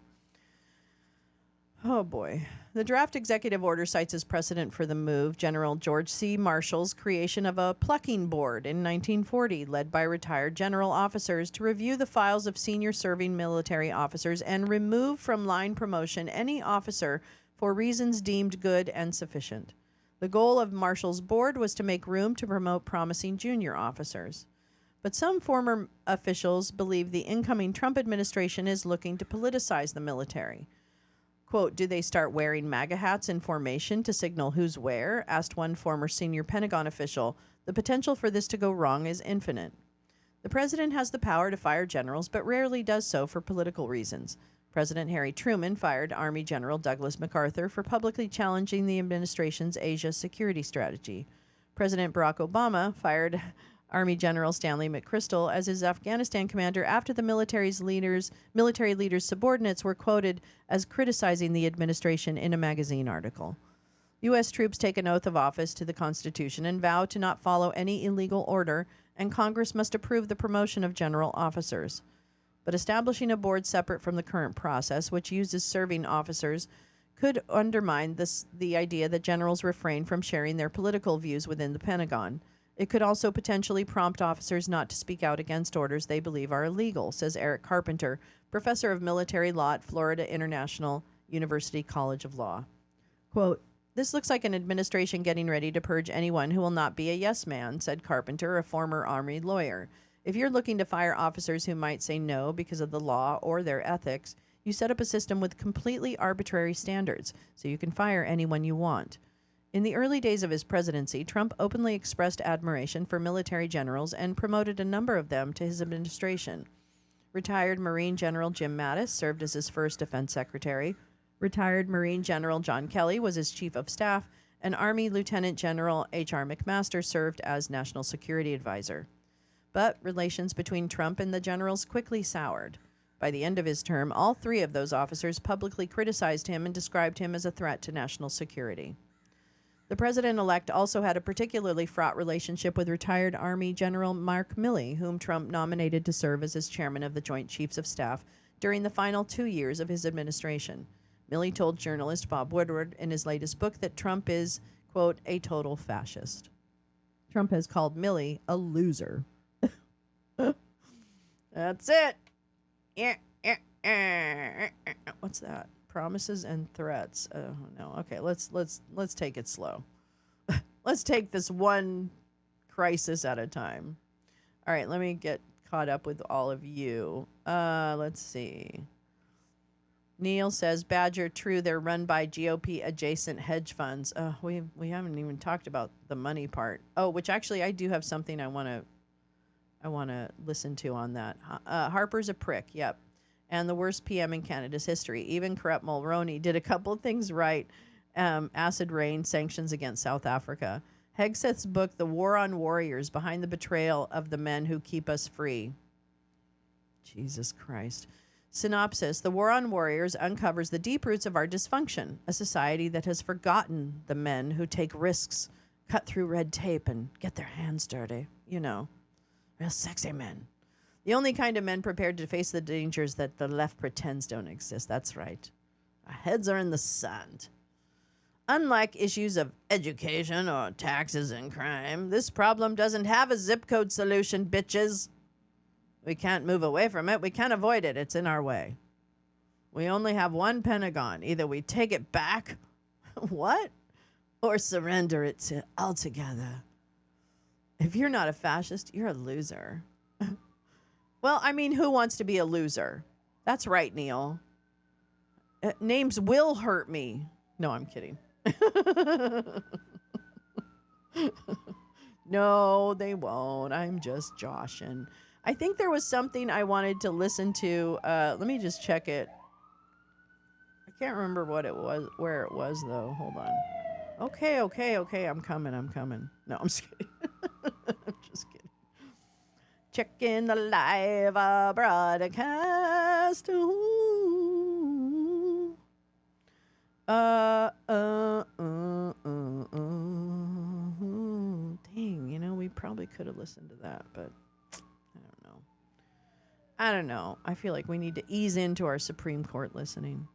Oh, boy. The draft executive order cites as precedent for the move General George C. Marshall's creation of a plucking board in 1940, led by retired general officers, to review the files of senior serving military officers and remove from line promotion any officer for reasons deemed good and sufficient. The goal of Marshall's board was to make room to promote promising junior officers. But some former officials believe the incoming Trump administration is looking to politicize the military. Quote, do they start wearing MAGA hats in formation to signal who's where? Asked one former senior Pentagon official. The potential for this to go wrong is infinite. The president has the power to fire generals, but rarely does so for political reasons. President Harry Truman fired Army General Douglas MacArthur for publicly challenging the administration's Asia security strategy. President Barack Obama fired Army General Stanley McChrystal as his Afghanistan commander after the military leaders' subordinates were quoted as criticizing the administration in a magazine article. U.S. troops take an oath of office to the Constitution and vow to not follow any illegal order, and Congress must approve the promotion of general officers. But establishing a board separate from the current process, which uses serving officers, could undermine the idea that generals refrain from sharing their political views within the Pentagon. It could also potentially prompt officers not to speak out against orders they believe are illegal, says Eric Carpenter, professor of military law at Florida International University College of Law. Quote, this looks like an administration getting ready to purge anyone who will not be a yes man, said Carpenter, a former Army lawyer. If you're looking to fire officers who might say no because of the law or their ethics, you set up a system with completely arbitrary standards, so you can fire anyone you want. In the early days of his presidency, Trump openly expressed admiration for military generals and promoted a number of them to his administration. Retired Marine General Jim Mattis served as his first defense secretary. Retired Marine General John Kelly was his chief of staff, and Army Lieutenant General H.R. McMaster served as national security advisor. But relations between Trump and the generals quickly soured. By the end of his term, all 3 of those officers publicly criticized him and described him as a threat to national security. The president-elect also had a particularly fraught relationship with retired Army General Mark Milley, whom Trump nominated to serve as his chairman of the Joint Chiefs of Staff during the final 2 years of his administration. Milley told journalist Bob Woodward in his latest book that Trump is, quote, a total fascist. Trump has called Milley a loser. That's it. What's that? Promises and threats. Oh no. Okay, let's take it slow. Let's take this one crisis at a time. All right, let me get caught up with all of you. Let's see. Neil says, Badger, true, they're run by GOP adjacent hedge funds. We haven't even talked about the money part. Oh, which actually I do have something I want to listen to on that. Harper's a prick. Yep. And the worst PM in Canada's history. Even corrupt Mulroney did a couple of things right. Acid rain, sanctions against South Africa. Hegseth's book, The War on Warriors, Behind the Betrayal of the Men Who Keep Us Free. Jesus Christ. Synopsis. The War on Warriors uncovers the deep roots of our dysfunction, a society that has forgotten the men who take risks, cut through red tape, and get their hands dirty. You know, real sexy men. The only kind of men prepared to face the dangers that the left pretends don't exist. That's right. Our heads are in the sand. Unlike issues of education or taxes and crime, this problem doesn't have a zip code solution, bitches. We can't move away from it. We can't avoid it. It's in our way. We only have one Pentagon. Either we take it back, what? Or surrender it altogether. If you're not a fascist, you're a loser. Well, I mean, who wants to be a loser? That's right, Neil. Names will hurt me. No, I'm kidding. No, they won't. I'm just joshing. I think there was something I wanted to listen to. Let me just check it. I can't remember what it was, where it was, though. Hold on. Okay. I'm coming. No, I'm just kidding. I'm just kidding. Checking the live broadcast. Ooh. Dang, we probably could have listened to that, but I don't know. I feel like we need to ease into our Supreme Court listening.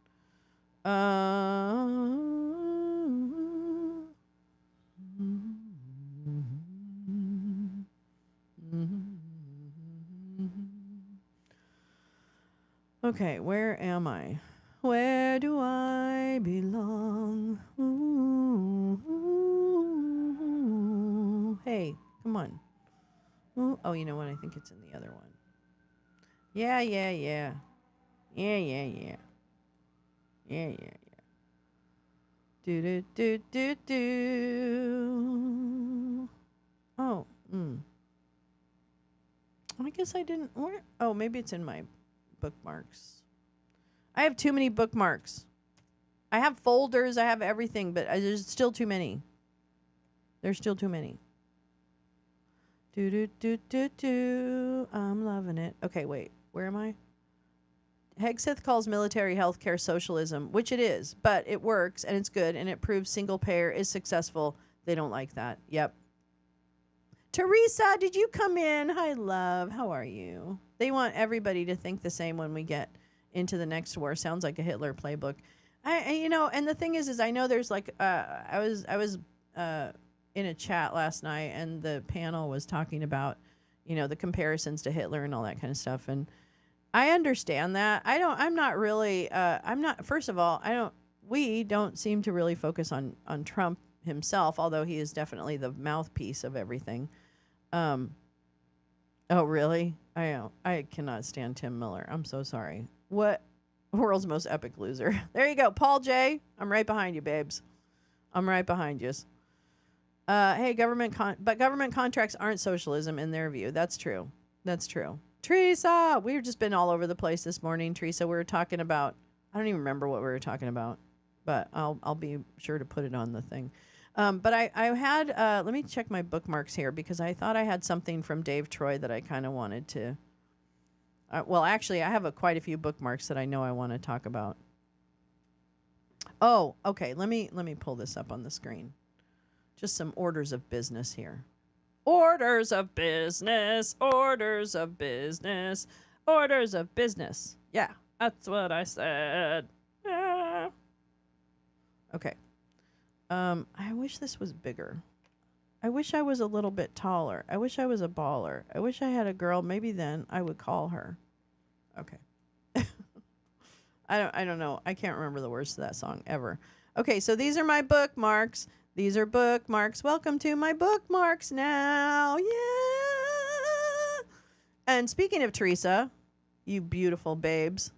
Okay, where am I? Where do I belong? Ooh. Hey, come on. Ooh. Oh, you know what? I think it's in the other one. Yeah. Do. Oh, I guess I didn't. Where? Oh, maybe it's in my bookmarks. I have too many bookmarks. I have folders. I have everything, but there's still too many. There's still too many. Do. I'm loving it. Okay, wait. Where am I? Hegseth calls military healthcare socialism, which it is, but it works and it's good and it proves single payer is successful. They don't like that. Yep. Teresa, did you come in? Hi, love. How are you? They want everybody to think the same when we get into the next war. Sounds like a Hitler playbook. And the thing is I know there's like I was in a chat last night and the panel was talking about, the comparisons to Hitler and all that kind of stuff, and I understand that. First of all, we don't seem to really focus on Trump himself, although he is definitely the mouthpiece of everything. Oh, really? I cannot stand Tim Miller. I'm so sorry. What? World's most epic loser. There you go. Paul J. I'm right behind you, babes. I'm right behind you. Hey, government contracts aren't socialism in their view. That's true. Teresa, we've just been all over the place this morning. Teresa, we were talking about, I don't even remember what we were talking about, but I'll be sure to put it on the thing. But I had, let me check my bookmarks here because I thought I had something from Dave Troy that I kind of wanted to, well, actually, I have quite a few bookmarks that I know I want to talk about. Oh, okay. Let me pull this up on the screen. Just some orders of business here. Orders of business. Yeah, that's what I said. Yeah. Okay. I wish this was bigger. I wish I was a little bit taller. I wish I was a baller. I wish I had a girl. Maybe then I would call her. Okay. I don't know. I can't remember the words to that song ever. Okay, so these are my bookmarks. These are bookmarks. Welcome to my bookmarks now. Yeah. And speaking of Teresa, you beautiful babes,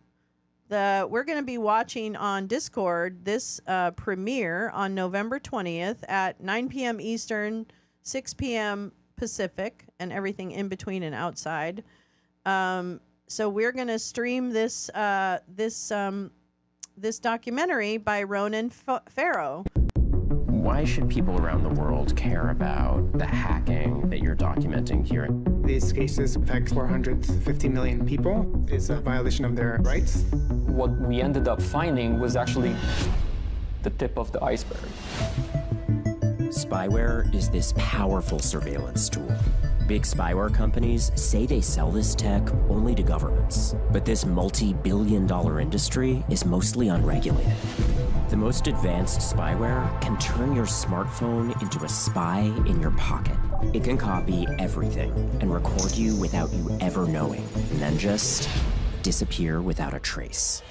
we're going to be watching on Discord this premiere on November 20th at 9 p.m. Eastern, 6 p.m. Pacific, and everything in between and outside. So we're going to stream this documentary by Ronan Farrow. Why should people around the world care about the hacking that you're documenting here? These cases affect 450 million people. It's a violation of their rights. What we ended up finding was actually the tip of the iceberg. Spyware is this powerful surveillance tool Big spyware companies say they sell this tech only to governments, but this multi-billion-dollar industry is mostly unregulated. The most advanced spyware can turn your smartphone into a spy in your pocket. It can copy everything and record you without you ever knowing, and then just disappear without a trace.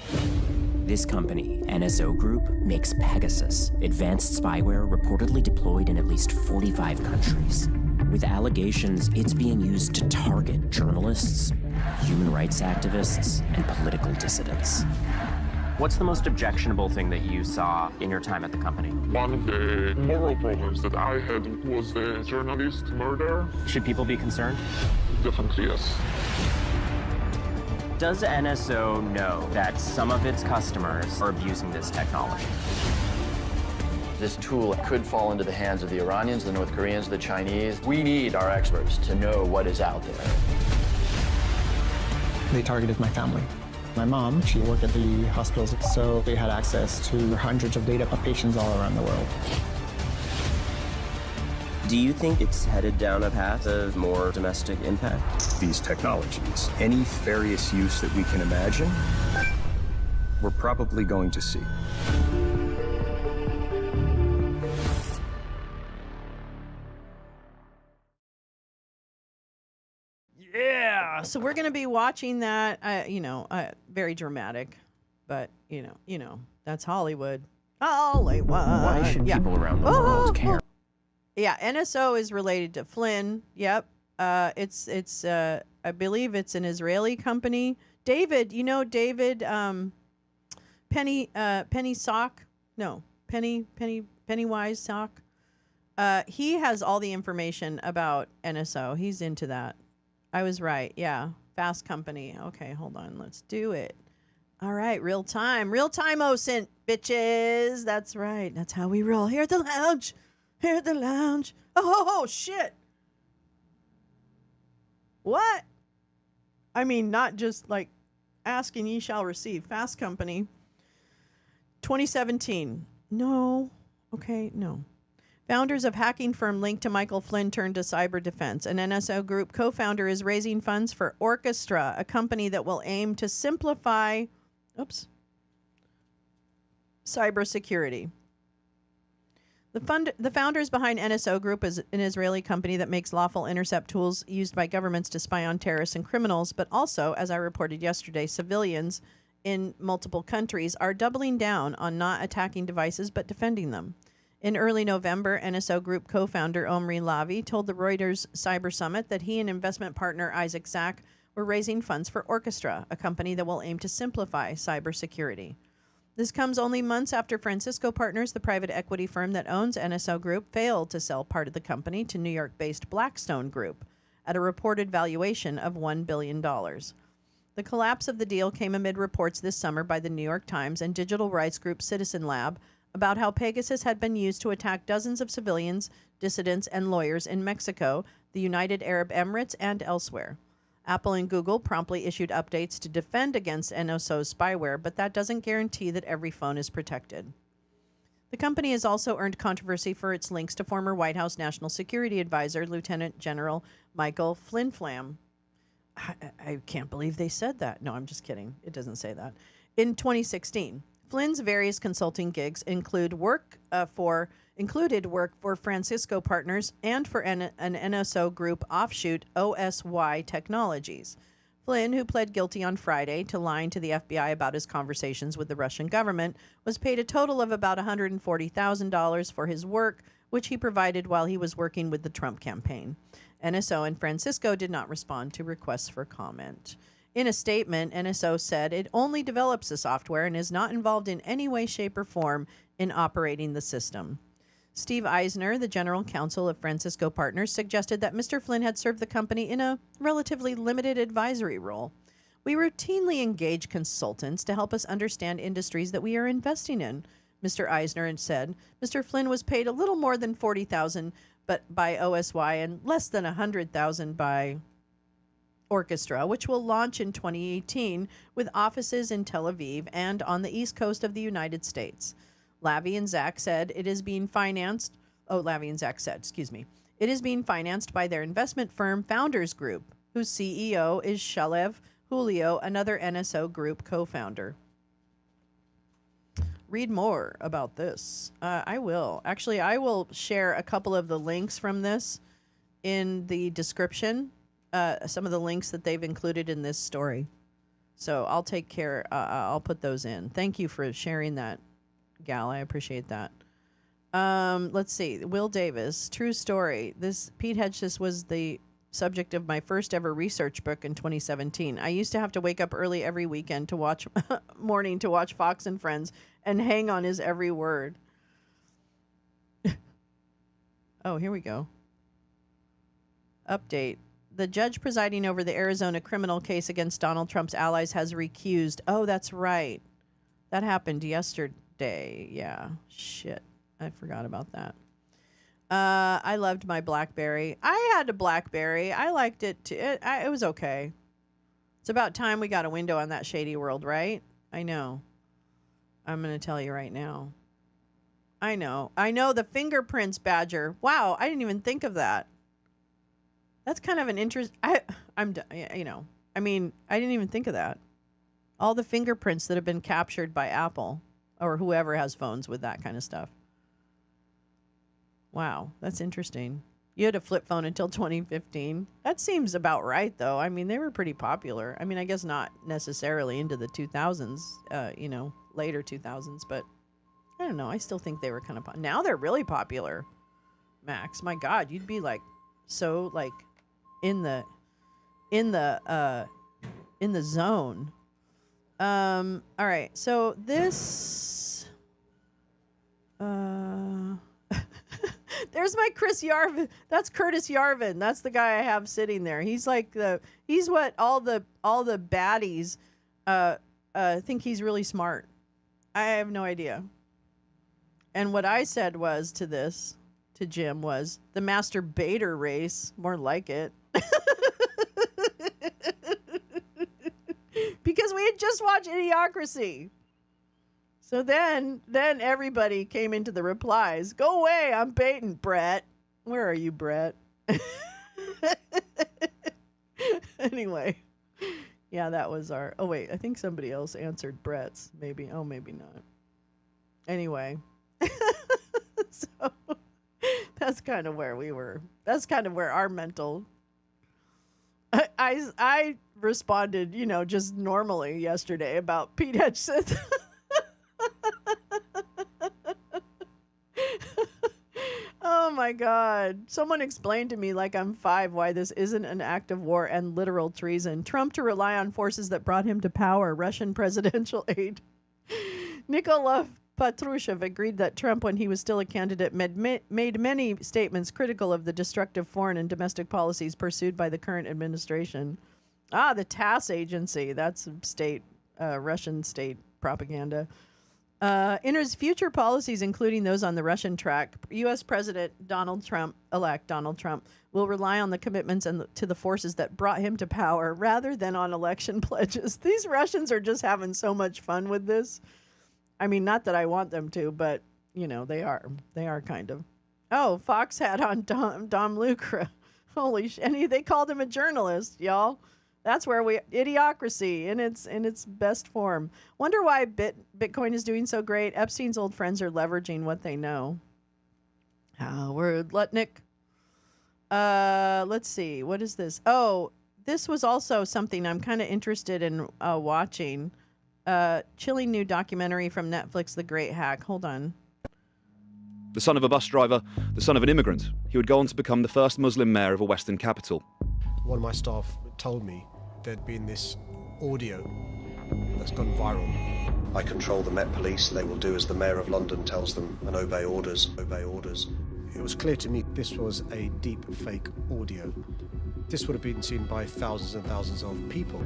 This company, NSO Group, makes Pegasus, advanced spyware reportedly deployed in at least 45 countries. With allegations it's being used to target journalists, human rights activists, and political dissidents. What's the most objectionable thing that you saw in your time at the company? One of the moral problems that I had was the journalist murder. Should people be concerned? Definitely, yes. Does NSO know that some of its customers are abusing this technology? This tool could fall into the hands of the Iranians, the North Koreans, the Chinese. We need our experts to know what is out there. They targeted my family. My mom, she worked at the hospitals, so they had access to hundreds of data of patients all around the world. Do you think it's headed down a path of more domestic impact? These technologies, any nefarious use that we can imagine, we're probably going to see. Yeah, so we're going to be watching that, very dramatic, but that's Hollywood. Hollywood. Why should people around the world care? Yeah, NSO is related to Flynn. Yep. It's I believe it's an Israeli company. David, David Pennywise Sock. He has all the information about NSO. He's into that. I was right. Yeah. Fast Company. Okay, hold on. Let's do it. All right, real time. Real time OSINT, bitches. That's right. That's how we roll. Here at the lounge. Here at the lounge. Oh, shit. What? I mean, not just like asking ye shall receive. Fast Company. 2017. No. Okay, no. Founders of hacking firm linked to Michael Flynn turned to cyber defense. An NSO Group co-founder is raising funds for Orchestra, a company that will aim to simplify cybersecurity. The founders behind NSO Group is an Israeli company that makes lawful intercept tools used by governments to spy on terrorists and criminals, but also, as I reported yesterday, civilians in multiple countries are doubling down on not attacking devices but defending them. In early November, NSO Group co-founder Omri Lavi told the Reuters Cyber Summit that he and investment partner Isaac Zak were raising funds for Orchestra, a company that will aim to simplify cybersecurity. This comes only months after Francisco Partners, the private equity firm that owns NSO Group, failed to sell part of the company to New York-based Blackstone Group at a reported valuation of $1 billion. The collapse of the deal came amid reports this summer by the New York Times and digital rights group Citizen Lab about how Pegasus had been used to attack dozens of civilians, dissidents, and lawyers in Mexico, the United Arab Emirates, and elsewhere. Apple and Google promptly issued updates to defend against NSO's spyware, but that doesn't guarantee that every phone is protected. The company has also earned controversy for its links to former White House National Security Advisor, Lieutenant General Michael Flinflam. I can't believe they said that. No, I'm just kidding. It doesn't say that. In 2016, Flynn's various consulting gigs included work for Francisco Partners and for an NSO Group offshoot, OSY Technologies. Flynn, who pled guilty on Friday to lying to the FBI about his conversations with the Russian government, was paid a total of about $140,000 for his work, which he provided while he was working with the Trump campaign. NSO and Francisco did not respond to requests for comment. In a statement, NSO said it only develops the software and is not involved in any way, shape, or form in operating the system. Steve Eisner, the general counsel of Francisco Partners, suggested that Mr. Flynn had served the company in a relatively limited advisory role. We routinely engage consultants to help us understand industries that we are investing in, Mr. Eisner said. Mr. Flynn was paid a little more than $40,000 by OSY and less than $100,000 by Orchestra, which will launch in 2018 with offices in Tel Aviv and on the east coast of the United States. Lavi and Zak said it is being financed. Oh, Lavi and Zak said, It is being financed by their investment firm Founders Group, whose CEO is Shalev Julio, another NSO Group co-founder. Read more about this. I will. Actually, I will share a couple of the links from this in the description, some of the links that they've included in this story. So I'll take care. I'll put those in. Thank you for sharing that, Gal. I appreciate that. Let's see. Will Davis, true story. This Pete Hedges was the subject of my first ever research book in 2017. I used to have to wake up early every weekend to watch morning to watch Fox and Friends and hang on his every word. Oh, here we go. Update. The judge presiding over the Arizona criminal case against Donald Trump's allies has recused. Oh, that's right. That happened yesterday. Yeah. Shit. I forgot about that. I loved my BlackBerry. I had a BlackBerry. I liked it too. It was okay. It's about time we got a window on that shady world, right? I know. I'm going to tell you right now. I know the fingerprints, Badger. Wow, I didn't even think of that. That's kind of an interest. I didn't even think of that. All the fingerprints that have been captured by Apple or whoever has phones with that kind of stuff. Wow, that's interesting. You had a flip phone until 2015. That seems about right, though. I mean, they were pretty popular. I mean, I guess not necessarily into the 2000s, later 2000s, but I don't know. I still think they were kind of now they're really popular. Max, my God, you'd be like so like in the zone. All right. So this there's my Chris Yarvin. That's Curtis Yarvin. That's the guy I have sitting there. He's like he's what all the baddies think he's really smart. I have no idea. And what I said was to Jim was the masturbator race, more like it. Because we had just watched Idiocracy. So then everybody came into the replies. Go away, I'm baiting, Brett. Where are you, Brett? Anyway. Yeah, that was our... Oh, wait, I think somebody else answered Brett's. Maybe. Oh, maybe not. Anyway. So that's kind of where we were. That's kind of where our mental... I responded, just normally yesterday about Pete Hedges. Oh my God. Someone explained to me like I'm 5 why this isn't an act of war and literal treason. Trump to rely on forces that brought him to power. Russian presidential aid. Nikola Patrushev agreed that Trump, when he was still a candidate, made many statements critical of the destructive foreign and domestic policies pursued by the current administration. The TASS agency. That's Russian state propaganda. In his future policies, including those on the Russian track, U.S. President elect Donald Trump, will rely on the commitments to the forces that brought him to power rather than on election pledges. These Russians are just having so much fun with this. I mean, not that I want them to, but, they are. They are kind of. Oh, Fox had on Dom Lucra. Holy shit. And they called him a journalist, y'all. That's where Idiocracy in its best form. Wonder why Bitcoin is doing so great. Epstein's old friends are leveraging what they know. Howard Lutnick. Let's see. What is this? Oh, this was also something I'm kind of interested in watching. Chilling new documentary from Netflix, The Great Hack. Hold on. The son of a bus driver, the son of an immigrant, he would go on to become the first Muslim mayor of a Western capital. One of my staff told me there'd been this audio that's gone viral. I control the Met Police. They will do as the Mayor of London tells them and obey orders. Obey orders. It was clear to me this was a deep fake audio. This would have been seen by thousands and thousands of people.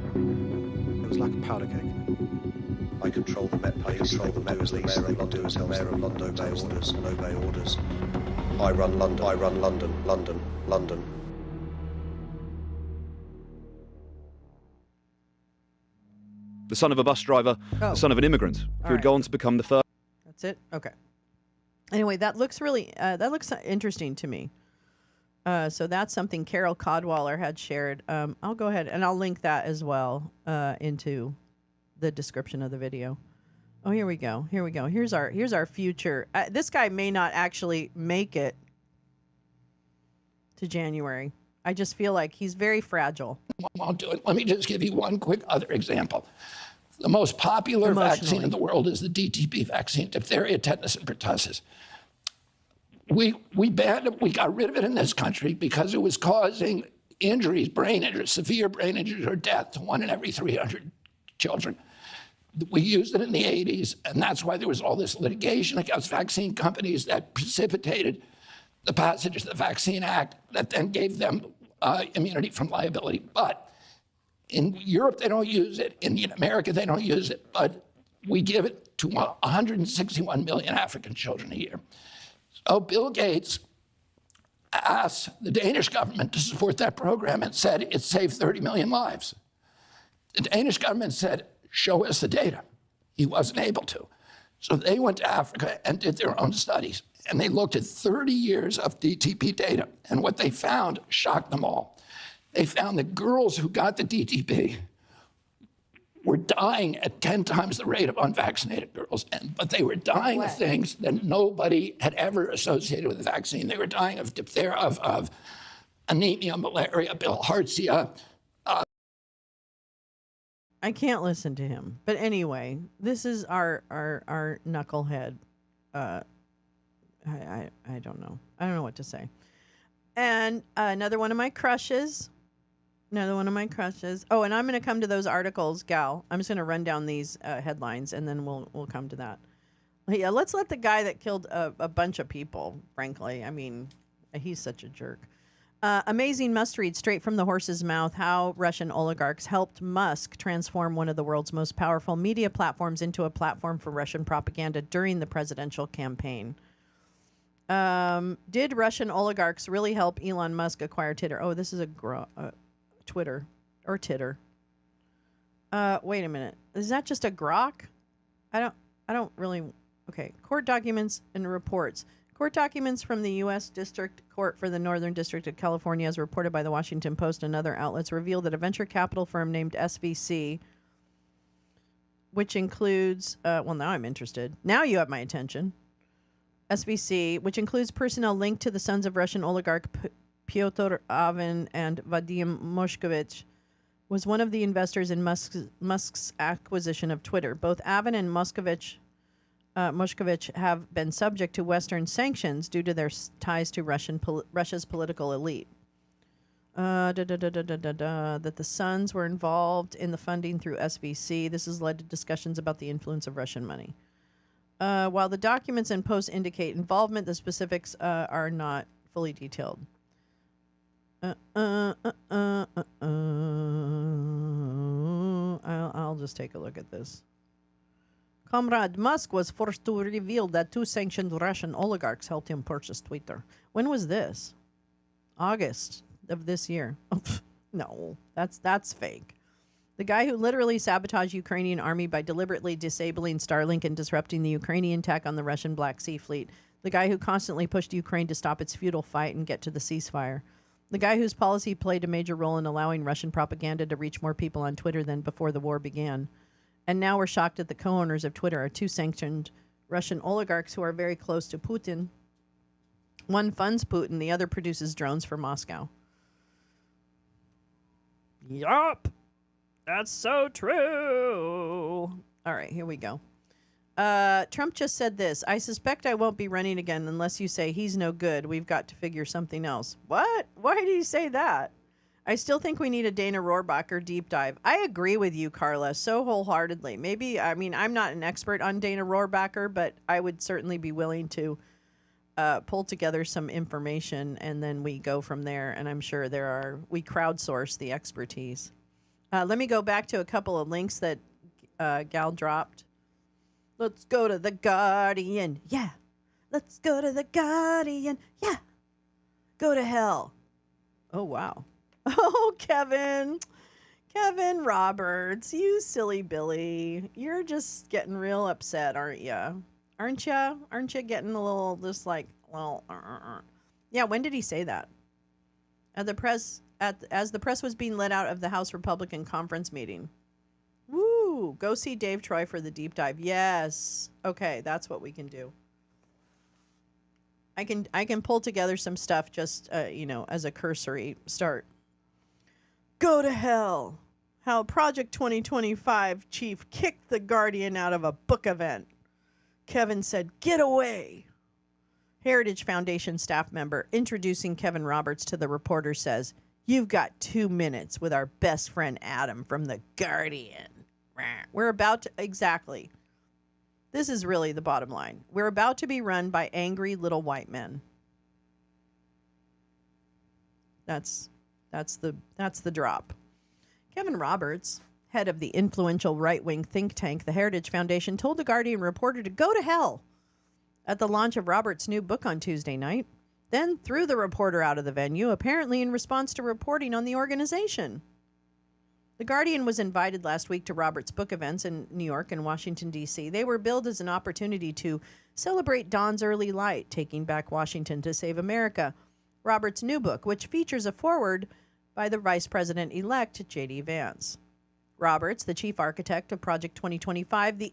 It was like a powder keg. I control the Met Police. I control the Met Police. They will do as the Mayor of London obey orders and obey orders. I run London. I run London. London. London. The son of a bus driver, the son of an immigrant, who would go on to become the first... That's it? Okay. Anyway, that looks really... that looks interesting to me. So that's something Carol Codwaller had shared. I'll go ahead and I'll link that as well into the description of the video. Oh, here we go. Here we go. Here's our future. This guy may not actually make it to January. I just feel like he's very fragile. I'll do it. Let me just give you one quick other example. The most popular vaccine in the world is the DTP vaccine, diphtheria, tetanus, and pertussis. We banned it. We got rid of it in this country because it was causing injuries, brain injuries, severe brain injuries, or death to 1 in every 300 children. We used it in the 80s, and that's why there was all this litigation against vaccine companies that precipitated the passage of the Vaccine Act that then gave them immunity from liability. But in Europe, they don't use it. In America, they don't use it. But we give it to 161 million African children a year. So Bill Gates asked the Danish government to support that program and said it saved 30 million lives. The Danish government said, show us the data. He wasn't able to. So they went to Africa and did their own studies. And they looked at 30 years of DTP data. And what they found shocked them all. They found that girls who got the DTP were dying at 10 times the rate of unvaccinated girls. But they were dying of things that nobody had ever associated with the vaccine. They were dying of diphtheria, of anemia, malaria, bilharzia. I can't listen to him. But anyway, this is our knucklehead. I don't know. I don't know what to say. And another one of my crushes. Oh, and I'm going to come to those articles, Gal. I'm just going to run down these headlines, and then we'll come to that. Yeah, let's let the guy that killed a bunch of people, frankly. I mean, he's such a jerk. Amazing must-read, straight from the horse's mouth, how Russian oligarchs helped Musk transform one of the world's most powerful media platforms into a platform for Russian propaganda during the presidential campaign. Did Russian oligarchs really help Elon Musk acquire Twitter? Oh, this is Twitter or Titter. Wait a minute. Is that just a grok? I don't really. Okay. Court documents and reports. Court documents from the U.S. District Court for the Northern District of California, as reported by the Washington Post and other outlets, reveal that a venture capital firm named SVC, which includes, well, now I'm interested. Now you have my attention. SVC, which includes personnel linked to the sons of Russian oligarch Pyotr Avin and Vadim Moshkovich, was one of the investors in Musk's acquisition of Twitter. Both Avin and Moshkovich have been subject to Western sanctions due to their ties to Russia's political elite. That the sons were involved in the funding through SVC. This has led to discussions about the influence of Russian money. While the documents and posts indicate involvement, the specifics are not fully detailed. I'll just take a look at this. Comrade Musk was forced to reveal that 2 sanctioned Russian oligarchs helped him purchase Twitter. When was this? August of this year. No, that's fake. The guy who literally sabotaged Ukrainian army by deliberately disabling Starlink and disrupting the Ukrainian attack on the Russian Black Sea Fleet. The guy who constantly pushed Ukraine to stop its futile fight and get to the ceasefire. The guy whose policy played a major role in allowing Russian propaganda to reach more people on Twitter than before the war began. And now we're shocked that the co-owners of Twitter are 2 sanctioned Russian oligarchs who are very close to Putin. One funds Putin, the other produces drones for Moscow. Yup. That's so true. All right, here we go. Trump just said this. I suspect I won't be running again unless you say he's no good. We've got to figure something else. What? Why did he say that? I still think we need a Dana Rohrabacher deep dive. I agree with you, Carla, so wholeheartedly. Maybe, I mean, I'm not an expert on Dana Rohrabacher, but I would certainly be willing to pull together some information, and then we go from there. And I'm sure we crowdsource the expertise. Let me go back to a couple of links that Gal dropped. Let's go to The Guardian. Yeah. Let's go to The Guardian. Yeah. Go to hell. Oh, wow. Oh, Kevin Roberts, you silly Billy. You're just getting real upset, aren't you? Aren't you getting a little just like, well, Yeah, when did he say that? as the press was being let out of the House Republican conference meeting. Woo! Go see Dave Troy for the deep dive. Yes. Okay, that's what we can do. I can pull together some stuff just as a cursory start. Go to hell. How Project 2025 chief kicked the Guardian out of a book event. Kevin said, "Get away." Heritage Foundation staff member introducing Kevin Roberts to the reporter says, "You've got 2 minutes with our best friend Adam from the Guardian." We're about to, exactly. This is really the bottom line. We're about to be run by angry little white men. That's the drop. Kevin Roberts, head of the influential right-wing think tank, the Heritage Foundation, told the Guardian reporter to go to hell at the launch of Roberts' new book on Tuesday night, then threw the reporter out of the venue, apparently in response to reporting on the organization. The Guardian was invited last week to Roberts' book events in New York and Washington, D.C. They were billed as an opportunity to celebrate dawn's early light, taking back Washington to save America, Roberts' new book, which features a foreword by the Vice President-elect, J.D. Vance. Roberts, the chief architect of Project 2025, the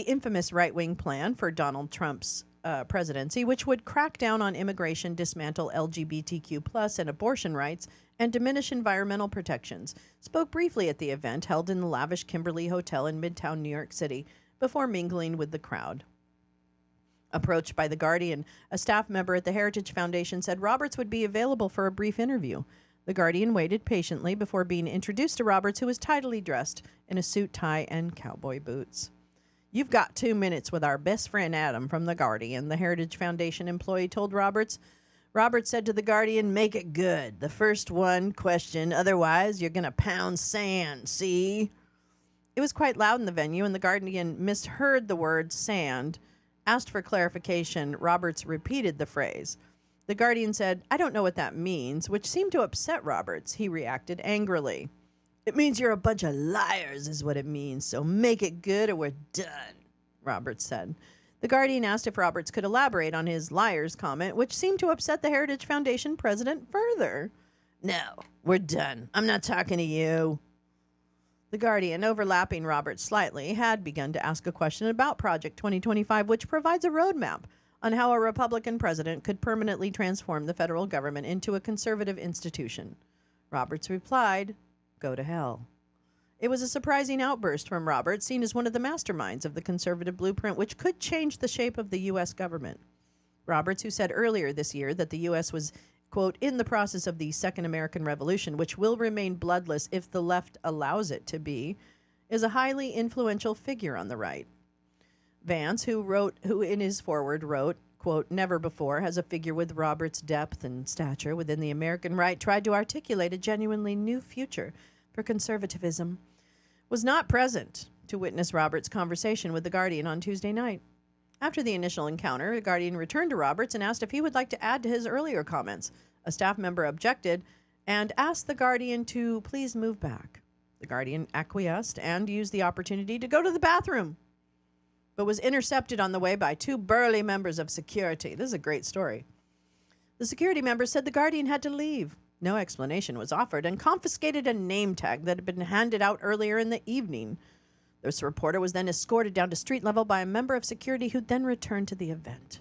infamous right-wing plan for Donald Trump's presidency, which would crack down on immigration, dismantle LGBTQ+ and abortion rights, and diminish environmental protections, spoke briefly at the event held in the lavish Kimberly Hotel in Midtown New York City before mingling with the crowd. Approached by The Guardian, a staff member at the Heritage Foundation said Roberts would be available for a brief interview. The Guardian waited patiently before being introduced to Roberts, who was tidily dressed in a suit, tie, and cowboy boots. "You've got 2 minutes with our best friend Adam from The Guardian," the Heritage Foundation employee told Roberts. Roberts said to The Guardian, "Make it good. The first one question, otherwise you're going to pound sand, see?" It was quite loud in the venue, and The Guardian misheard the word sand. Asked for clarification, Roberts repeated the phrase. The Guardian said, "I don't know what that means," which seemed to upset Roberts. He reacted angrily. "It means you're a bunch of liars is what it means, so make it good or we're done," Roberts said. The Guardian asked if Roberts could elaborate on his liars comment, which seemed to upset the Heritage Foundation president further. "No, we're done. I'm not talking to you." The Guardian, overlapping Roberts slightly, had begun to ask a question about Project 2025, which provides a roadmap on how a Republican president could permanently transform the federal government into a conservative institution. Roberts replied, "Go to hell." It was a surprising outburst from Roberts, seen as one of the masterminds of the conservative blueprint, which could change the shape of the U.S. government. Roberts, who said earlier this year that the U.S. was, quote, "in the process of the Second American Revolution, which will remain bloodless if the left allows it to be," is a highly influential figure on the right. Vance, who in his foreword wrote, quote, "Never before has a figure with Roberts' depth and stature within the American right tried to articulate a genuinely new future for conservatism," was not present to witness Roberts' conversation with The Guardian on Tuesday night. After the initial encounter, The Guardian returned to Roberts and asked if he would like to add to his earlier comments. A staff member objected and asked The Guardian to please move back. The Guardian acquiesced and used the opportunity to go to the bathroom, but was intercepted on the way by 2 burly members of security. This is a great story. The security members said The Guardian had to leave. No explanation was offered, and confiscated a name tag that had been handed out earlier in the evening. This reporter was then escorted down to street level by a member of security who then returned to the event.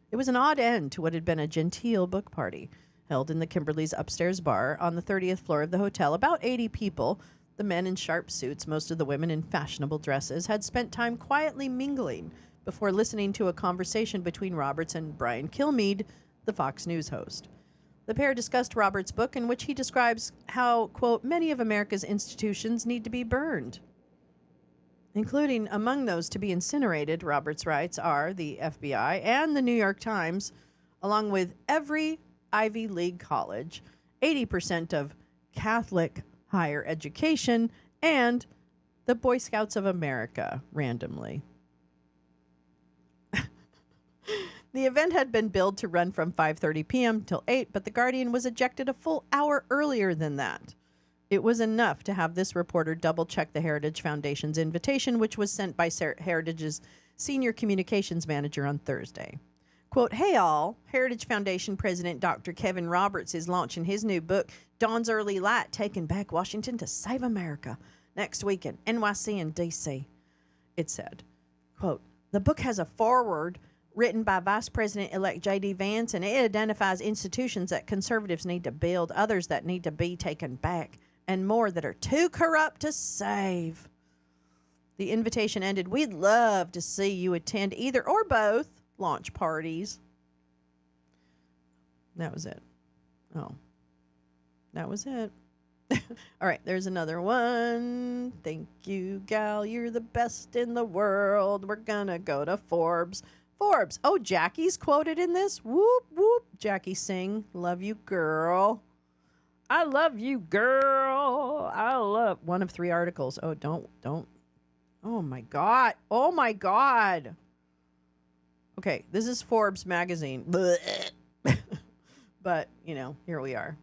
It was an odd end to what had been a genteel book party held in the Kimberly's upstairs bar on the 30th floor of the hotel. About 80 people, the men in sharp suits, most of the women in fashionable dresses, had spent time quietly mingling before listening to a conversation between Roberts and Brian Kilmeade, the Fox News host. The pair discussed Roberts' book, in which he describes how, quote, "many of America's institutions need to be burned," including among those to be incinerated, Roberts writes, are the FBI and the New York Times, along with every Ivy League college, 80% of Catholic higher education, and the Boy Scouts of America, randomly. The event had been billed to run from 5:30 p.m. till 8, but The Guardian was ejected a full hour earlier than that. It was enough to have this reporter double-check the Heritage Foundation's invitation, which was sent by Heritage's senior communications manager on Thursday. Quote, hey all, Heritage Foundation President Dr. Kevin Roberts is launching his new book, Dawn's Early Light, Taking Back Washington to Save America, next week in NYC and DC. It said, quote, the book has a foreword written by Vice President-elect J.D. Vance, and it identifies institutions that conservatives need to build, others that need to be taken back, and more that are too corrupt to save. The invitation ended, we'd love to see you attend either or both launch parties. That was it. Oh, that was it. All right, there's another one. Thank you, gal. You're the best in the world. We're gonna go to Forbes. Forbes. Oh, Jackie's quoted in this. Whoop, whoop. Jackie Singh. Love you, girl. I love you, girl. I love one of 3 articles. Oh, don't. Oh, my God. Oh, my God. Okay, this is Forbes magazine. But, you know, here we are.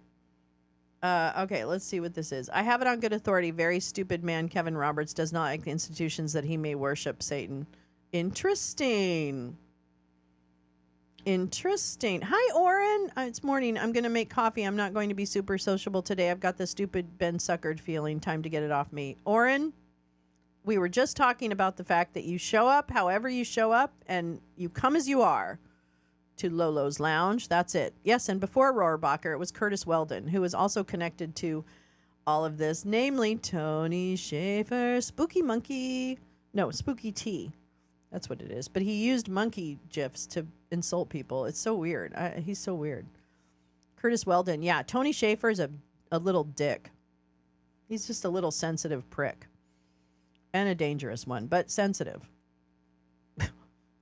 Okay, let's see what this is. I have it on good authority. Very stupid man Kevin Roberts does not like the institutions that he may worship Satan. Interesting. Hi, Oren. It's morning. I'm going to make coffee. I'm not going to be super sociable today. I've got the stupid Ben Suckered feeling. Time to get it off me. Oren, we were just talking about the fact that you show up however you show up, and you come as you are to Lolo's Lounge. That's it. Yes, and before Rohrbacher, it was Curtis Weldon, who was also connected to all of this, namely Tony Schaefer, Spooky T. That's what it is. But he used monkey GIFs to insult people. It's so weird. He's so weird. Curtis Weldon. Yeah, Tony Schaefer is a little dick. He's just a little sensitive prick. And a dangerous one, but sensitive.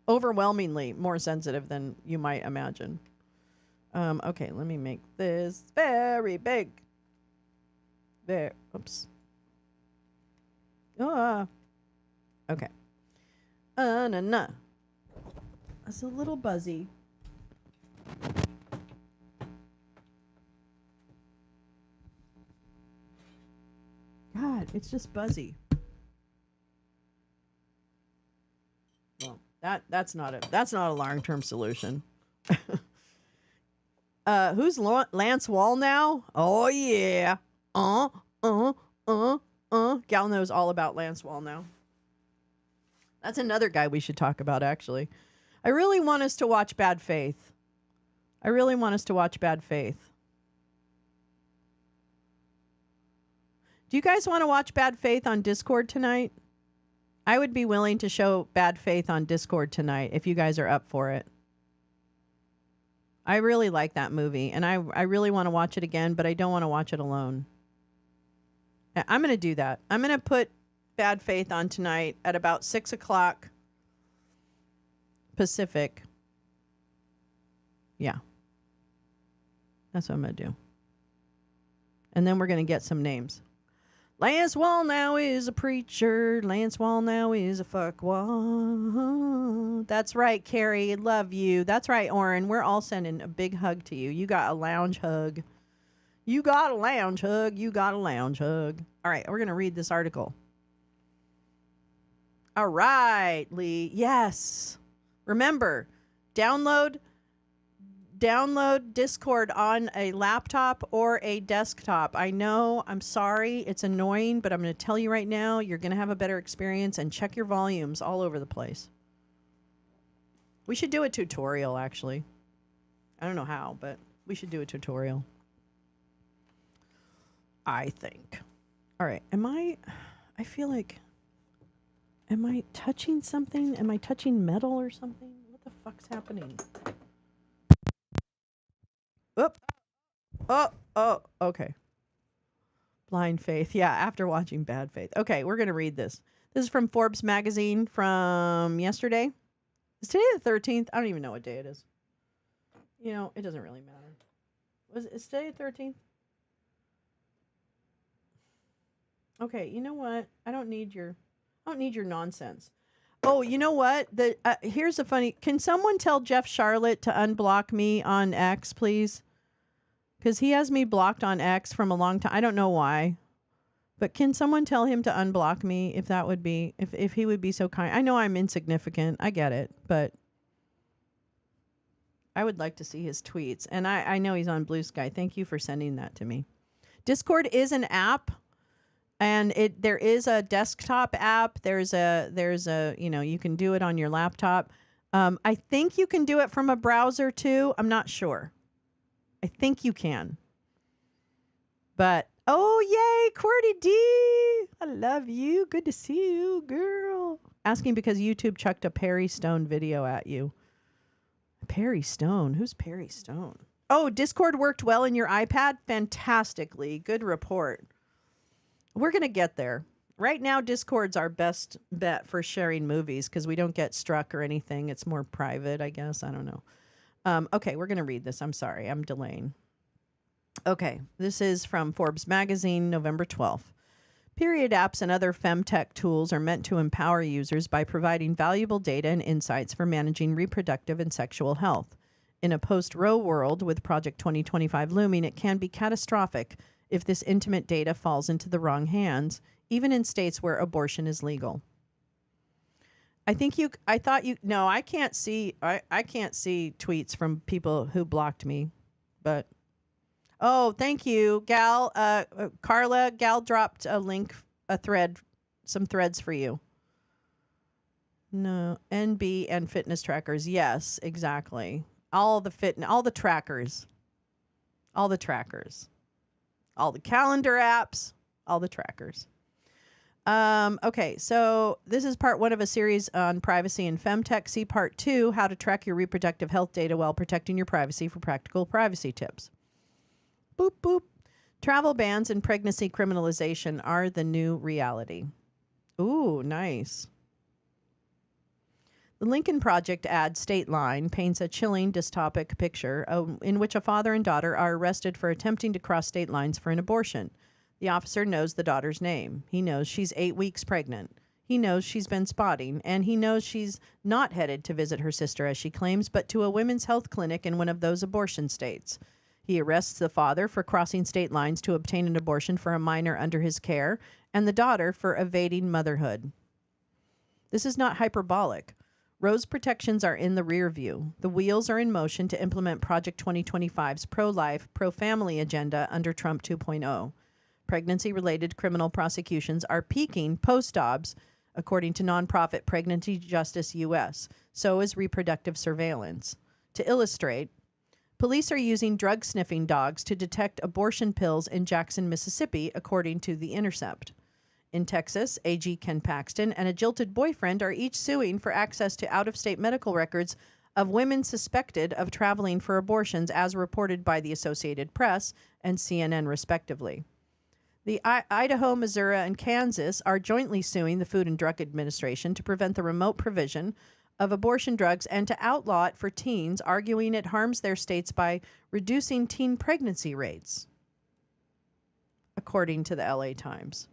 Overwhelmingly more sensitive than you might imagine. Okay, let me make this very big. There. Oops. Okay. Nah. That's a little buzzy. God, it's just buzzy. Well, that's not a long-term solution. Who's Lance Wall now? Oh yeah. Gal knows all about Lance Wall now. That's another guy we should talk about, actually. I really want us to watch Bad Faith. Do you guys want to watch Bad Faith on Discord tonight? I would be willing to show Bad Faith on Discord tonight if you guys are up for it. I really like that movie, and I really want to watch it again, but I don't want to watch it alone. I'm going to do that. I'm going to put Bad Faith on tonight at about 6 o'clock Pacific. Yeah. That's what I'm going to do. And then we're going to get some names. Lance Wall now is a preacher. Lance Wall now is a fuckwad. That's right, Carrie. Love you. That's right, Oren. We're all sending a big hug to you. You got a lounge hug. You got a lounge hug. All right, we're going to read this article. All right, Lee. Yes. Remember, download Discord on a laptop or a desktop. I know, I'm sorry, it's annoying, but I'm going to tell you right now, you're going to have a better experience, and check your volumes all over the place. We should do a tutorial, actually. I don't know how, but we should do a tutorial. I think. All right, I feel like, am I touching something? Am I touching metal or something? What the fuck's happening? Oh, okay. Blind Faith. Yeah, after watching Bad Faith. Okay, we're going to read this. This is from Forbes magazine from yesterday. Is today the 13th? I don't even know what day it is. You know, it doesn't really matter. Is today the 13th? Okay, you know what? I don't need your nonsense. Oh, you know what? Here's a funny. Can someone tell Jeff Charlotte to unblock me on X, please? Because he has me blocked on X from a long time. I don't know why. But can someone tell him to unblock me if that would be, if he would be so kind? I know I'm insignificant. I get it. But I would like to see his tweets. And I know he's on Blue Sky. Thank you for sending that to me. Discord is an app, and there is a desktop app. There's a you can do it on your laptop. I think you can do it from a browser too. I'm not sure. I think you can. But oh yay, Cordy D! I love you. Good to see you, girl. Asking because YouTube chucked a Perry Stone video at you. Perry Stone? Who's Perry Stone? Oh, Discord worked well in your iPad? Fantastically. Good report. We're going to get there. Right now, Discord's our best bet for sharing movies because we don't get struck or anything. It's more private, I guess. I don't know. Okay, we're going to read this. I'm sorry. I'm delaying. Okay, this is from Forbes magazine, November 12th. Period apps and other femtech tools are meant to empower users by providing valuable data and insights for managing reproductive and sexual health. In a post-Roe world with Project 2025 looming, it can be catastrophic if this intimate data falls into the wrong hands, even in states where abortion is legal. I can't see tweets from people who blocked me, but oh, thank you, Gal. Carla, Gal dropped some threads for you. No, NB and fitness trackers. Yes, exactly. All the trackers. All the trackers. All the calendar apps. All the trackers. Okay, so this is part 1 of a series on privacy and femtech. See part 2, how to track your reproductive health data while protecting your privacy for practical privacy tips. Boop, boop. Travel bans and pregnancy criminalization are the new reality. Ooh, nice. The Lincoln Project ad State Line paints a chilling dystopic picture in which a father and daughter are arrested for attempting to cross state lines for an abortion. The officer knows the daughter's name. He knows she's 8 weeks pregnant. He knows she's been spotting, and he knows she's not headed to visit her sister as she claims, but to a women's health clinic in one of those abortion states. He arrests the father for crossing state lines to obtain an abortion for a minor under his care, and the daughter for evading motherhood. This is not hyperbolic. Roe's protections are in the rear view. The wheels are in motion to implement Project 2025's pro-life, pro-family agenda under Trump 2.0. Pregnancy-related criminal prosecutions are peaking post-Dobbs, according to nonprofit Pregnancy Justice U.S. So is reproductive surveillance. To illustrate, police are using drug-sniffing dogs to detect abortion pills in Jackson, Mississippi, according to The Intercept. In Texas, AG Ken Paxton and a jilted boyfriend are each suing for access to out-of-state medical records of women suspected of traveling for abortions, as reported by the Associated Press and CNN, respectively. The Idaho, Missouri, and Kansas are jointly suing the Food and Drug Administration to prevent the remote provision of abortion drugs and to outlaw it for teens, arguing it harms their states by reducing teen pregnancy rates, according to the LA Times.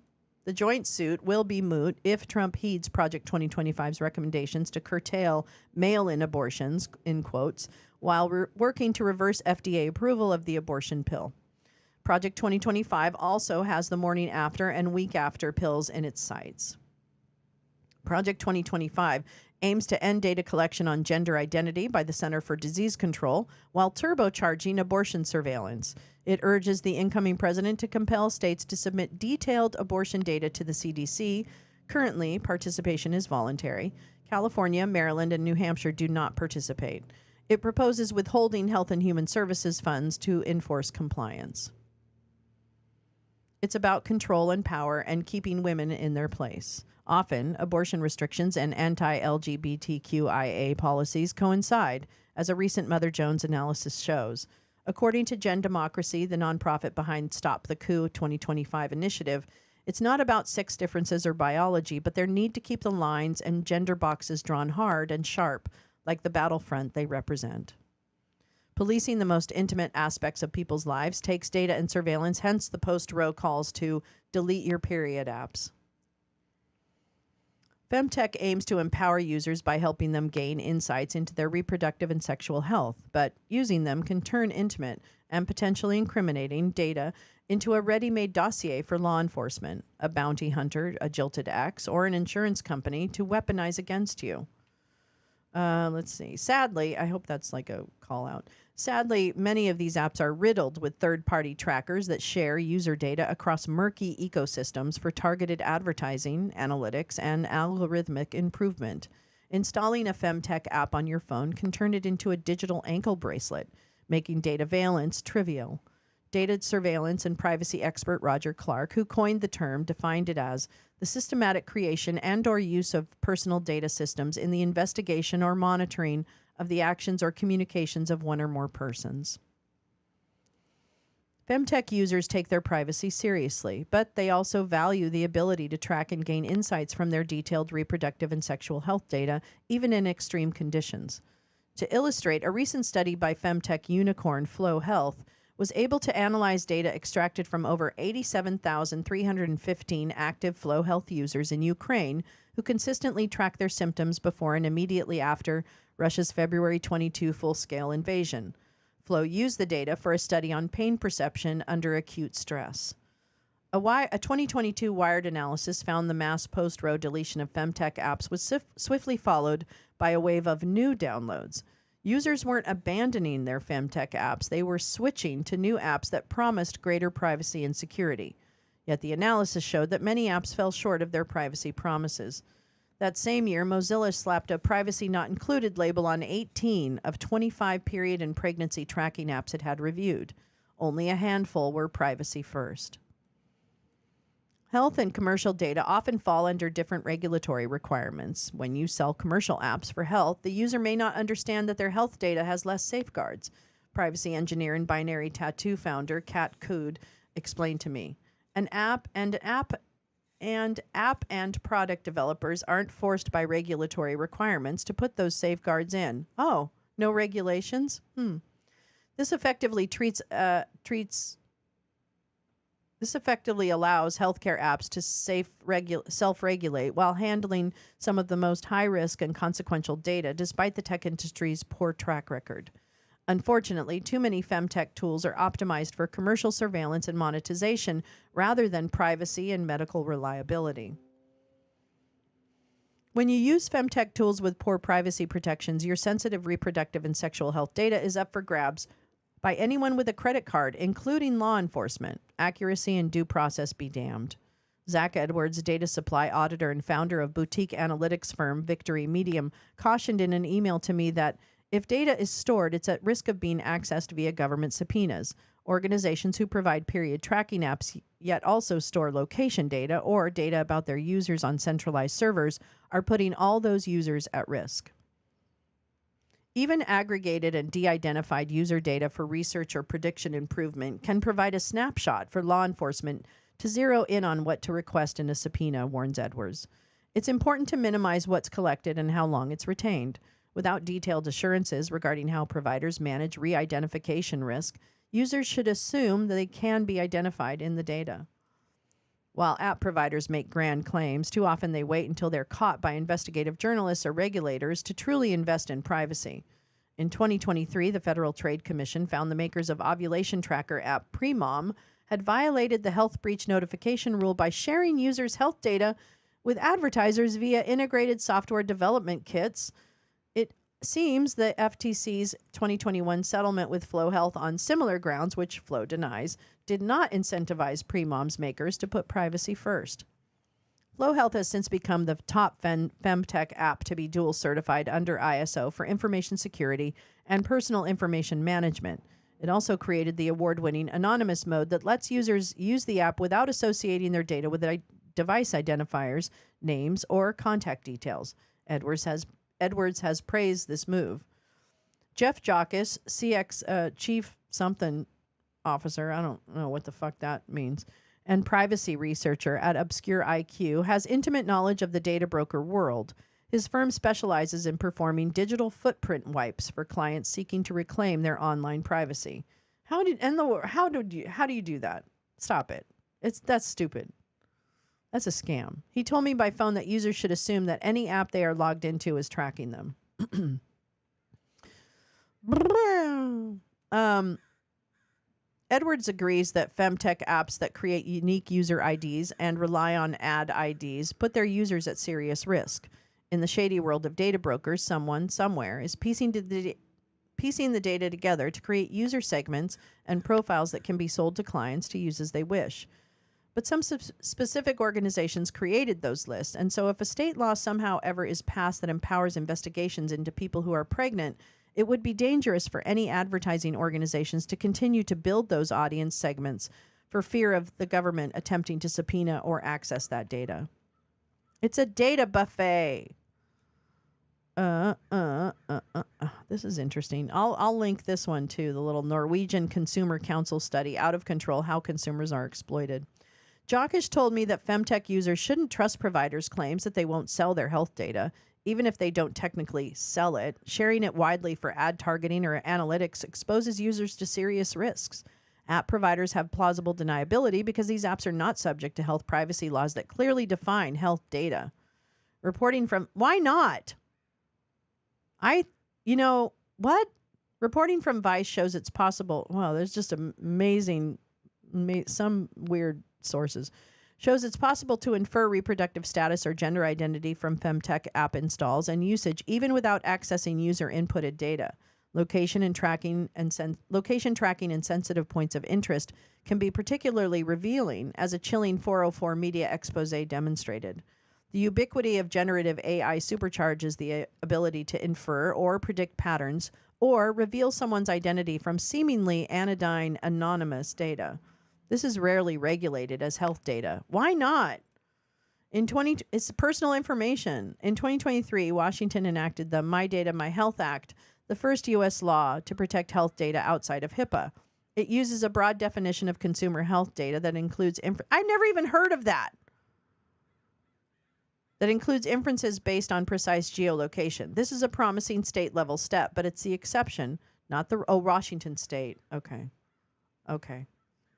The joint suit will be moot if Trump heeds Project 2025's recommendations to curtail mail-in abortions, in quotes, while working to reverse FDA approval of the abortion pill. Project 2025 also has the morning after and week after pills in its sights. Project 2025 aims to end data collection on gender identity by the Center for Disease Control while turbocharging abortion surveillance. It urges the incoming president to compel states to submit detailed abortion data to the CDC. Currently, participation is voluntary. California, Maryland, and New Hampshire do not participate. It proposes withholding Health and Human Services funds to enforce compliance. It's about control and power and keeping women in their place. Often, abortion restrictions and anti-LGBTQIA policies coincide, as a recent Mother Jones analysis shows. According to Gen Democracy, the nonprofit behind Stop the Coup 2025 initiative, it's not about sex differences or biology, but their need to keep the lines and gender boxes drawn hard and sharp, like the battlefront they represent. Policing the most intimate aspects of people's lives takes data and surveillance, hence the post-Roe calls to delete your period apps. Femtech aims to empower users by helping them gain insights into their reproductive and sexual health, but using them can turn intimate and potentially incriminating data into a ready-made dossier for law enforcement, a bounty hunter, a jilted ex, or an insurance company to weaponize against you. Let's see. Sadly, I hope that's like a call out. Sadly, many of these apps are riddled with third-party trackers that share user data across murky ecosystems for targeted advertising, analytics, and algorithmic improvement. Installing a Femtech app on your phone can turn it into a digital ankle bracelet, making data valence trivial. Data surveillance and privacy expert Roger Clark, who coined the term, defined it as the systematic creation and/or use of personal data systems in the investigation or monitoring of the actions or communications of one or more persons. Femtech users take their privacy seriously, but they also value the ability to track and gain insights from their detailed reproductive and sexual health data, even in extreme conditions. To illustrate, a recent study by Femtech unicorn Flow Health was able to analyze data extracted from over 87,315 active Flow Health users in Ukraine who consistently track their symptoms before and immediately after Russia's February 22 full-scale invasion. Flow used the data for a study on pain perception under acute stress. A 2022 Wired analysis found the mass post-row deletion of Femtech apps was swiftly followed by a wave of new downloads. Users weren't abandoning their Femtech apps, they were switching to new apps that promised greater privacy and security. Yet the analysis showed that many apps fell short of their privacy promises. That same year, Mozilla slapped a privacy not included label on 18 of 25 period and pregnancy tracking apps it had reviewed. Only a handful were privacy first. Health and commercial data often fall under different regulatory requirements. When you sell commercial apps for health, the user may not understand that their health data has less safeguards. Privacy engineer and binary tattoo founder Kat Kood explained to me. App and product developers aren't forced by regulatory requirements to put those safeguards in. Oh, no regulations? This effectively allows healthcare apps to self-regulate while handling some of the most high-risk and consequential data, despite the tech industry's poor track record. Unfortunately, too many Femtech tools are optimized for commercial surveillance and monetization rather than privacy and medical reliability. When you use Femtech tools with poor privacy protections, your sensitive reproductive and sexual health data is up for grabs by anyone with a credit card, including law enforcement. Accuracy and due process be damned. Zach Edwards, data supply auditor and founder of boutique analytics firm Victory Medium, cautioned in an email to me that if data is stored, it's at risk of being accessed via government subpoenas. Organizations who provide period tracking apps yet also store location data or data about their users on centralized servers are putting all those users at risk. Even aggregated and de-identified user data for research or prediction improvement can provide a snapshot for law enforcement to zero in on what to request in a subpoena, warns Edwards. It's important to minimize what's collected and how long it's retained. Without detailed assurances regarding how providers manage re-identification risk, users should assume that they can be identified in the data. While app providers make grand claims, too often they wait until they're caught by investigative journalists or regulators to truly invest in privacy. In 2023, the Federal Trade Commission found the makers of ovulation tracker app Premom had violated the health breach notification rule by sharing users' health data with advertisers via integrated software development kits. It seems the FTC's 2021 settlement with Flow Health on similar grounds, which Flow denies, did not incentivize Premom's makers to put privacy first. Flow Health has since become the top Femtech app to be dual certified under ISO for information security and personal information management. It also created the award-winning anonymous mode that lets users use the app without associating their data with device identifiers, names, or contact details. Edwards has praised this move. Jeff Jockus, CX Chief something officer, I don't know what the fuck that means, and privacy researcher at Obscure IQ, has intimate knowledge of the data broker world. His firm specializes in performing digital footprint wipes for clients seeking to reclaim their online privacy. How do you do that? Stop it. That's stupid. That's a scam. He told me by phone that users should assume that any app they are logged into is tracking them. Edwards agrees that Femtech apps that create unique user IDs and rely on ad IDs put their users at serious risk. In the shady world of data brokers, someone somewhere is piecing the data together to create user segments and profiles that can be sold to clients to use as they wish. But some specific organizations created those lists, and so if a state law somehow ever is passed that empowers investigations into people who are pregnant, it would be dangerous for any advertising organizations to continue to build those audience segments for fear of the government attempting to subpoena or access that data. It's a data buffet. This is interesting. I'll link this one too, the little Norwegian Consumer Council study, Out of Control, How Consumers Are Exploited. Jockish told me that Femtech users shouldn't trust providers' claims that they won't sell their health data, even if they don't technically sell it. Sharing it widely for ad targeting or analytics exposes users to serious risks. App providers have plausible deniability because these apps are not subject to health privacy laws that clearly define health data. Reporting from... Why not? What? Reporting from Vice shows it's possible... Well, there's just amazing... some weird sources. Shows it's possible to infer reproductive status or gender identity from Femtech app installs and usage even without accessing user inputted data. Location tracking and sensitive points of interest can be particularly revealing, as a chilling 404 Media expose demonstrated. The ubiquity of generative AI supercharges the ability to infer or predict patterns or reveal someone's identity from seemingly anodyne, anonymous data. This is rarely regulated as health data. Why not? It's personal information. In 2023, Washington enacted the My Data, My Health Act, the first U.S. law to protect health data outside of HIPAA. It uses a broad definition of consumer health data that includes... I've never even heard of that. That includes inferences based on precise geolocation. This is a promising state-level step, but it's the exception, not the... Oh, Washington State. Okay.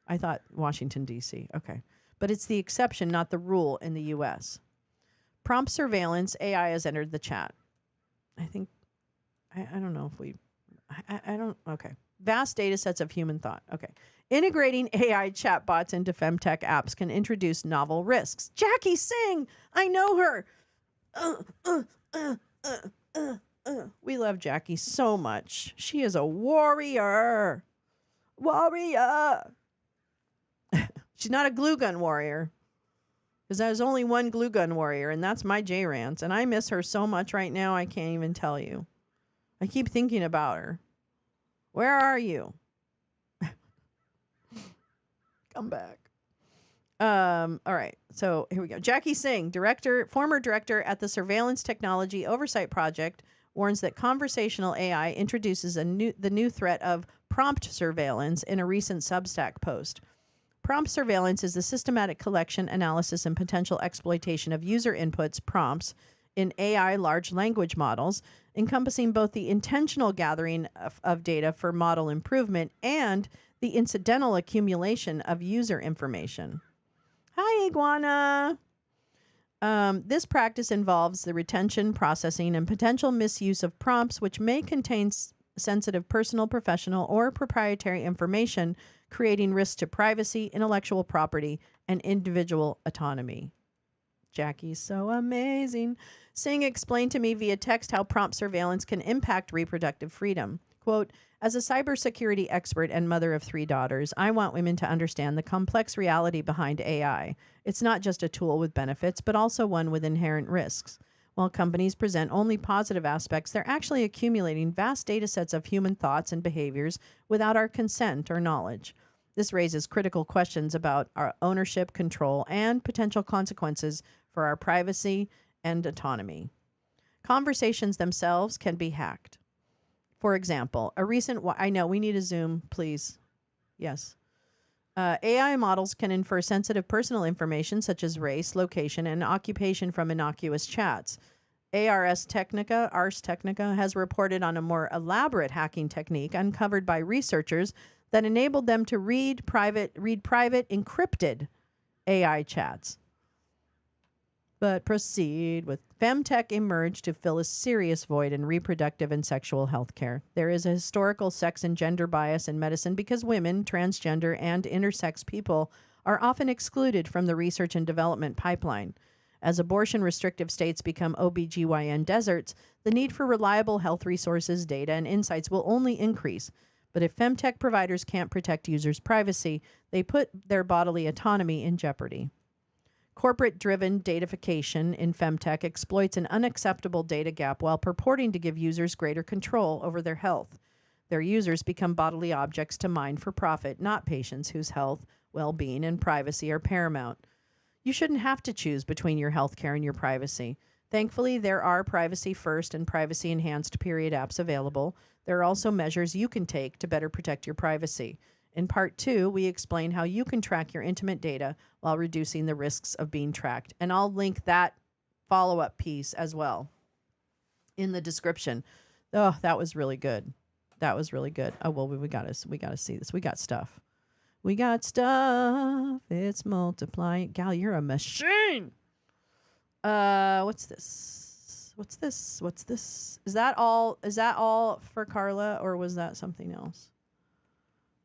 I thought Washington, D.C. Okay. But it's the exception, not the rule in the U.S. Prompt surveillance, AI has entered the chat. I think... I don't know if we... I don't... Okay. Vast data sets of human thought. Okay. Integrating AI chatbots into Femtech apps can introduce novel risks. Jackie Singh! I know her! We love Jackie so much. She is a warrior. She's not a glue gun warrior. Because there's only one glue gun warrior, and that's my J-Rance. And I miss her so much right now, I can't even tell you. I keep thinking about her. Where are you? Come back. All right. So here we go. Jackie Singh, former director at the Surveillance Technology Oversight Project, warns that conversational AI introduces the new threat of prompt surveillance in a recent Substack post. Prompt surveillance is the systematic collection, analysis, and potential exploitation of user inputs, prompts, in AI large language models, encompassing both the intentional gathering of data for model improvement and the incidental accumulation of user information. Hi, Iguana! This practice involves the retention, processing, and potential misuse of prompts which may contain sensitive personal, professional, or proprietary information, creating risks to privacy, intellectual property, and individual autonomy. Jackie's so amazing. Singh explained to me via text how prompt surveillance can impact reproductive freedom. Quote, as a cybersecurity expert and mother of 3 daughters, I want women to understand the complex reality behind AI. It's not just a tool with benefits, but also one with inherent risks. While companies present only positive aspects, they're actually accumulating vast data sets of human thoughts and behaviors without our consent or knowledge. This raises critical questions about our ownership, control, and potential consequences for our privacy and autonomy. Conversations themselves can be hacked. For example, I know we need a Zoom, please. Yes. AI models can infer sensitive personal information such as race, location, and occupation from innocuous chats. Ars Technica has reported on a more elaborate hacking technique uncovered by researchers that enabled them to read private encrypted AI chats. But proceed with Femtech emerged to fill a serious void in reproductive and sexual health care. There is a historical sex and gender bias in medicine because women, transgender, and intersex people are often excluded from the research and development pipeline. As abortion-restrictive states become OBGYN deserts, the need for reliable health resources, data, and insights will only increase. But if femtech providers can't protect users' privacy, they put their bodily autonomy in jeopardy. Corporate-driven datafication in femtech exploits an unacceptable data gap while purporting to give users greater control over their health. Their users become bodily objects to mine for profit, not patients whose health, well-being, and privacy are paramount. You shouldn't have to choose between your health care and your privacy. Thankfully, there are privacy-first and privacy-enhanced period apps available. There are also measures you can take to better protect your privacy. In Part 2, we explain how you can track your intimate data while reducing the risks of being tracked. And I'll link that follow-up piece as well in the description. Oh, that was really good. That was really good. Oh, well, we gotta see this. We got stuff. We got stuff. It's multiplying. Gal, you're a machine. What's this? What's this? What's this? Is that all for Carla, or was that something else?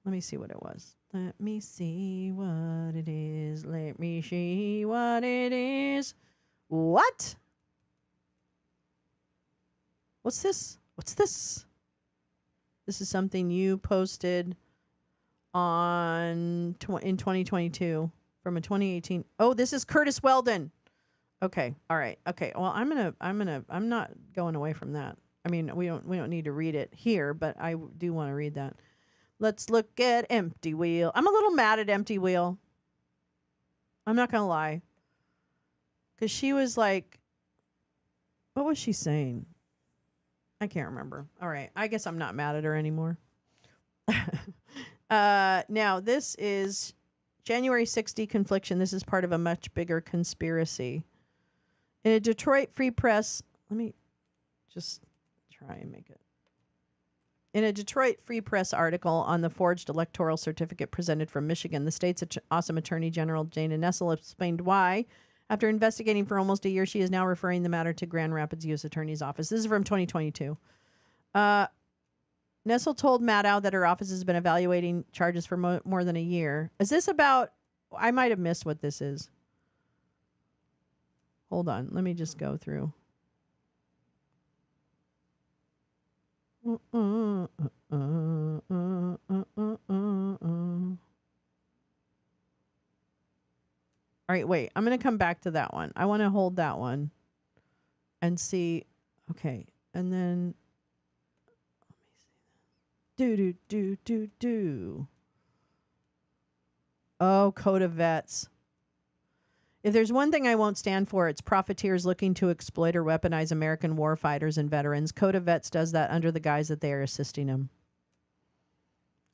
Let me see what it was. Let me see what it is. Let me see what it is. What? What's this? What's this? This is something you posted in 2022 from a 2018. Oh, this is Curtis Weldon. Okay. All right. Okay. Well, I'm not going away from that. I mean, we don't need to read it here, but I do want to read that. Let's look at Empty Wheel. I'm a little mad at Empty Wheel. I'm not going to lie. Because she was like, what was she saying? I can't remember. All right. I guess I'm not mad at her anymore. Now, this is January 6th deconfliction. This is part of a much bigger conspiracy. In a Detroit Free Press, let me just try and make it. In a Detroit Free Press article on the forged electoral certificate presented from Michigan, the state's awesome Attorney General Jana Nessel explained why, after investigating for almost a year, she is now referring the matter to Grand Rapids U.S. Attorney's Office. This is from 2022. Nessel told Maddow that her office has been evaluating charges for more than a year. Is this about... I might have missed what this is. Hold on. Let me just go through. All right, wait. I'm going to come back to that one. I want to hold that one and see. Okay. And then let me see. Do. Oh, Code of Vets. If there's one thing I won't stand for, it's profiteers looking to exploit or weaponize American warfighters and veterans. Code of Vets does that under the guise that they are assisting them.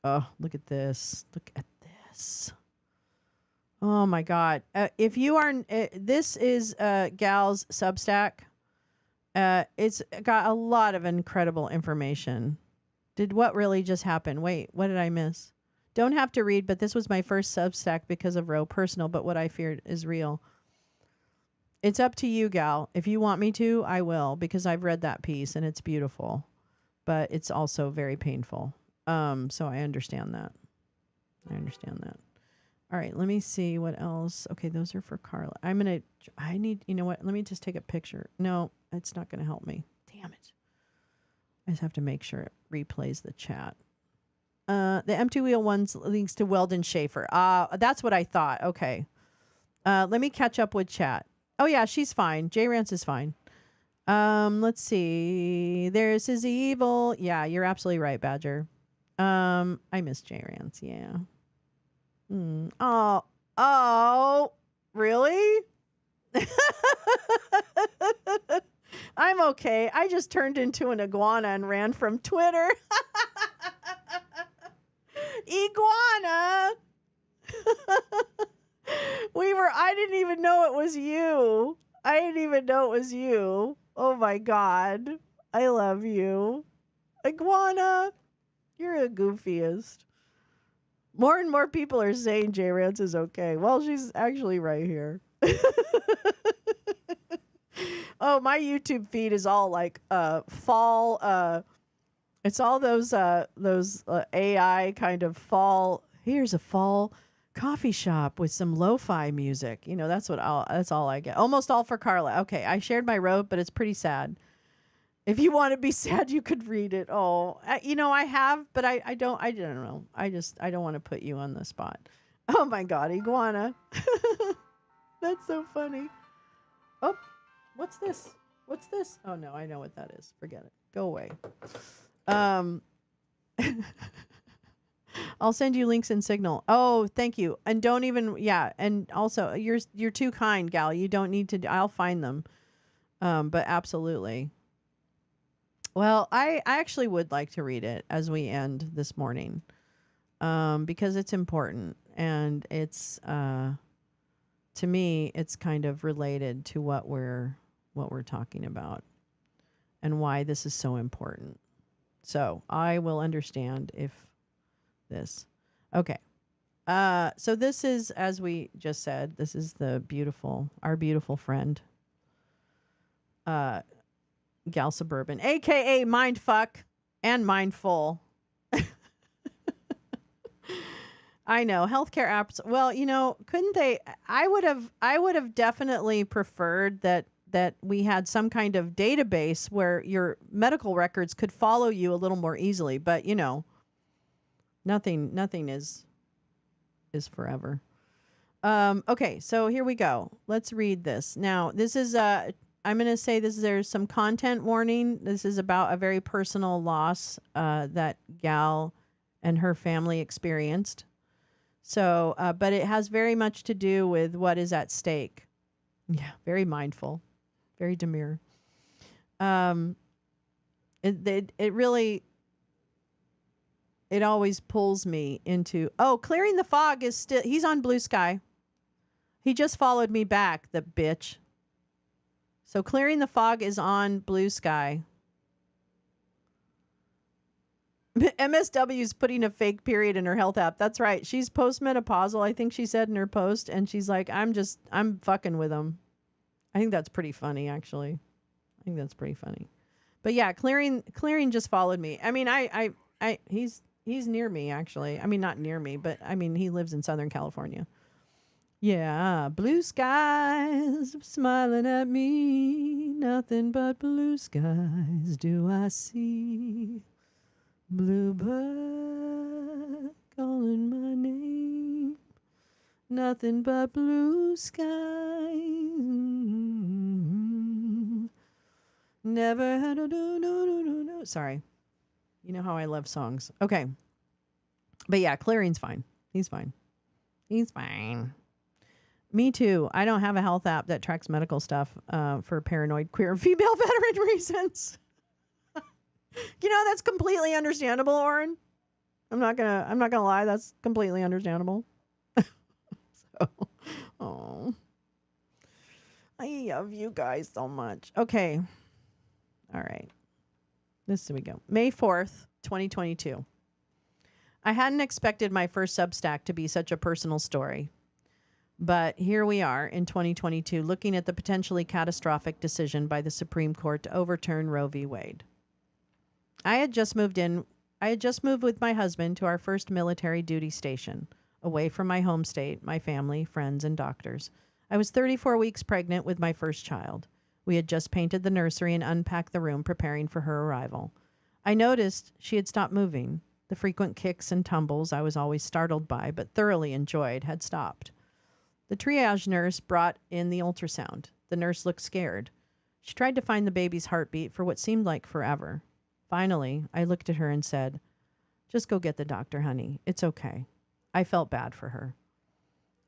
Oh, look at this. Look at this. Oh, my God. If you are... this is Gal's Substack. It's got a lot of incredible information. Did what really just happen? Wait, what did I miss? Don't have to read, but this was my first Substack because of Roe. Personal, but what I feared is real. It's up to you, Gal. If you want me to, I will, because I've read that piece and it's beautiful, but it's also very painful. So I understand that. All right, let me see what else. Okay, those are for Carla. You know what? Let me just take a picture. No, it's not going to help me. Damn it. I just have to make sure it replays the chat. The Empty Wheel ones links to Weldon Schaefer. That's what I thought. Okay. Let me catch up with chat. Oh, yeah, she's fine. J. Rance is fine. Let's see. There's his evil. Yeah, you're absolutely right, Badger. I miss J. Rance. Yeah. Oh, really? I'm okay. I just turned into an iguana and ran from Twitter. Iguana. I didn't even know it was you. Oh my God. I love you. Iguana. You're the goofiest. More and more people are saying J. Rance is okay. Well, she's actually right here. Oh, my YouTube feed is all like fall. It's all those AI kind of fall. Here's a fall coffee shop with some lo-fi music. That's all I get. Almost all for Carla. Okay, I shared my rope, but it's pretty sad. If you want to be sad, you could read it. Oh, I have, but I don't know. I don't want to put you on the spot. Oh my God, iguana. That's so funny. Oh, what's this? What's this? Oh no, I know what that is. Forget it. Go away. I'll send you links in Signal. Oh, thank you. And don't even, yeah. And also, you're too kind, gal. You don't need to. I'll find them. But absolutely. Well, I actually would like to read it as we end this morning, because it's important, and it's to me, it's kind of related to what we're talking about, and why this is so important. So I will understand if this. Okay. So this is, as we just said, this is our beautiful friend, Gal Suburban, aka Mindfuck and Mindful. I know, healthcare apps. Well, couldn't they? I would have definitely preferred that we had some kind of database where your medical records could follow you a little more easily. But nothing is forever. Okay, so here we go. Let's read this. Now, this is I'm going to say there's some content warning. This is about a very personal loss that Gal and her family experienced. So, but it has very much to do with what is at stake. Yeah, very mindful, very demure. It really, it always pulls me into, Clearing the Fog is still, he's on Blue Sky. He just followed me back, the bitch. So Clearing the Fog is on Blue Sky. MSW is putting a fake period in her health app. That's right. She's postmenopausal, I think she said in her post, and she's like, I'm fucking with him. I think that's pretty funny, actually. I think that's pretty funny. But yeah, Clearing just followed me. I mean, he's near me, actually. I mean, not near me, but I mean, he lives in Southern California. Yeah, blue skies smiling at me, nothing but blue skies do I see. Bluebird calling my name, nothing but blue skies. Never had a no. Sorry, you know how I love songs. Okay, but yeah, Clearing's fine. He's fine. Me too. I don't have a health app that tracks medical stuff for paranoid queer and female veteran reasons. That's completely understandable, Oren. I'm not gonna lie, that's completely understandable. So, I love you guys so much. Okay. All right. Here we go. May 4th, 2022. I hadn't expected my first Substack to be such a personal story. But here we are in 2022 looking at the potentially catastrophic decision by the Supreme Court to overturn Roe v. Wade. I had just moved with my husband to our first military duty station, away from my home state, my family, friends, and doctors. I was 34 weeks pregnant with my first child. We had just painted the nursery and unpacked the room, preparing for her arrival. I noticed she had stopped moving. The frequent kicks and tumbles I was always startled by, but thoroughly enjoyed, had stopped. The triage nurse brought in the ultrasound. The nurse looked scared. She tried to find the baby's heartbeat for what seemed like forever. Finally, I looked at her and said, "Just go get the doctor, honey. It's okay." I felt bad for her.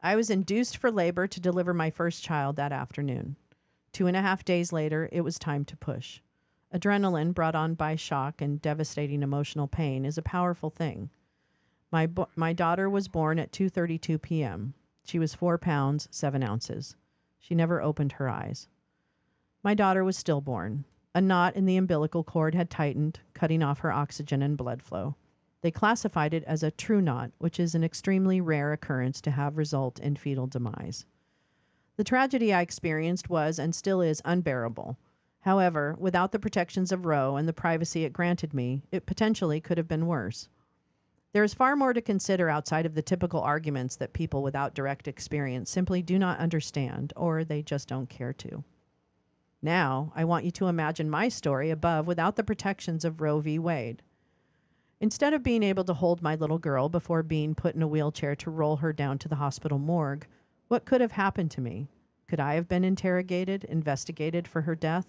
I was induced for labor to deliver my first child that afternoon. 2.5 days later, it was time to push. Adrenaline brought on by shock and devastating emotional pain is a powerful thing. My daughter was born at 2:32 p.m. She was 4 pounds, 7 ounces. She never opened her eyes. My daughter was stillborn. A knot in the umbilical cord had tightened, cutting off her oxygen and blood flow. They classified it as a true knot, which is an extremely rare occurrence to have result in fetal demise. The tragedy I experienced was, and still is, unbearable. However, without the protections of Roe and the privacy it granted me, it potentially could have been worse. There is far more to consider outside of the typical arguments that people without direct experience simply do not understand, or they just don't care to. Now, I want you to imagine my story above without the protections of Roe v. Wade. Instead of being able to hold my little girl before being put in a wheelchair to roll her down to the hospital morgue, what could have happened to me? Could I have been interrogated, investigated for her death?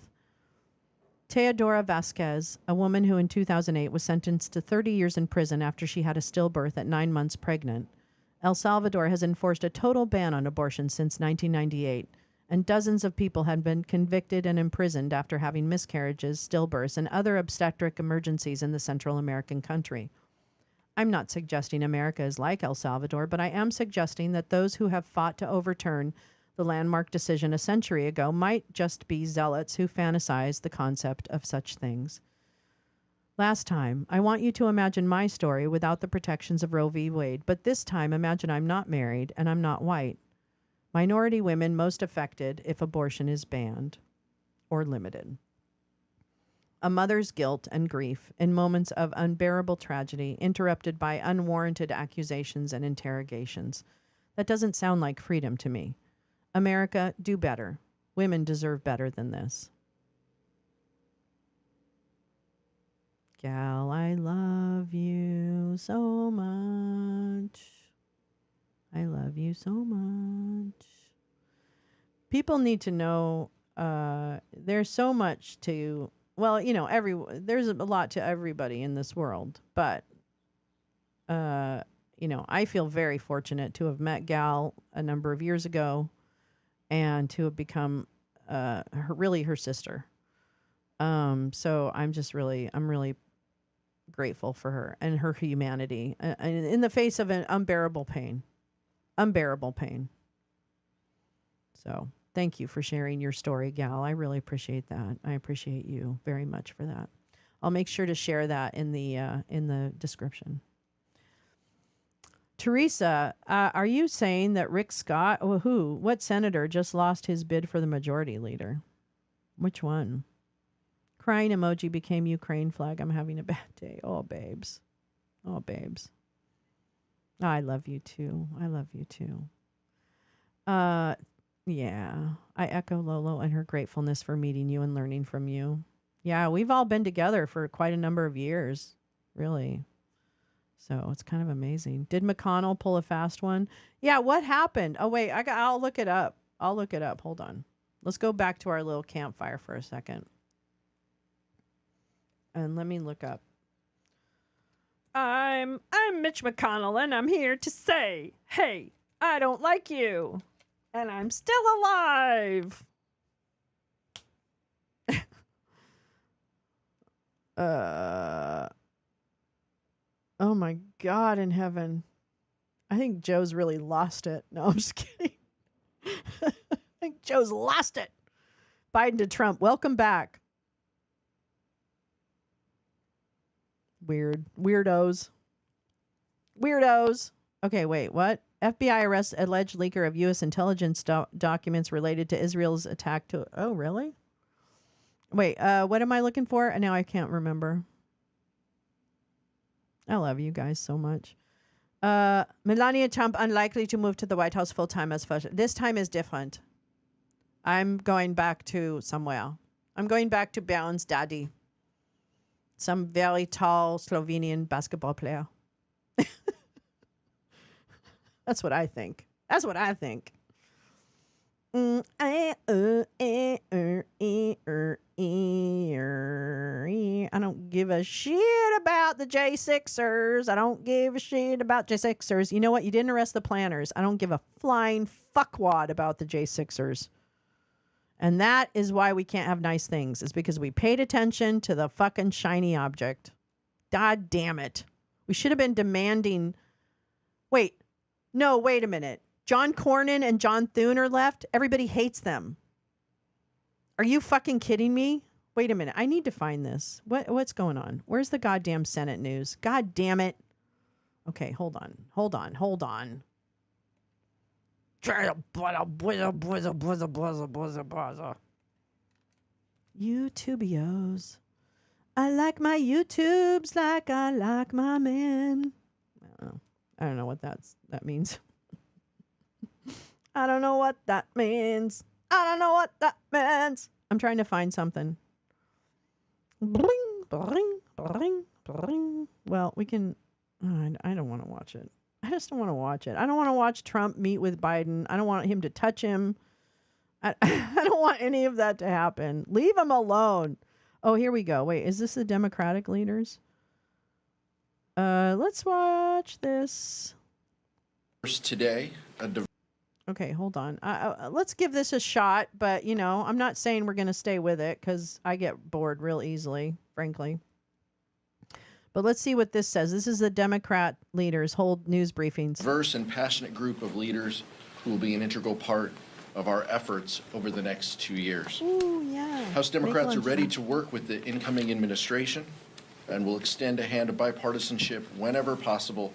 Teodora Vasquez, a woman who in 2008 was sentenced to 30 years in prison after she had a stillbirth at 9 months pregnant. El Salvador has enforced a total ban on abortion since 1998, and dozens of people had been convicted and imprisoned after having miscarriages, stillbirths, and other obstetric emergencies in the Central American country. I'm not suggesting America is like El Salvador, but I am suggesting that those who have fought to overturn the landmark decision a century ago might just be zealots who fantasize the concept of such things. Last time, I want you to imagine my story without the protections of Roe v. Wade, but this time imagine I'm not married and I'm not white. Minority women most affected if abortion is banned or limited. A mother's guilt and grief in moments of unbearable tragedy interrupted by unwarranted accusations and interrogations. That doesn't sound like freedom to me. America, do better. Women deserve better than this. Gal, I love you so much. I love you so much. People need to know there's so much to, well, you know, there's a lot to everybody in this world, but, you know, I feel very fortunate to have met Gal a number of years ago and to have become her sister. So I'm really grateful for her and her humanity in the face of an unbearable pain. So thank you for sharing your story, Gal. I really appreciate that. I appreciate you very much for that. I'll make sure to share that in the description. Teresa, are you saying that Rick Scott, what senator just lost his bid for the majority leader? Which one? Crying emoji became Ukraine flag. I'm having a bad day. Oh, babes. Oh, babes. I love you too. I love you too. Yeah. I echo Lolo and her gratefulness for meeting you and learning from you. Yeah, we've all been together for quite a number of years, really. So it's kind of amazing. Did McConnell pull a fast one? Yeah, what happened? Oh, wait, I'll look it up. Hold on. Let's go back to our little campfire for a second. And let me look up. I'm Mitch McConnell, and I'm here to say, hey, I don't like you. And I'm still alive. Oh my God in heaven. I think Joe's really lost it. No, I'm just kidding. I think Joe's lost it. Biden to Trump. Welcome back. Weirdos. Okay, wait, what? FBI arrests alleged leaker of U.S. intelligence documents related to Israel's attack to... Oh, really? Wait, what am I looking for? Now I can't remember. I love you guys so much. Melania Trump unlikely to move to the White House full-time as first. This time is different. I'm going back to somewhere. I'm going back to Baron's daddy. Some very tall Slovenian basketball player. That's what I think. I don't give a shit about the J6ers. I don't give a shit about J6ers. You know what? You didn't arrest the planners. I don't give a flying fuckwad about the J6ers. And that is why we can't have nice things. It's because we paid attention to the fucking shiny object. God damn it. We should have been demanding... Wait a minute. John Cornyn and John Thune are left. Everybody hates them. Are you fucking kidding me? Wait a minute. I need to find this. What's going on? Where's the goddamn Senate news? God damn it. Okay, hold on. YouTubios. I like my YouTubes like I like my men. don't know. I don't know what that means. I don't know what that means. I don't know what that means. I'm trying to find something. Bling, bling, bling, bling. Well, we can... I don't want to watch it. I just don't want to watch it. I don't want to watch Trump meet with Biden. I don't want him to touch him. I don't want any of that to happen. Leave him alone. Oh, here we go. Wait, is this the Democratic leaders? Let's watch this. Today, okay, hold on. Let's give this a shot, but, you know, I'm not saying we're going to stay with it because I get bored real easily, frankly. But let's see what this says. This is the Democrat leaders hold news briefings. Diverse and passionate group of leaders who will be an integral part of our efforts over the next 2 years. Ooh, yeah. House Democrats are ready to work with the incoming administration and will extend a hand of bipartisanship whenever possible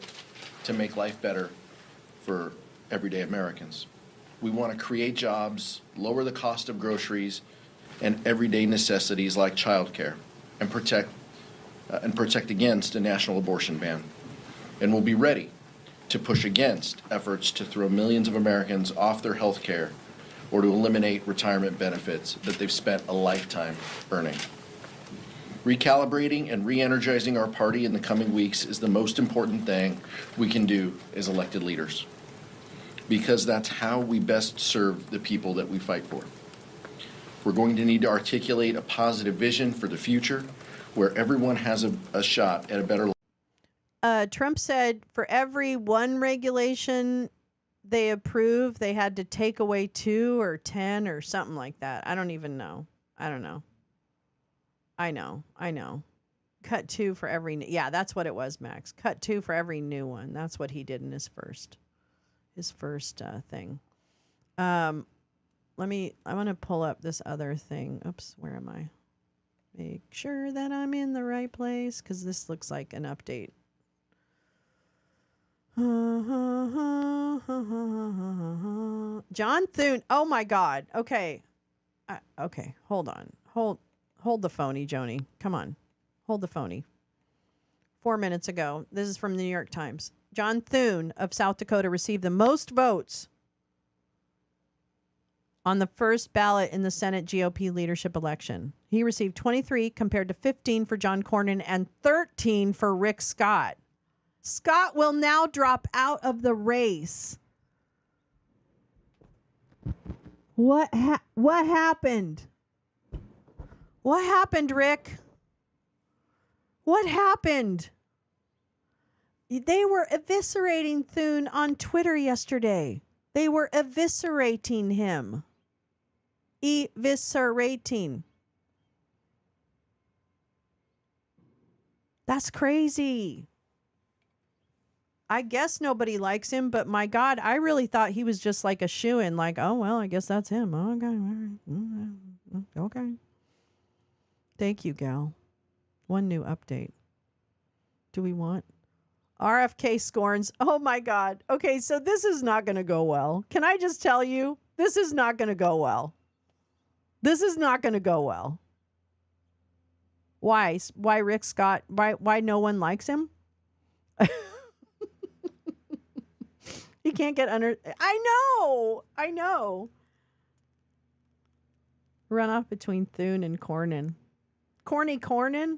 to make life better for everyday Americans. We want to create jobs, lower the cost of groceries and everyday necessities like childcare, and protect against a national abortion ban. And we'll be ready to push against efforts to throw millions of Americans off their health care or to eliminate retirement benefits that they've spent a lifetime earning. Recalibrating and re-energizing our party in the coming weeks is the most important thing we can do as elected leaders, because that's how we best serve the people that we fight for. We're going to need to articulate a positive vision for the future where everyone has a shot at a better life. Trump said for every one regulation they approved, they had to take away 2 or 10 or something like that. I don't even know. I don't know. I know. Cut 2 for every... Yeah, that's what it was, Max. Cut 2 for every new one. That's what he did in his first thing. I want to pull up this other thing. Oops, where am I? Make sure that I'm in the right place, because this looks like an update. John Thune. Oh my God. Okay. Okay. Hold on. Hold the phony, Joni. Come on. Hold the phony. 4 minutes ago. This is from the New York Times. John Thune of South Dakota received the most votes on the first ballot in the Senate GOP leadership election. He received 23 compared to 15 for John Cornyn and 13 for Rick Scott. Scott will now drop out of the race. What happened? What happened, Rick? What happened? They were eviscerating Thune on Twitter yesterday. They were eviscerating him. Eviscerating. That's crazy. I guess nobody likes him, but my God, I really thought he was just like a shoo-in, like, oh, well, I guess that's him. Okay, all right. Okay. Thank you, gal. One new update. Do we want? RFK scorns. Oh, my God. Okay, so this is not going to go well. Can I just tell you? This is not going to go well. This is not going to go well. Why? Why Rick Scott? Why no one likes him? He can't get under... I know. Runoff between Thune and Cornyn. Cornyn?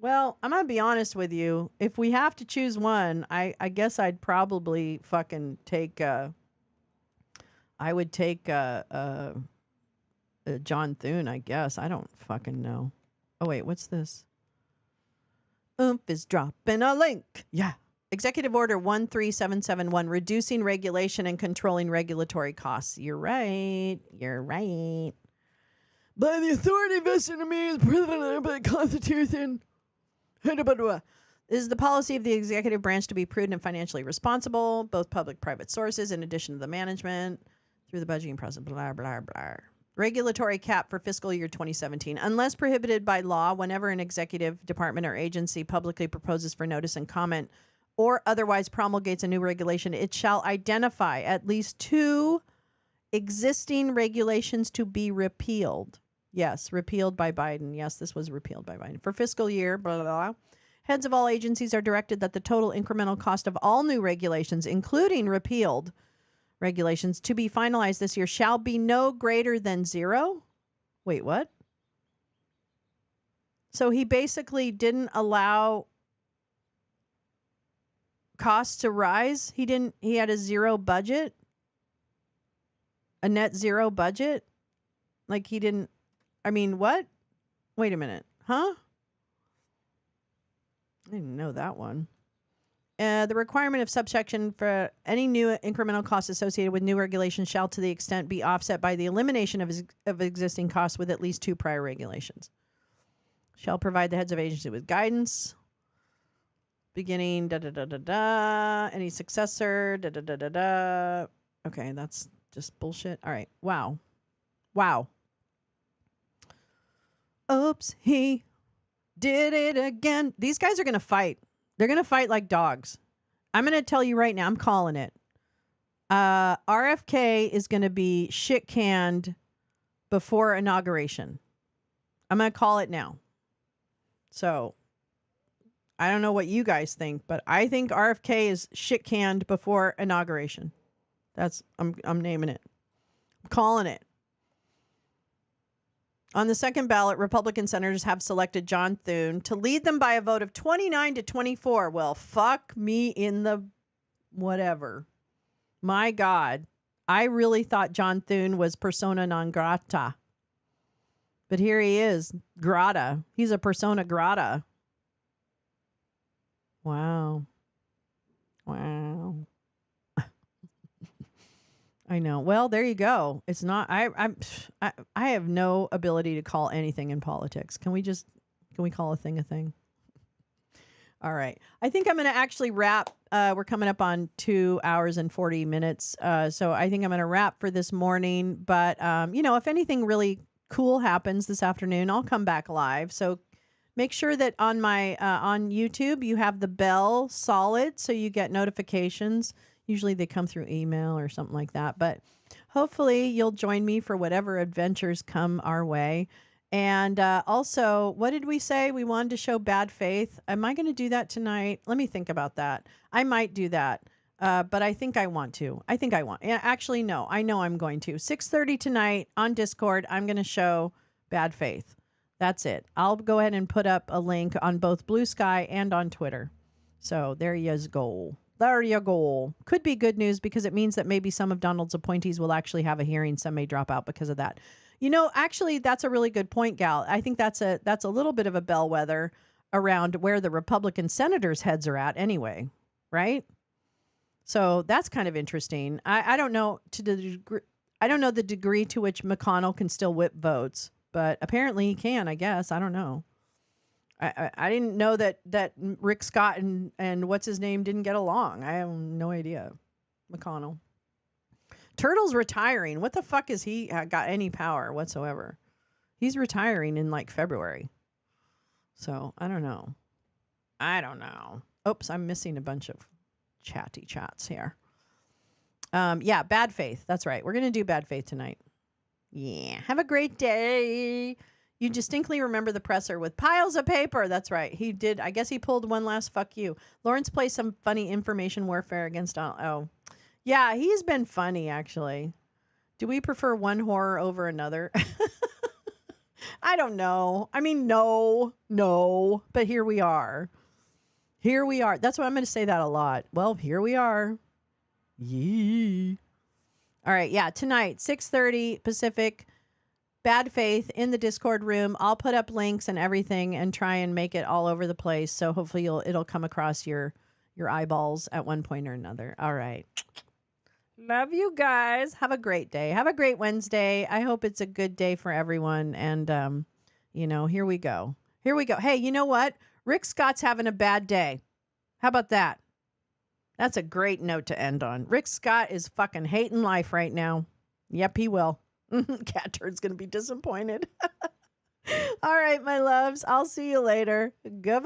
Well, I'm going to be honest with you. If we have to choose one, I guess I'd probably fucking take... I would take John Thune, I guess. I don't fucking know. Oh, wait, what's this? Oomph is dropping a link. Yeah. Executive Order 13771, reducing regulation and controlling regulatory costs. You're right. By the authority vested in me as President by the Constitution. This is the policy of the executive branch to be prudent and financially responsible, both public-private sources, in addition to the management, through the budgeting process, blah, blah, blah. Regulatory cap for fiscal year 2017. Unless prohibited by law, whenever an executive department or agency publicly proposes for notice and comment or otherwise promulgates a new regulation, it shall identify at least 2 existing regulations to be repealed. Yes, repealed by Biden. Yes, this was repealed by Biden. For fiscal year, blah, blah, blah. Heads of all agencies are directed that the total incremental cost of all new regulations, including repealed regulations, to be finalized this year shall be no greater than zero. Wait, what? So he basically didn't allow costs to rise. He had a zero budget, a net zero budget. Like he didn't, I mean, what? Wait a minute. Huh? I didn't know that one. The requirement of subsection for any new incremental costs associated with new regulations shall to the extent be offset by the elimination of existing costs with at least 2 prior regulations. Shall provide the heads of agency with guidance. Beginning da-da-da-da-da. Any successor da-da-da-da-da. Okay, that's just bullshit. All right. Wow. Oops, he did it again. These guys are going to fight. They're going to fight like dogs. I'm going to tell you right now, I'm calling it. RFK is going to be shit canned before inauguration. I'm going to call it now. So, I don't know what you guys think, but I think RFK is shit canned before inauguration. I'm naming it. I'm calling it. On the second ballot, Republican senators have selected John Thune to lead them by a vote of 29 to 24. Well, fuck me in the whatever. My God. I really thought John Thune was persona non grata. But here he is. Grata. He's a persona grata. Wow. I know. Well, there you go. It's not. I have no ability to call anything in politics. Can we call a thing? All right. I think I'm going to actually wrap. We're coming up on 2 hours and 40 minutes. So I think I'm going to wrap for this morning. But if anything really cool happens this afternoon, I'll come back live. So make sure that on my on YouTube you have the bell solid so you get notifications. Usually they come through email or something like that. But hopefully you'll join me for whatever adventures come our way. And also, what did we say? We wanted to show bad faith. Am I going to do that tonight? Let me think about that. I might do that. But I think I want to. Actually, no. I know I'm going to. 6:30 tonight on Discord, I'm going to show bad faith. That's it. I'll go ahead and put up a link on both Blue Sky and on Twitter. So there you go. There you go. Could be good news because it means that maybe some of Donald's appointees will actually have a hearing. Some may drop out because of that. Actually, that's a really good point, Gal. I think that's a little bit of a bellwether around where the Republican senators' heads are at anyway, right? So that's kind of interesting. I don't know the degree to which McConnell can still whip votes, but apparently he can, I guess. I don't know. I didn't know that Rick Scott and what's his name didn't get along. I have no idea. McConnell. Turtle's retiring. What the fuck is he got any power whatsoever? He's retiring in like February. So I don't know. Oops, I'm missing a bunch of chatty chats here. Yeah, bad faith. That's right. We're going to do bad faith tonight. Yeah. Have a great day. You distinctly remember the presser with piles of paper. That's right. He did. I guess he pulled one last fuck you. Lawrence plays some funny information warfare against Donald. Oh, yeah, he's been funny, actually. Do we prefer one horror over another? I don't know. I mean, no. But here we are. That's why I'm going to say that a lot. Well, here we are. Yee. All right. Yeah. Tonight, 6:30 Pacific. Bad faith in the Discord room. I'll put up links and everything and try and make it all over the place. So hopefully it'll come across your eyeballs at one point or another. All right. Love you guys. Have a great day. Have a great Wednesday. I hope it's a good day for everyone. And, here we go. Hey, you know what? Rick Scott's having a bad day. How about that? That's a great note to end on. Rick Scott is fucking hating life right now. Yep, he will. Cat Turd's going to be disappointed. All right, my loves. I'll see you later. Goodbye.